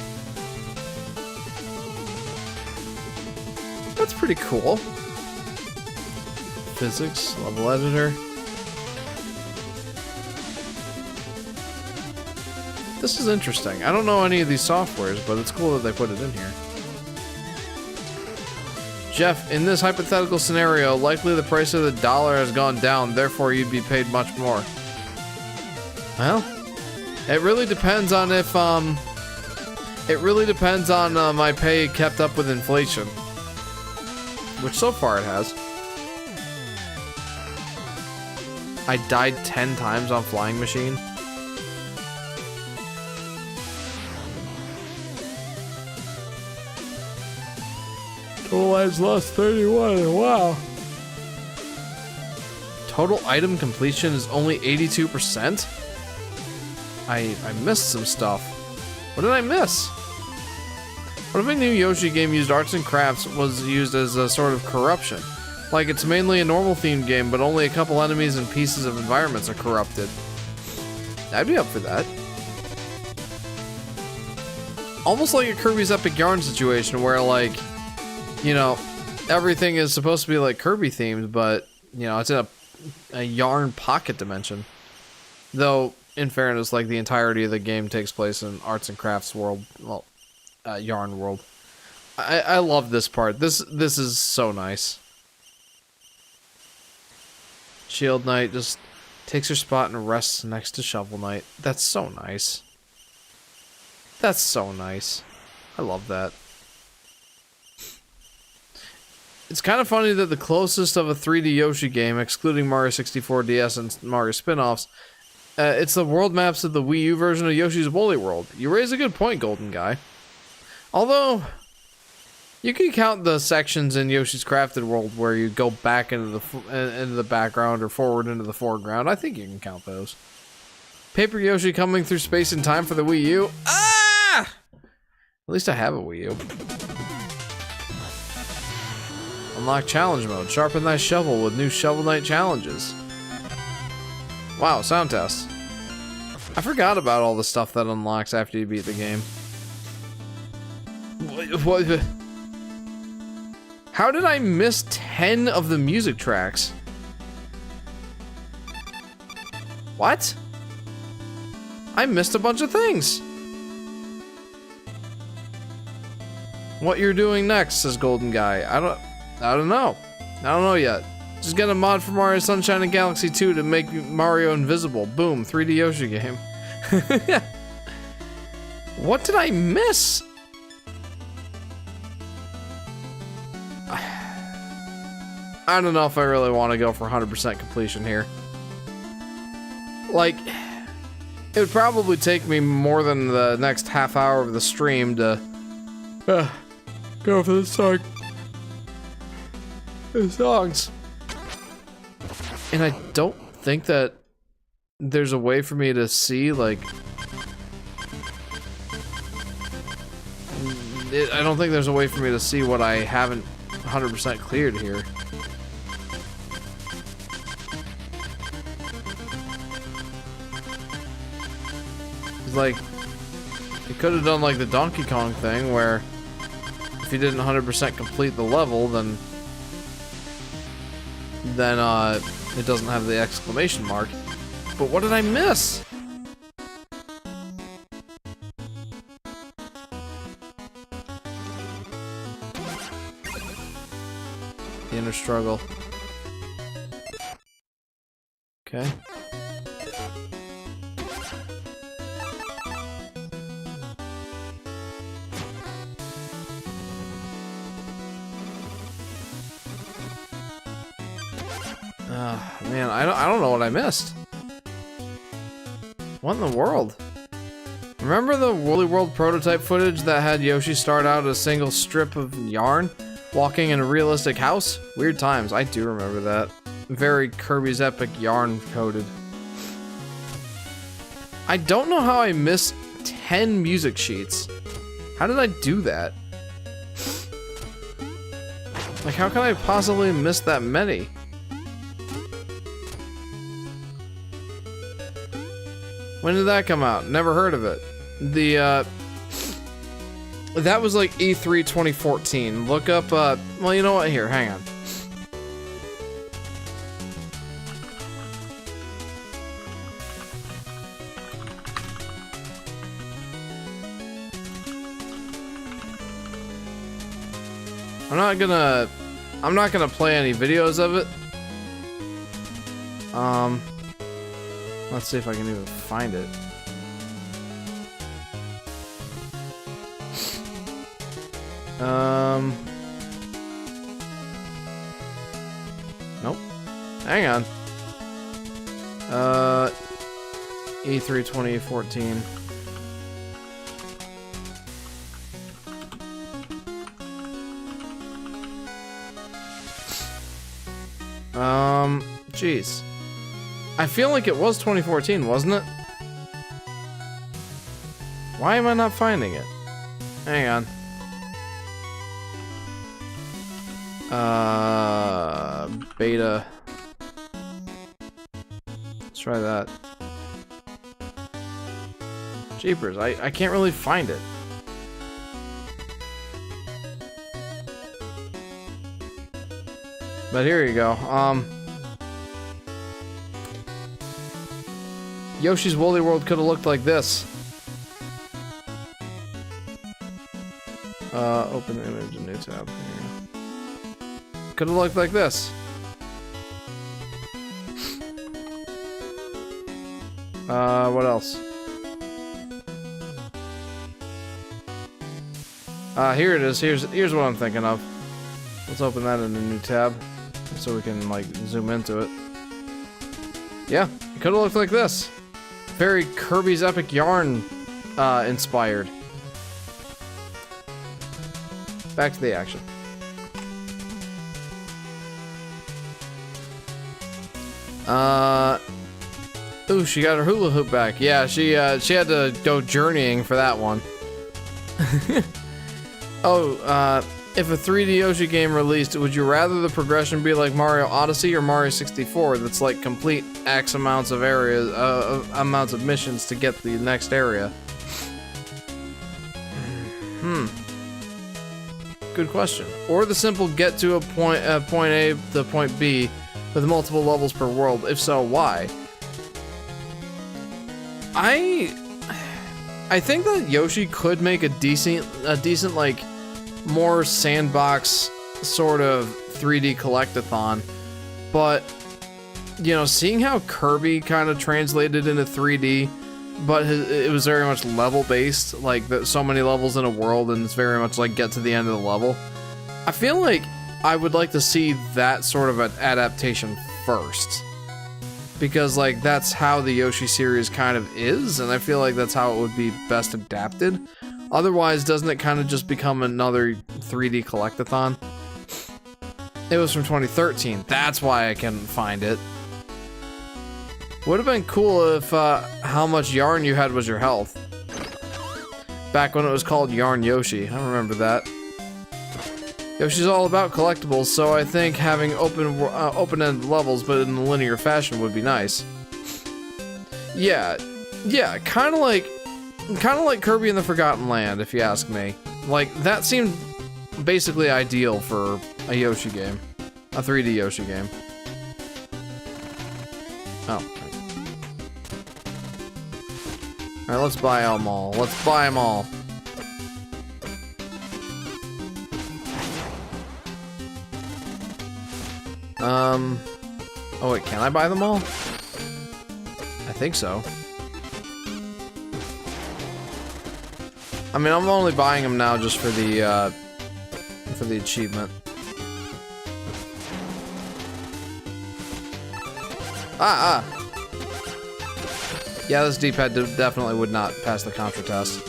That's pretty cool. Physics, level editor. This is interesting. I don't know any of these softwares, but it's cool that they put it in here. Jeff, in this hypothetical scenario, likely the price of the dollar has gone down, therefore you'd be paid much more. Well, it really depends on if, my pay kept up with inflation. Which so far it has. I died 10 times on Flying Machine. Total lives lost 31, wow. Total item completion is only 82%? I missed some stuff. What did I miss? What if a new Yoshi game used arts and crafts was used as a sort of corruption? Like it's mainly a normal themed game, but only a couple enemies and pieces of environments are corrupted. I'd be up for that. Almost like a Kirby's Epic Yarn situation where like, you know, everything is supposed to be like Kirby themed, but you know, it's in a yarn pocket dimension. Though, in fairness, like the entirety of the game takes place in arts and crafts world, well, yarn world. I love this part. This is so nice. Shield Knight just takes her spot and rests next to Shovel Knight. That's so nice. That's so nice. I love that. It's kind of funny that the closest of a 3D Yoshi game, excluding Mario 64 DS and Mario spin-offs, it's the world maps of the Wii U version of Yoshi's Woolly World. You raise a good point, Golden Guy. Although, you can count the sections in Yoshi's Crafted World where you go back into the background or forward into the foreground. I think you can count those. Paper Yoshi coming through space and time for the Wii U. Ah! At least I have a Wii U. Unlock challenge mode. Sharpen thy shovel with new Shovel Knight challenges. Wow, sound test. I forgot about all the stuff that unlocks after you beat the game. What? How did I miss 10 of the music tracks? What? I missed a bunch of things. What you're doing next, says Golden Guy. I don't know. I don't know yet. Just get a mod for Mario Sunshine and Galaxy 2 to make Mario invisible. Boom, 3D Yoshi game. What did I miss? I don't know if I really want to go for 100% completion here. Like, it would probably take me more than the next half hour of the stream to go for the song. The songs. And I don't think that there's a way for me to see, like... I don't think there's a way for me to see what I haven't 100% cleared here. It's like, you could have done like the Donkey Kong thing where if you didn't 100% complete the level, then it doesn't have the exclamation mark. But what did I miss? The inner struggle. Okay. Man, I don't know what I missed. What in the world? Remember the Woolly World prototype footage that had Yoshi start out a single strip of yarn, walking in a realistic house? Weird times, I do remember that. Very Kirby's Epic Yarn coded. I don't know how I missed 10 music sheets. How did I do that? Like, how can I possibly miss that many? When did that come out? Never heard of it. That was like E3 2014. Look up, well, you know what? Here, hang on. I'm not gonna play any videos of it. Let's see if I can even find it. Nope. Hang on. E3 2014. Jeez. I feel like it was 2014, wasn't it? Why am I not finding it? Hang on. Beta. Let's try that. Jeepers, I can't really find it. But here you go. Yoshi's Woolly World could have looked like this. Open image, a new tab. Could have looked like this. What else? Here it is. Here's what I'm thinking of. Let's open that in a new tab, so we can like zoom into it. Yeah, it could have looked like this. Very Kirby's Epic Yarn inspired. Back to the action. Ooh, she got her hula hoop back. Yeah, she had to go journeying for that one. Oh, if a 3D Yoshi game released, would you rather the progression be like Mario Odyssey or Mario 64? That's like complete X amounts of areas, amounts of missions to get the next area. Good question. Or the simple get to a point A to point B with multiple levels per world. If so, why? I think that Yoshi could make a decent like more sandbox sort of 3D collectathon, but you know, seeing how Kirby kind of translated into 3D, but it was very much level based, like so many levels in a world, and it's very much like get to the end of the level. I feel like I would like to see that sort of an adaptation first, because like that's how the Yoshi series kind of is, and I feel like that's how it would be best adapted. Otherwise, doesn't it kind of just become another 3D collectathon? It was from 2013. That's why I couldn't find it. Would have been cool if how much yarn you had was your health. Back when it was called Yarn Yoshi. I remember that. Yoshi's all about collectibles, so I think having open-ended levels, but in a linear fashion, would be nice. Yeah, kind of like Kirby in the Forgotten Land, if you ask me. Like, that seemed basically ideal for a Yoshi game. A 3D Yoshi game. Oh. Alright, let's buy them all. Let's buy them all. Oh wait, can I buy them all? I think so. I mean, I'm only buying them now just for the achievement. Yeah, this D-pad definitely would not pass the Contra test.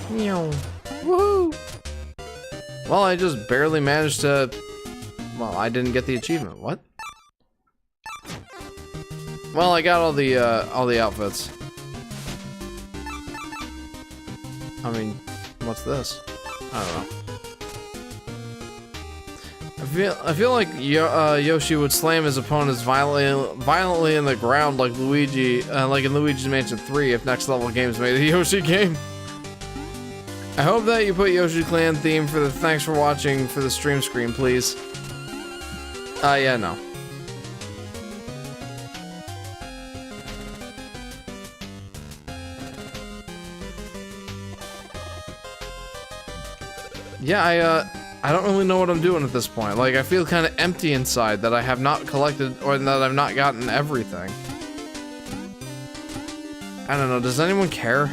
Woohoo! Well, I just barely managed to... Well, I didn't get the achievement. What? Well, I got all the outfits. I mean, what's this? I don't know. I feel like Yoshi would slam his opponents violently in the ground like Luigi, like in Luigi's Mansion 3 if Next Level Games made a Yoshi game. I hope that you put Yoshi Clan theme for the thanks for watching for the stream screen, please. Yeah, no. Yeah, I don't really know what I'm doing at this point. Like, I feel kind of empty inside that I have not collected or that I've not gotten everything. I don't know, does anyone care?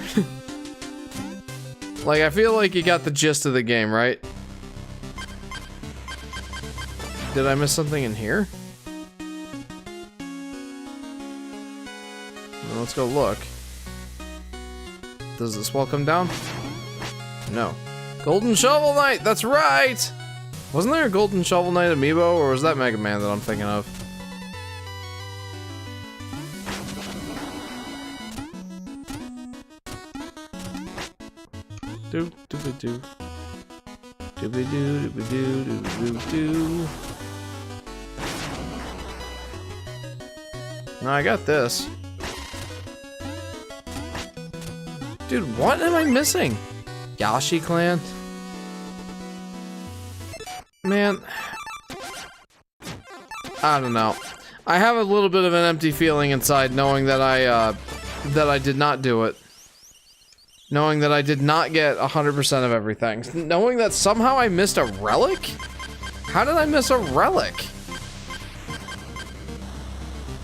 Like, I feel like you got the gist of the game, right? Did I miss something in here? Well, let's go look. Does this wall come down? No. Golden Shovel Knight, that's right! Wasn't there a Golden Shovel Knight amiibo, or was that Mega Man that I'm thinking of? Do doobie doo. Doobie doo doobie doo doobie doo. No, I got this. Dude, what am I missing? Yoshi Clan? Man, I don't know. I have a little bit of an empty feeling inside knowing that I did not do it. Knowing that I did not get 100% of everything. Knowing that somehow I missed a relic? How did I miss a relic?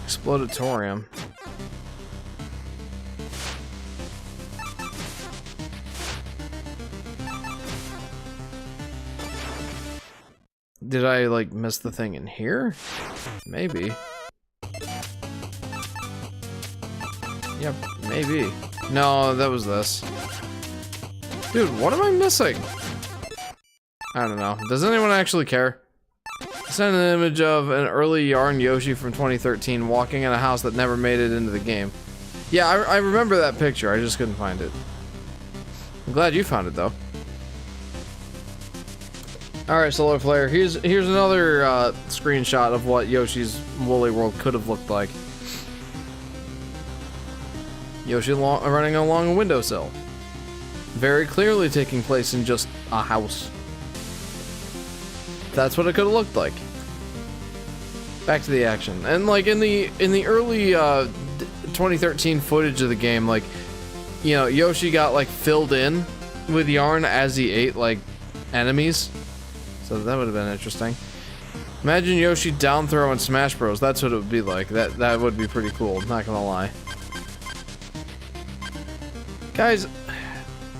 Explodatorium. Did I, like, miss the thing in here? Maybe. Yep, maybe. No, that was this. Dude, what am I missing? I don't know. Does anyone actually care? Send an image of an early Yarn Yoshi from 2013 walking in a house that never made it into the game. Yeah, I remember that picture. I just couldn't find it. I'm glad you found it, though. Alright, Solar Player, here's another screenshot of what Yoshi's Woolly World could have looked like. Yoshi running along a windowsill. Very clearly taking place in just a house. That's what it could have looked like. Back to the action. And like in the early 2013 footage of the game, like, you know, Yoshi got like filled in with yarn as he ate like enemies. So that would have been interesting. Imagine Yoshi down throw in Smash Bros. That's what it would be like. That would be pretty cool, not gonna lie. Guys,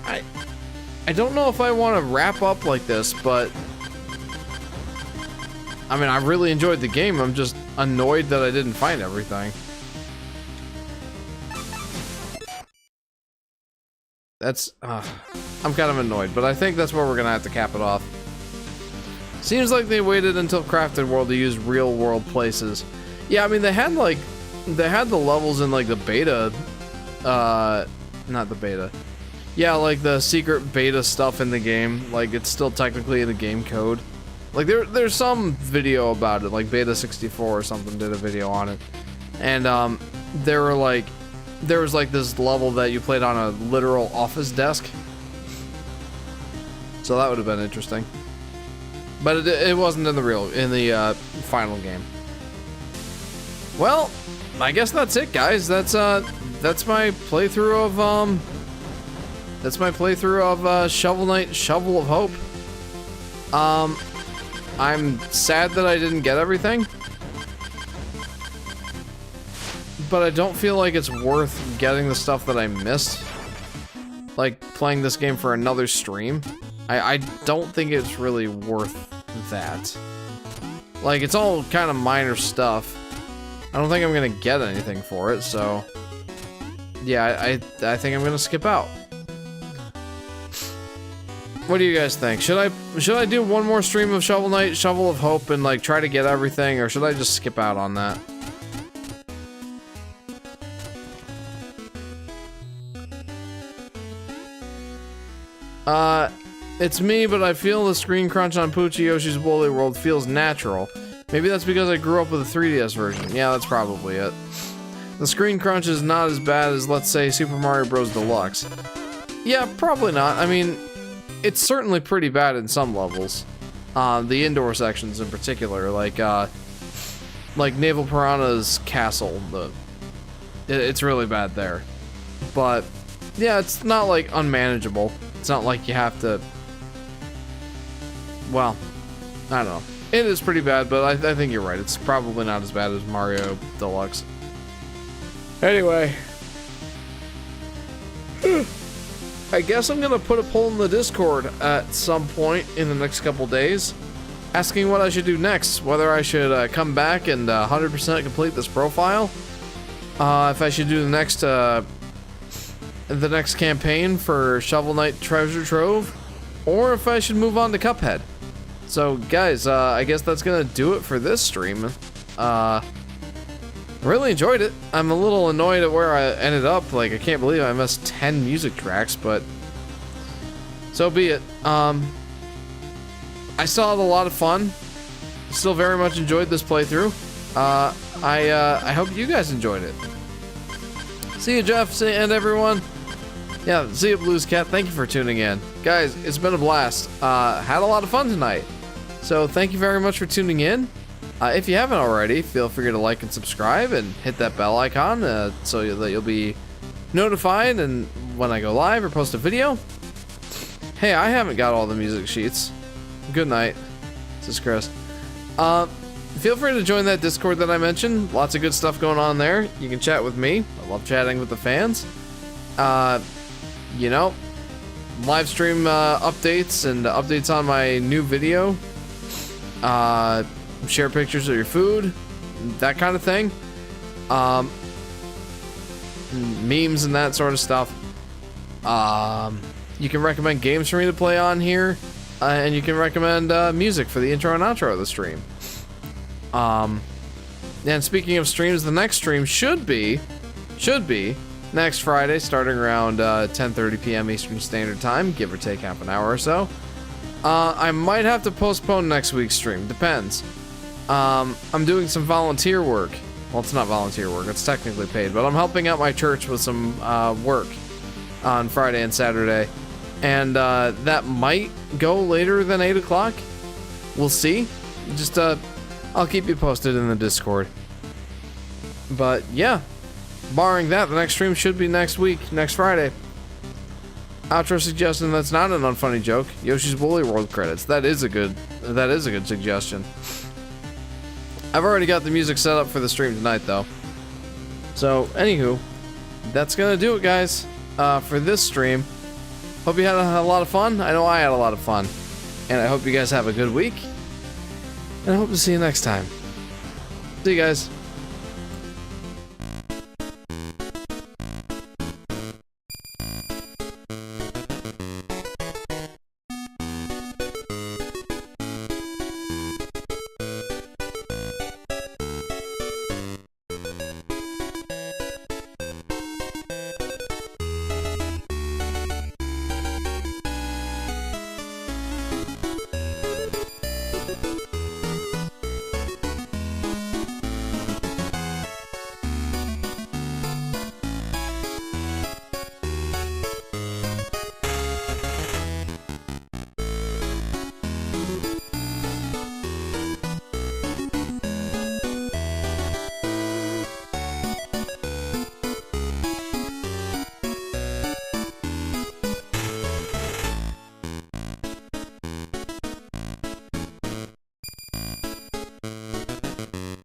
I don't know if I want to wrap up like this, but I mean, I really enjoyed the game. I'm just annoyed that I didn't find everything. That's I'm kind of annoyed, but I think that's where we're gonna have to cap it off. Seems like they waited until Crafted World to use real world places. Yeah, I mean, they had the levels in like the beta, not the beta. Yeah, like the secret beta stuff in the game. Like, it's still technically in the game code. Like, there's some video about it, like Beta 64 or something did a video on it. And, there was like this level that you played on a literal office desk. So that would have been interesting. But it wasn't in the final game. Well, I guess that's it, guys. That's my playthrough of Shovel Knight Shovel of Hope. I'm sad that I didn't get everything, but I don't feel like it's worth getting the stuff that I missed, like playing this game for another stream. I don't think it's really worth that. Like, it's all kind of minor stuff. I don't think I'm gonna get anything for it, so yeah, I think I'm gonna skip out. What do you guys think? Should I do one more stream of Shovel Knight, Shovel of Hope, and like try to get everything, or should I just skip out on that? It's me, but I feel the screen crunch on Poochie Yoshi's Woolly World feels natural. Maybe that's because I grew up with a 3DS version. Yeah, that's probably it. The screen crunch is not as bad as, let's say, Super Mario Bros. Deluxe. Yeah, probably not. I mean, it's certainly pretty bad in some levels. The indoor sections in particular, like Naval Piranha's castle. It's really bad there. But, yeah, it's not, like, unmanageable. It's not like you have to... Well, I don't know. It is pretty bad, but I think you're right. It's probably not as bad as Mario Deluxe. Anyway. I guess I'm gonna put a poll in the Discord at some point in the next couple days, asking what I should do next. Whether I should come back and 100% complete this profile. If I should do the next campaign for Shovel Knight Treasure Trove, or if I should move on to Cuphead. So guys, I guess that's gonna do it for this stream. Really enjoyed it. I'm a little annoyed at where I ended up. Like, I can't believe I missed 10 music tracks, but so be it. I still had a lot of fun. Still very much enjoyed this playthrough. I hope you guys enjoyed it. See you, Jeff, and everyone. Yeah, see you, Blues Cat. Thank you for tuning in. Guys, it's been a blast. Had a lot of fun tonight. So thank you very much for tuning in. If you haven't already, feel free to like and subscribe and hit that bell icon so that you'll be notified and when I go live or post a video. Hey, I haven't got all the music sheets. Good night. This is Chris. Feel free to join that Discord that I mentioned. Lots of good stuff going on there. You can chat with me. I love chatting with the fans. You know, live stream updates and updates on my new video. Share pictures of your food, that kind of thing. Memes and that sort of stuff. You can recommend games for me to play on here, and you can recommend music for the intro and outro of the stream. And speaking of streams, the next stream should be next Friday, starting around 10:30 p.m. Eastern Standard Time, give or take half an hour or so. I might have to postpone next week's stream, depends. I'm doing some volunteer work. Well, it's not volunteer work, it's technically paid, but I'm helping out my church with some work on Friday and Saturday. And that might go later than 8 o'clock. We'll see. Just, I'll keep you posted in the Discord. But, yeah. Barring that, the next stream should be next week, next Friday. Outro suggestion that's not an unfunny joke. Yoshi's Woolly World credits. That is a good suggestion. I've already got the music set up for the stream tonight, though. So, anywho, that's gonna do it, guys, for this stream. Hope you had a lot of fun. I know I had a lot of fun. And I hope you guys have a good week. And I hope to see you next time. See you guys.